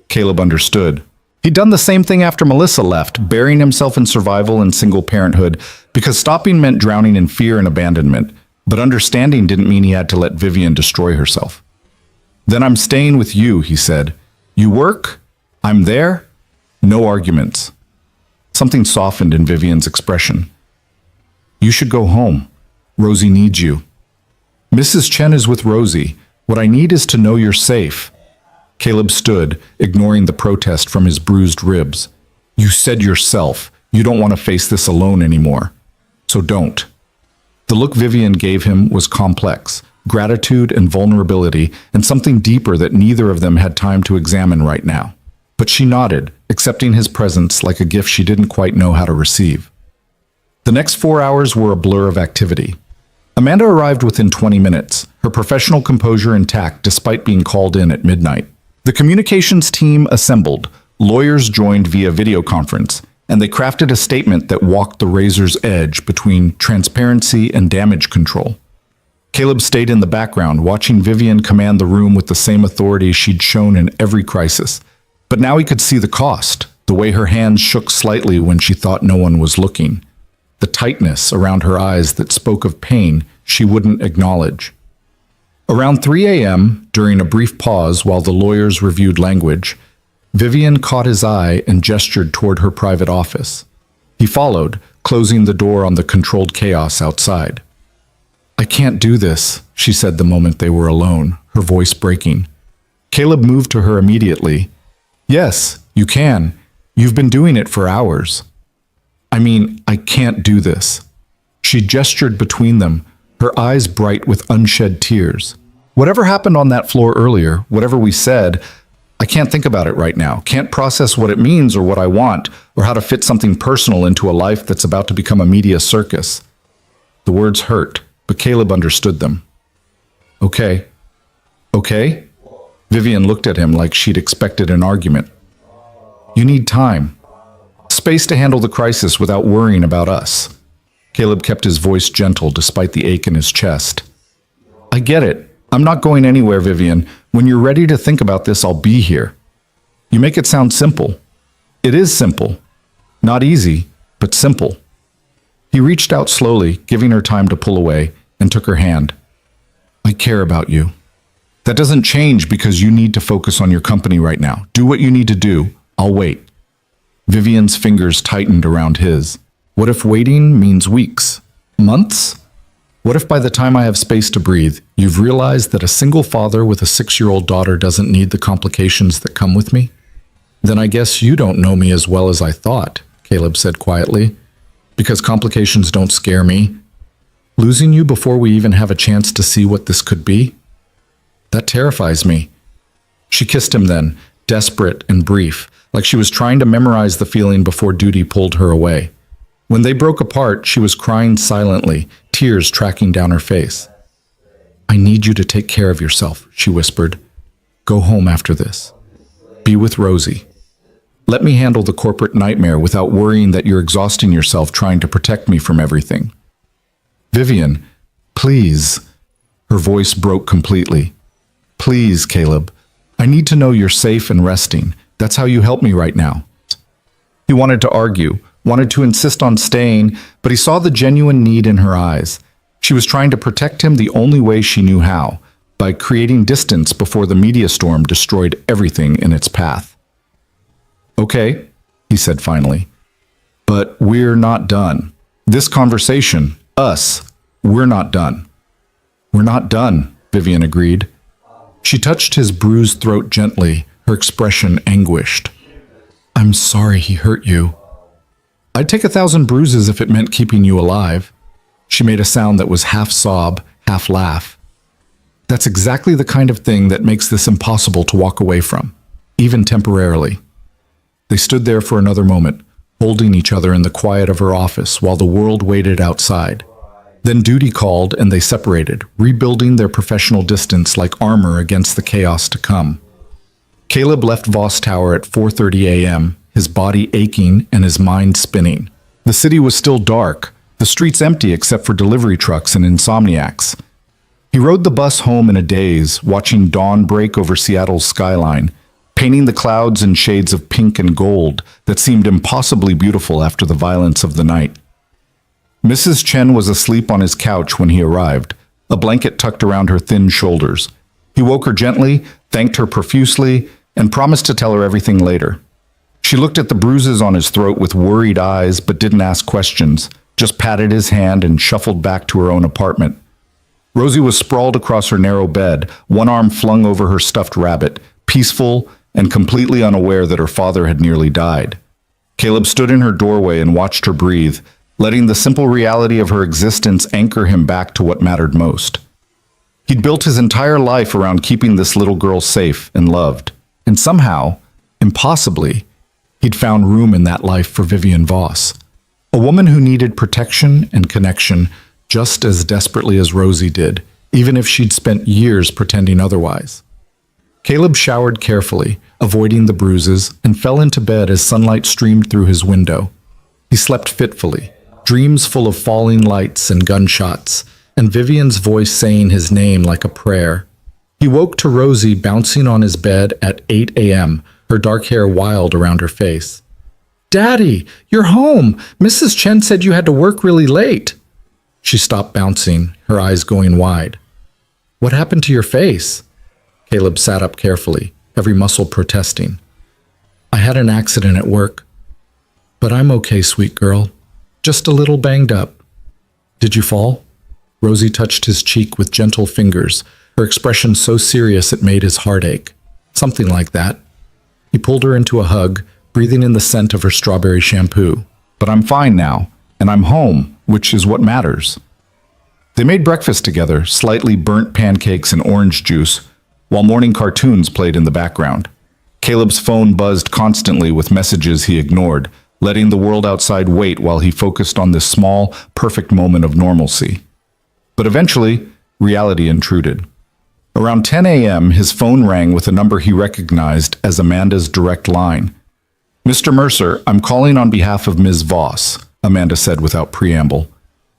Caleb understood. He'd done the same thing after Melissa left, burying himself in survival and single parenthood, because stopping meant drowning in fear and abandonment. But understanding didn't mean he had to let Vivian destroy herself. Then I'm staying with you, he said. You work? I'm there? No arguments. Something softened in Vivian's expression. You should go home. Rosie needs you. Mrs. Chen is with Rosie. What I need is to know you're safe. Caleb stood, ignoring the protest from his bruised ribs. You said yourself, you don't want to face this alone anymore. So don't. The look Vivian gave him was complex, gratitude and vulnerability, and something deeper that neither of them had time to examine right now. But she nodded, accepting his presence like a gift she didn't quite know how to receive. The next 4 hours were a blur of activity. Amanda arrived within 20 minutes, her professional composure intact despite being called in at midnight. The communications team assembled, lawyers joined via video conference, and they crafted a statement that walked the razor's edge between transparency and damage control. Caleb stayed in the background, watching Vivian command the room with the same authority she'd shown in every crisis. But now he could see the cost, the way her hands shook slightly when she thought no one was looking, the tightness around her eyes that spoke of pain she wouldn't acknowledge. Around 3 a.m., during a brief pause while the lawyers reviewed language, Vivian caught his eye and gestured toward her private office. He followed, closing the door on the controlled chaos outside. I can't do this, she said the moment they were alone, her voice breaking. Caleb moved to her immediately. Yes, you can. You've been doing it for hours. I mean, I can't do this. She gestured between them, her eyes bright with unshed tears. Whatever happened on that floor earlier, whatever we said, I can't think about it right now, can't process what it means or what I want, or how to fit something personal into a life that's about to become a media circus. The words hurt, but Caleb understood them. Okay. Okay? Vivian looked at him like she'd expected an argument. You need time. Space to handle the crisis without worrying about us. Caleb kept his voice gentle despite the ache in his chest. I get it. I'm not going anywhere, Vivian. When you're ready to think about this, I'll be here. You make it sound simple. It is simple. Not easy, but simple. He reached out slowly, giving her time to pull away, and took her hand. I care about you. That doesn't change because you need to focus on your company right now. Do what you need to do. I'll wait. Vivian's fingers tightened around his. What if waiting means weeks? Months? What if by the time I have space to breathe, you've realized that a single father with a 6-year-old daughter doesn't need the complications that come with me? Then I guess you don't know me as well as I thought, Caleb said quietly. Because complications don't scare me. Losing you before we even have a chance to see what this could be? That terrifies me. She kissed him then, desperate and brief, like she was trying to memorize the feeling before duty pulled her away. When they broke apart, she was crying silently, tears tracking down her face. I need you to take care of yourself, she whispered. Go home after this. Be with Rosie. Let me handle the corporate nightmare without worrying that you're exhausting yourself trying to protect me from everything. Vivian, please. Her voice broke completely. Please, Caleb. I need to know you're safe and resting. That's how you help me right now. He wanted to argue, wanted to insist on staying, but he saw the genuine need in her eyes. She was trying to protect him the only way she knew how, by creating distance before the media storm destroyed everything in its path. Okay, he said finally, but we're not done. This conversation, we're not done. We're not done, Vivian agreed. She touched his bruised throat gently, her expression anguished. I'm sorry he hurt you. I'd take 1,000 bruises if it meant keeping you alive. She made a sound that was half sob, half laugh. That's exactly the kind of thing that makes this impossible to walk away from, even temporarily. They stood there for another moment, holding each other in the quiet of her office while the world waited outside. Then duty called and they separated, rebuilding their professional distance like armor against the chaos to come. Caleb left Voss Tower at 4:30 a.m., his body aching and his mind spinning. The city was still dark, the streets empty except for delivery trucks and insomniacs. He rode the bus home in a daze, watching dawn break over Seattle's skyline, painting the clouds in shades of pink and gold that seemed impossibly beautiful after the violence of the night. Mrs. Chen was asleep on his couch when he arrived, a blanket tucked around her thin shoulders. He woke her gently, thanked her profusely, and promised to tell her everything later. She looked at the bruises on his throat with worried eyes but didn't ask questions, just patted his hand and shuffled back to her own apartment. Rosie was sprawled across her narrow bed, one arm flung over her stuffed rabbit, peaceful and completely unaware that her father had nearly died. Caleb stood in her doorway and watched her breathe, letting the simple reality of her existence anchor him back to what mattered most. He'd built his entire life around keeping this little girl safe and loved, and somehow, impossibly, he'd found room in that life for Vivian Voss, a woman who needed protection and connection just as desperately as Rosie did, even if she'd spent years pretending otherwise. Caleb showered carefully, avoiding the bruises, and fell into bed as sunlight streamed through his window. He slept fitfully, dreams full of falling lights and gunshots, and Vivian's voice saying his name like a prayer. He woke to Rosie bouncing on his bed at 8 a.m., her dark hair wild around her face. "Daddy, you're home! Mrs. Chen said you had to work really late." She stopped bouncing, her eyes going wide. "What happened to your face?" Caleb sat up carefully, every muscle protesting. "I had an accident at work. But I'm okay, sweet girl. Just a little banged up." "Did you fall?" Rosie touched his cheek with gentle fingers, her expression so serious it made his heart ache. "Something like that." He pulled her into a hug, breathing in the scent of her strawberry shampoo. "But I'm fine now, and I'm home, which is what matters." They made breakfast together, slightly burnt pancakes and orange juice, while morning cartoons played in the background. Caleb's phone buzzed constantly with messages he ignored, letting the world outside wait while he focused on this small, perfect moment of normalcy. But eventually, reality intruded. Around 10 a.m., his phone rang with a number he recognized as Amanda's direct line. "Mr. Mercer, I'm calling on behalf of Ms. Voss," Amanda said without preamble.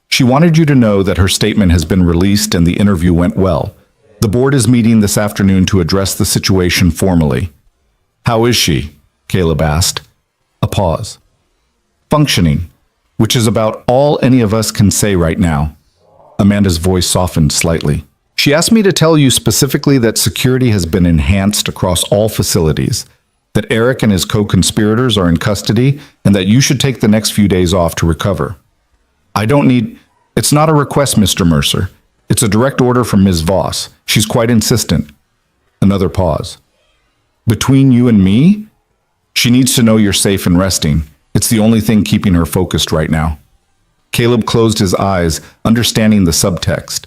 "She wanted you to know that her statement has been released and the interview went well. The board is meeting this afternoon to address the situation formally." "How is she?" Caleb asked. A pause. "Functioning, which is about all any of us can say right now." Amanda's voice softened slightly. "She asked me to tell you specifically that security has been enhanced across all facilities, that Eric and his co-conspirators are in custody, and that you should take the next few days off to recover." "I don't need—" "It's not a request, Mr. Mercer. It's a direct order from Ms. Voss. She's quite insistent." Another pause. "Between you and me? She needs to know you're safe and resting. It's the only thing keeping her focused right now." Caleb closed his eyes, understanding the subtext.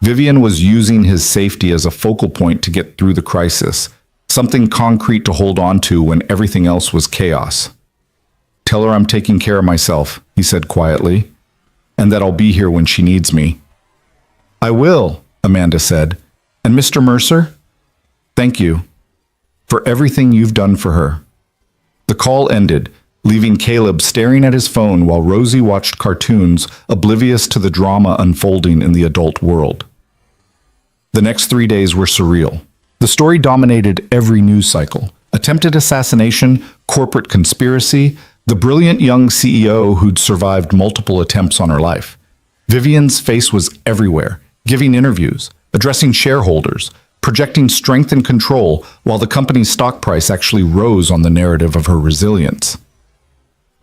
Vivian was using his safety as a focal point to get through the crisis, something concrete to hold on to when everything else was chaos. "Tell her I'm taking care of myself," he said quietly, "and that I'll be here when she needs me." "I will," Amanda said. "And Mr. Mercer, thank you for everything you've done for her." The call ended, leaving Caleb staring at his phone while Rosie watched cartoons, oblivious to the drama unfolding in the adult world. The next 3 days were surreal. The story dominated every news cycle. Attempted assassination, corporate conspiracy, the brilliant young CEO who'd survived multiple attempts on her life. Vivian's face was everywhere, giving interviews, addressing shareholders, projecting strength and control, while the company's stock price actually rose on the narrative of her resilience.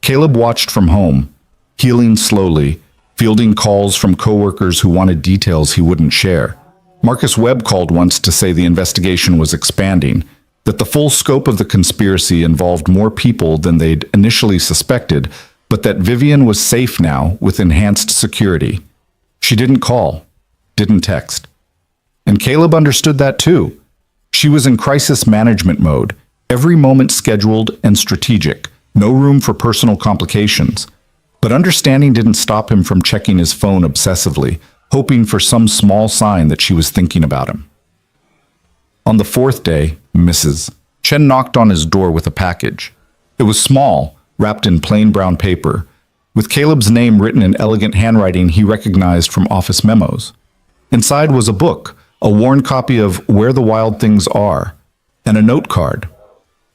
Caleb watched from home, healing slowly, fielding calls from coworkers who wanted details he wouldn't share. Marcus Webb called once to say the investigation was expanding, that the full scope of the conspiracy involved more people than they'd initially suspected, but that Vivian was safe now with enhanced security. She didn't call, didn't text. And Caleb understood that too. She was in crisis management mode, every moment scheduled and strategic. No room for personal complications. But understanding didn't stop him from checking his phone obsessively, hoping for some small sign that she was thinking about him. On the fourth day, Mrs. Chen knocked on his door with a package. It was small, wrapped in plain brown paper, with Caleb's name written in elegant handwriting he recognized from office memos. Inside was a book, a worn copy of Where the Wild Things Are, and a note card.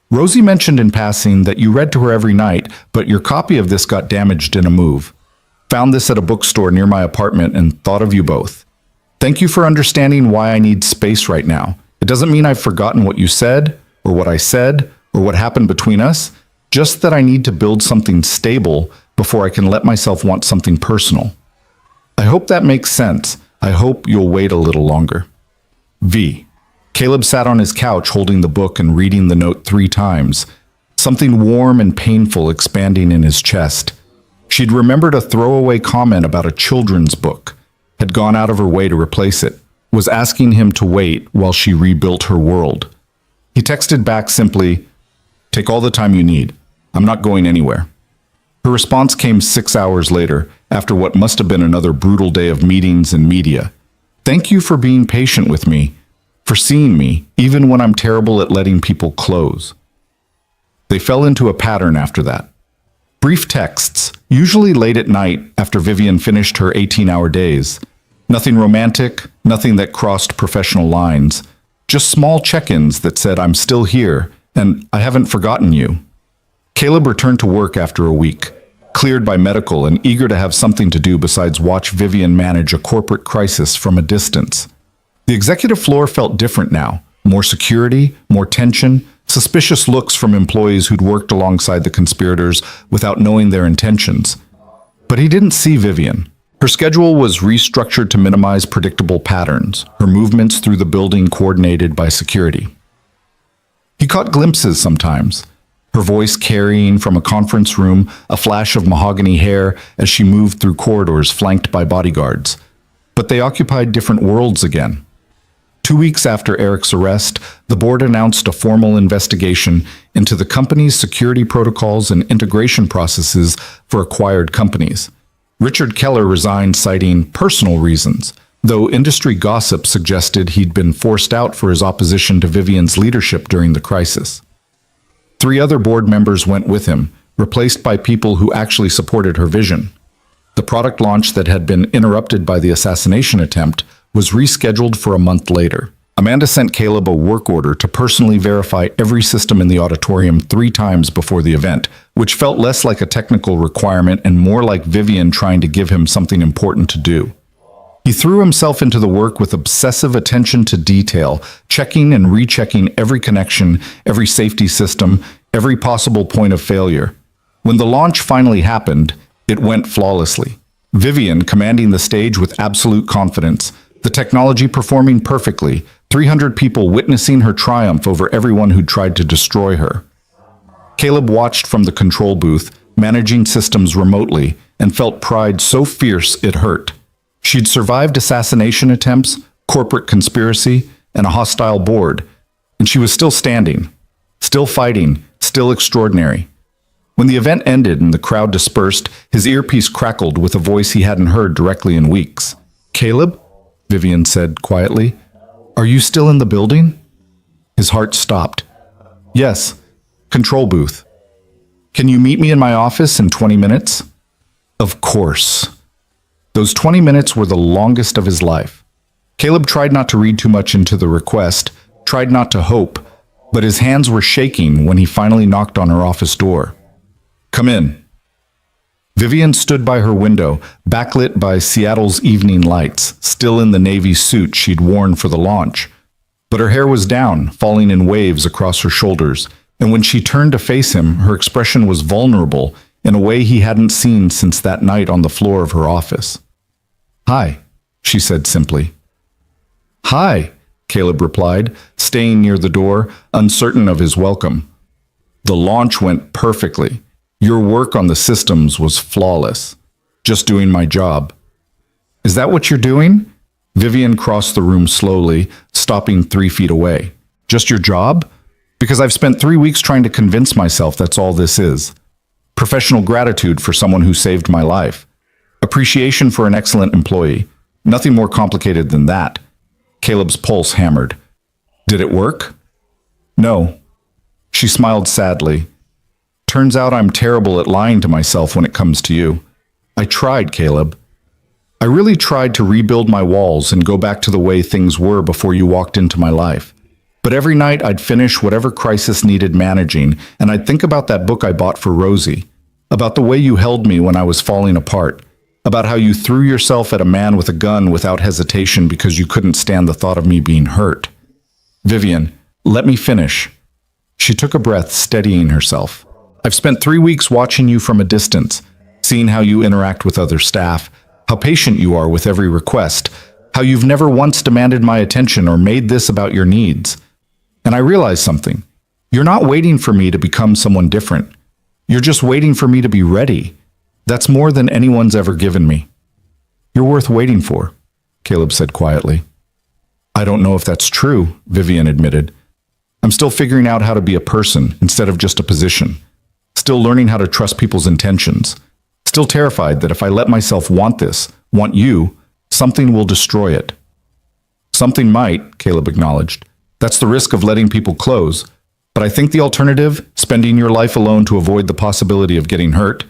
Rosie mentioned in passing that you read to her every night, but your copy of this got damaged in a move. Found this at a bookstore near my apartment and thought of you both. Thank you for understanding why I need space right now. It doesn't mean I've forgotten what you said, or what I said, or what happened between us, just that I need to build something stable before I can let myself want something personal. I hope that makes sense. I hope you'll wait a little longer. V. Caleb sat on his couch holding the book and reading the note 3 times, something warm and painful expanding in his chest. She'd remembered a throwaway comment about a children's book, had gone out of her way to replace it, was asking him to wait while she rebuilt her world. He texted back simply, "Take all the time you need. I'm not going anywhere." Her response came 6 hours later, after what must have been another brutal day of meetings and media. "Thank you for being patient with me, for seeing me, even when I'm terrible at letting people close." They fell into a pattern after that. Brief texts, usually late at night after Vivian finished her 18-hour days. Nothing romantic, nothing that crossed professional lines. Just small check-ins that said, "I'm still here," and "I haven't forgotten you." Caleb returned to work after a week, cleared by medical and eager to have something to do besides watch Vivian manage a corporate crisis from a distance. The executive floor felt different now. More security, more tension, suspicious looks from employees who'd worked alongside the conspirators without knowing their intentions. But he didn't see Vivian. Her schedule was restructured to minimize predictable patterns, her movements through the building coordinated by security. He caught glimpses sometimes, her voice carrying from a conference room, a flash of mahogany hair as she moved through corridors flanked by bodyguards. But they occupied different worlds again. 2 weeks after Eric's arrest, the board announced a formal investigation into the company's security protocols and integration processes for acquired companies. Richard Keller resigned citing personal reasons, though industry gossip suggested he'd been forced out for his opposition to Vivian's leadership during the crisis. 3 other board members went with him, replaced by people who actually supported her vision. The product launch that had been interrupted by the assassination attempt was rescheduled for a month later. Amanda sent Caleb a work order to personally verify every system in the auditorium 3 times before the event, which felt less like a technical requirement and more like Vivian trying to give him something important to do. He threw himself into the work with obsessive attention to detail, checking and rechecking every connection, every safety system, every possible point of failure. When the launch finally happened, it went flawlessly. Vivian commanding the stage with absolute confidence, the technology performing perfectly, 300 people witnessing her triumph over everyone who'd tried to destroy her. Caleb watched from the control booth, managing systems remotely, and felt pride so fierce it hurt. She'd survived assassination attempts, corporate conspiracy, and a hostile board, and she was still standing, still fighting, still extraordinary. When the event ended and the crowd dispersed, his earpiece crackled with a voice he hadn't heard directly in weeks. "Caleb?" Vivian said quietly. "Are you still in the building?" His heart stopped. "Yes. Control booth. Can you meet me in my office in 20 minutes? Of course. Those 20 minutes were the longest of his life. Caleb tried not to read too much into the request, tried not to hope, but his hands were shaking when he finally knocked on her office door. "Come in." Vivian stood by her window, backlit by Seattle's evening lights, still in the navy suit she'd worn for the launch. But her hair was down, falling in waves across her shoulders, and when she turned to face him, her expression was vulnerable in a way he hadn't seen since that night on the floor of her office. "Hi," she said simply. "Hi," Caleb replied, staying near the door, uncertain of his welcome. "The launch went perfectly. Your work on the systems was flawless. Just doing my job." "Is that what you're doing?" Vivian crossed the room slowly, stopping 3 feet away. "Just your job? Because I've spent 3 weeks trying to convince myself that's all this is. Professional gratitude for someone who saved my life. Appreciation for an excellent employee. Nothing more complicated than that." Caleb's pulse hammered. "Did it work?" "No. She smiled sadly. Turns out I'm terrible at lying to myself when it comes to you. I tried, Caleb. I really tried to rebuild my walls and go back to the way things were before you walked into my life. But every night I'd finish whatever crisis needed managing, and I'd think about that book I bought for Rosie, about the way you held me when I was falling apart, about how you threw yourself at a man with a gun without hesitation because you couldn't stand the thought of me being hurt. Vivian, let me finish. She took a breath, steadying herself. I've spent 3 weeks watching you from a distance, seeing how you interact with other staff, how patient you are with every request, how you've never once demanded my attention or made this about your needs. And I realized something. You're not waiting for me to become someone different. You're just waiting for me to be ready. That's more than anyone's ever given me. You're worth waiting for, Caleb said quietly. I don't know if that's true, Vivian admitted. I'm still figuring out how to be a person instead of just a position. Still learning how to trust people's intentions. Still terrified that if I let myself want this, want you, something will destroy it. Something might, Caleb acknowledged. That's the risk of letting people close. But I think the alternative, spending your life alone to avoid the possibility of getting hurt,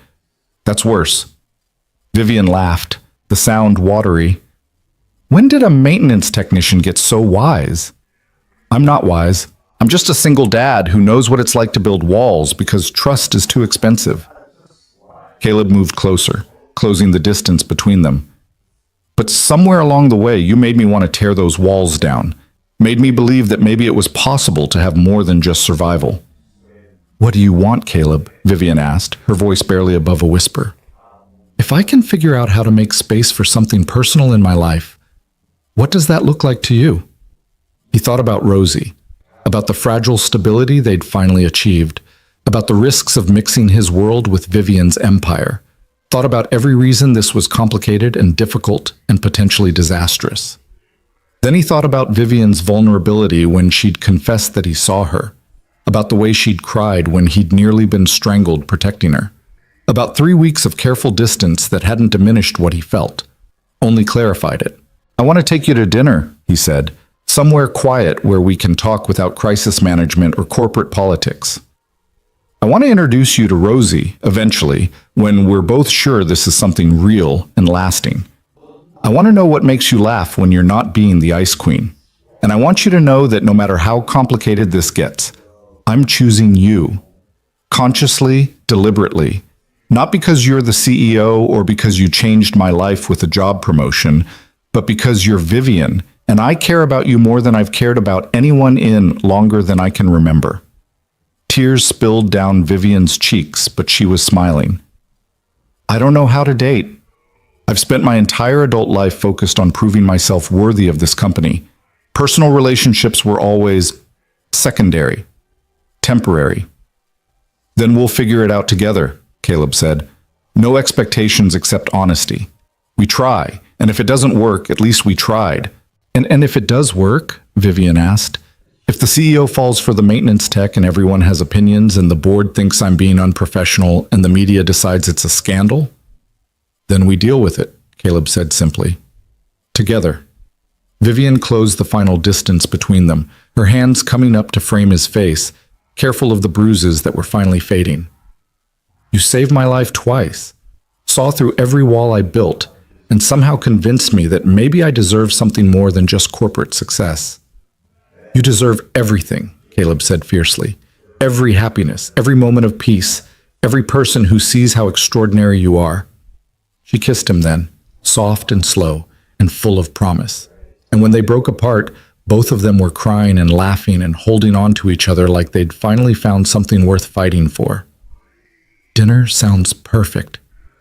that's worse. Vivian laughed, the sound watery. When did a maintenance technician get so wise? I'm not wise. I'm just a single dad who knows what it's like to build walls because trust is too expensive. Caleb moved closer, closing the distance between them. But somewhere along the way, you made me want to tear those walls down, made me believe that maybe it was possible to have more than just survival. What do you want, Caleb? Vivian asked, her voice barely above a whisper. If I can figure out how to make space for something personal in my life, what does that look like to you? He thought about Rosie, about the fragile stability they'd finally achieved, about the risks of mixing his world with Vivian's empire, thought about every reason this was complicated and difficult and potentially disastrous. Then he thought about Vivian's vulnerability when she'd confessed that he saw her, about the way she'd cried when he'd nearly been strangled protecting her, about 3 weeks of careful distance that hadn't diminished what he felt, only clarified it. I want to take you to dinner, he said, somewhere quiet where we can talk without crisis management or corporate politics. I want to introduce you to Rosie, eventually, when we're both sure this is something real and lasting. I want to know what makes you laugh when you're not being the ice queen. And I want you to know that no matter how complicated this gets, I'm choosing you. Consciously, deliberately. Not because you're the CEO or because you changed my life with a job promotion, but because you're Vivian, and I care about you more than I've cared about anyone in longer than I can remember. Tears spilled down Vivian's cheeks, but she was smiling. I don't know how to date. I've spent my entire adult life focused on proving myself worthy of this company. Personal relationships were always secondary, temporary. Then we'll figure it out together, Caleb said. No expectations except honesty. We try, and if it doesn't work, at least we tried. And if it does work, Vivian asked, if the CEO falls for the maintenance tech and everyone has opinions and the board thinks I'm being unprofessional and the media decides it's a scandal, then we deal with it, Caleb said simply. Together. Vivian closed the final distance between them, her hands coming up to frame his face, careful of the bruises that were finally fading. You saved my life twice, saw through every wall I built, and somehow convinced me that maybe I deserve something more than just corporate success. You deserve everything, Caleb said fiercely. Every happiness, every moment of peace, every person who sees how extraordinary you are. She kissed him then, soft and slow and full of promise. And when they broke apart, both of them were crying and laughing and holding on to each other like they'd finally found something worth fighting for. Dinner sounds perfect,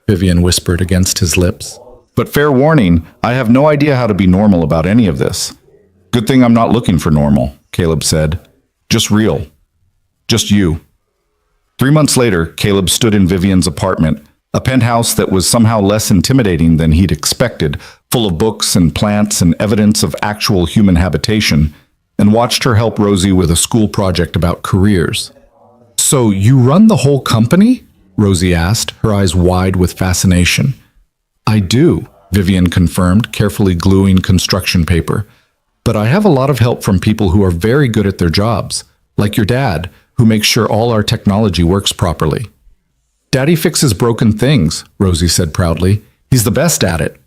Vivian whispered against his lips. But fair warning, I have no idea how to be normal about any of this. Good thing I'm not looking for normal, Caleb said. Just real. Just you. 3 months later, Caleb stood in Vivian's apartment, a penthouse that was somehow less intimidating than he'd expected, full of books and plants and evidence of actual human habitation, and watched her help Rosie with a school project about careers. So you run the whole company? Rosie asked, her eyes wide with fascination. I do, Vivian confirmed, carefully gluing construction paper. But I have a lot of help from people who are very good at their jobs, like your dad, who makes sure all our technology works properly. Daddy fixes broken things, Rosie said proudly. He's the best at it.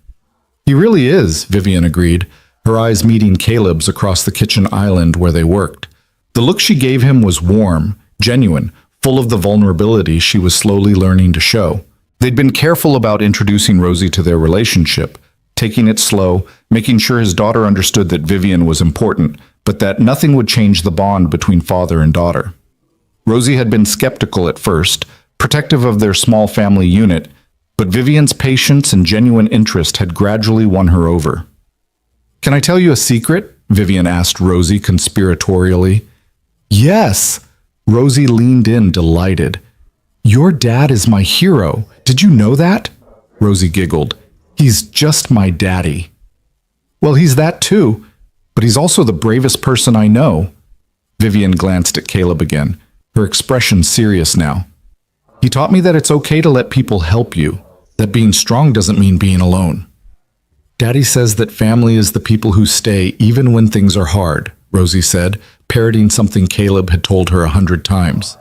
He really is, Vivian agreed, her eyes meeting Caleb's across the kitchen island where they worked. The look she gave him was warm, genuine, full of the vulnerability she was slowly learning to show. They'd been careful about introducing Rosie to their relationship, taking it slow, making sure his daughter understood that Vivian was important, but that nothing would change the bond between father and daughter. Rosie had been skeptical at first, protective of their small family unit, but Vivian's patience and genuine interest had gradually won her over. "Can I tell you a secret?" Vivian asked Rosie conspiratorially. "Yes!" Rosie leaned in, delighted. "Your dad is my hero. Did you know that?" Rosie giggled. "He's just my daddy." "Well, he's that too, but he's also the bravest person I know." Vivian glanced at Caleb again, her expression serious now. "He taught me that it's okay to let people help you, that being strong doesn't mean being alone." "Daddy says that family is the people who stay even when things are hard," Rosie said, parroting something Caleb had told her 100 times.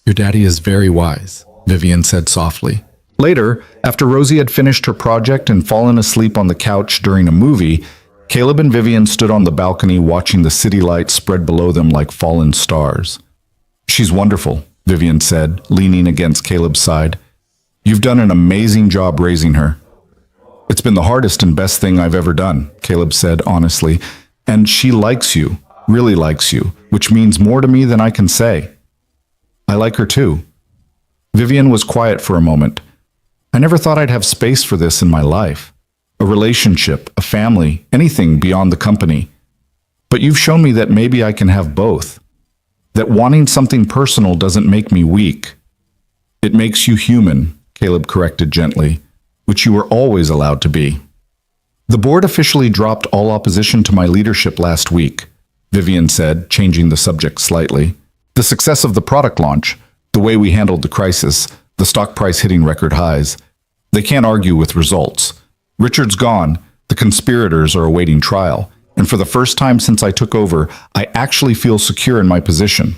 "Your daddy is very wise," Vivian said softly. Later, after Rosie had finished her project and fallen asleep on the couch during a movie, Caleb and Vivian stood on the balcony watching the city lights spread below them like fallen stars. "She's wonderful," Vivian said, leaning against Caleb's side. "You've done an amazing job raising her." "It's been the hardest and best thing I've ever done," Caleb said honestly. "And she likes you, really likes you, which means more to me than I can say." "I like her too." Vivian was quiet for a moment. "I never thought I'd have space for this in my life. A relationship, a family, anything beyond the company. But you've shown me that maybe I can have both. That wanting something personal doesn't make me weak. It makes you human," Caleb corrected gently, "which you were always allowed to be." "The board officially dropped all opposition to my leadership last week," Vivian said, changing the subject slightly. "The success of the product launch, the way we handled the crisis, the stock price hitting record highs. They can't argue with results. Richard's gone, the conspirators are awaiting trial, and for the first time since I took over, I actually feel secure in my position."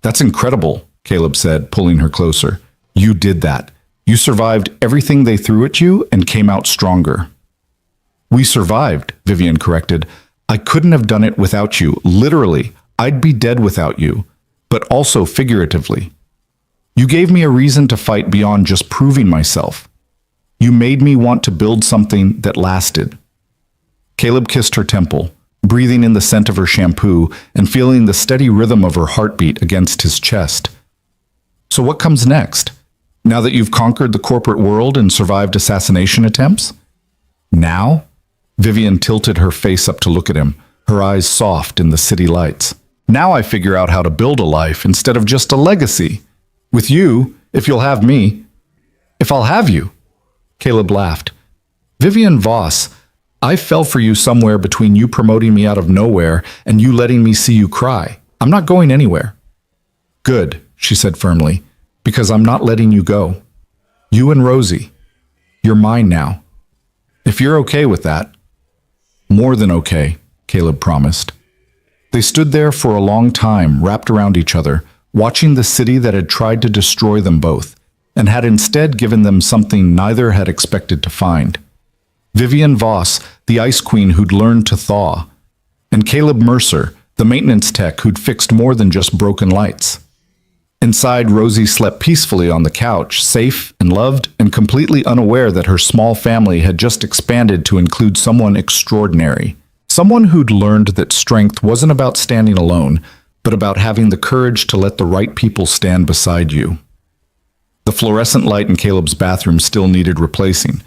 "That's incredible," Caleb said, pulling her closer. "You did that. You survived everything they threw at you and came out stronger." "We survived," Vivian corrected. "I couldn't have done it without you. Literally, I'd be dead without you, but also figuratively. You gave me a reason to fight beyond just proving myself. You made me want to build something that lasted." Caleb kissed her temple, breathing in the scent of her shampoo and feeling the steady rhythm of her heartbeat against his chest. "So what comes next? Now that you've conquered the corporate world and survived assassination attempts?" "Now?" Vivian tilted her face up to look at him, her eyes soft in the city lights. "Now I figure out how to build a life instead of just a legacy. With you, if you'll have me. If I'll have you." Caleb laughed. "Vivian Voss, I fell for you somewhere between you promoting me out of nowhere and you letting me see you cry. I'm not going anywhere." "Good," she said firmly, "because I'm not letting you go. You and Rosie. You're mine now. If you're okay with that." "More than okay," Caleb promised. They stood there for a long time, wrapped around each other, watching the city that had tried to destroy them both, and had instead given them something neither had expected to find. Vivian Voss, the ice queen who'd learned to thaw, and Caleb Mercer, the maintenance tech who'd fixed more than just broken lights. Inside, Rosie slept peacefully on the couch, safe and loved and completely unaware that her small family had just expanded to include someone extraordinary. Someone who'd learned that strength wasn't about standing alone, but about having the courage to let the right people stand beside you. The fluorescent light in Caleb's bathroom still needed replacing,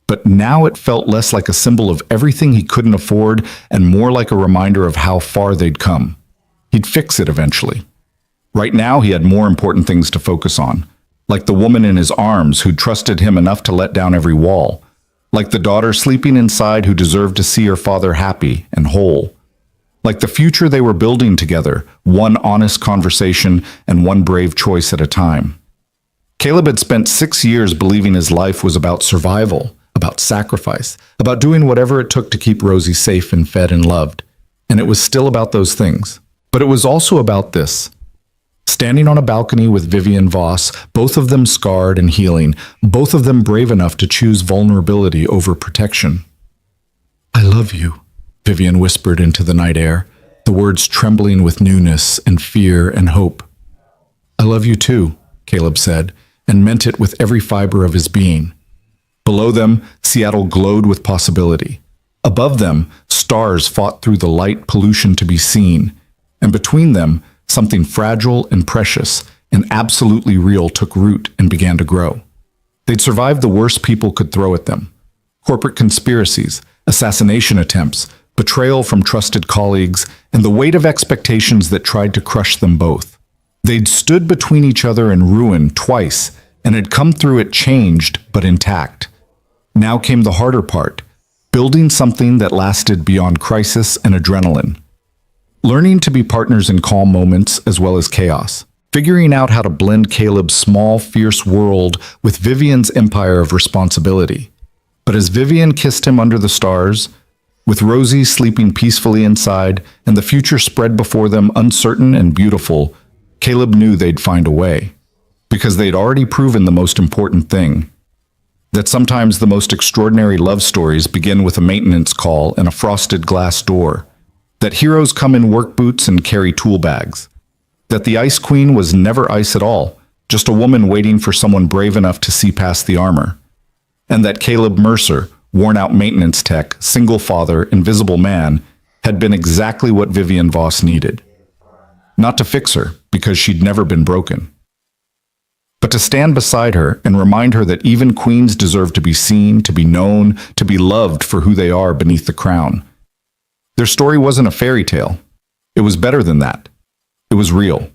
but now it felt less like a symbol of everything he couldn't afford and more like a reminder of how far they'd come. He'd fix it eventually. Right now, he had more important things to focus on, like the woman in his arms who'd trusted him enough to let down every wall, like the daughter sleeping inside who deserved to see her father happy and whole, like the future they were building together, one honest conversation and one brave choice at a time. Caleb had spent 6 years believing his life was about survival, about sacrifice, about doing whatever it took to keep Rosie safe and fed and loved. And it was still about those things. But it was also about this. Standing on a balcony with Vivian Voss, both of them scarred and healing, both of them brave enough to choose vulnerability over protection. "I love you," Vivian whispered into the night air, the words trembling with newness and fear and hope. "I love you too," Caleb said, and meant it with every fiber of his being. Below them, Seattle glowed with possibility. Above them, stars fought through the light pollution to be seen, and between them, something fragile and precious and absolutely real took root and began to grow. They'd survived the worst people could throw at them: corporate conspiracies, assassination attempts, betrayal from trusted colleagues, and the weight of expectations that tried to crush them both. They'd stood between each other and ruin twice, and had come through it changed but intact. Now came the harder part: building something that lasted beyond crisis and adrenaline. Learning to be partners in calm moments as well as chaos. Figuring out how to blend Caleb's small, fierce world with Vivian's empire of responsibility. But as Vivian kissed him under the stars, with Rosie sleeping peacefully inside and the future spread before them uncertain and beautiful, Caleb knew they'd find a way. Because they'd already proven the most important thing: that sometimes the most extraordinary love stories begin with a maintenance call and a frosted glass door. That heroes come in work boots and carry tool bags. That the Ice Queen was never ice at all, just a woman waiting for someone brave enough to see past the armor. And that Caleb Mercer, worn-out maintenance tech, single father, invisible man, had been exactly what Vivian Voss needed. Not to fix her, because she'd never been broken, but to stand beside her and remind her that even queens deserve to be seen, to be known, to be loved for who they are beneath the crown. Their story wasn't a fairy tale. It was better than that. It was real.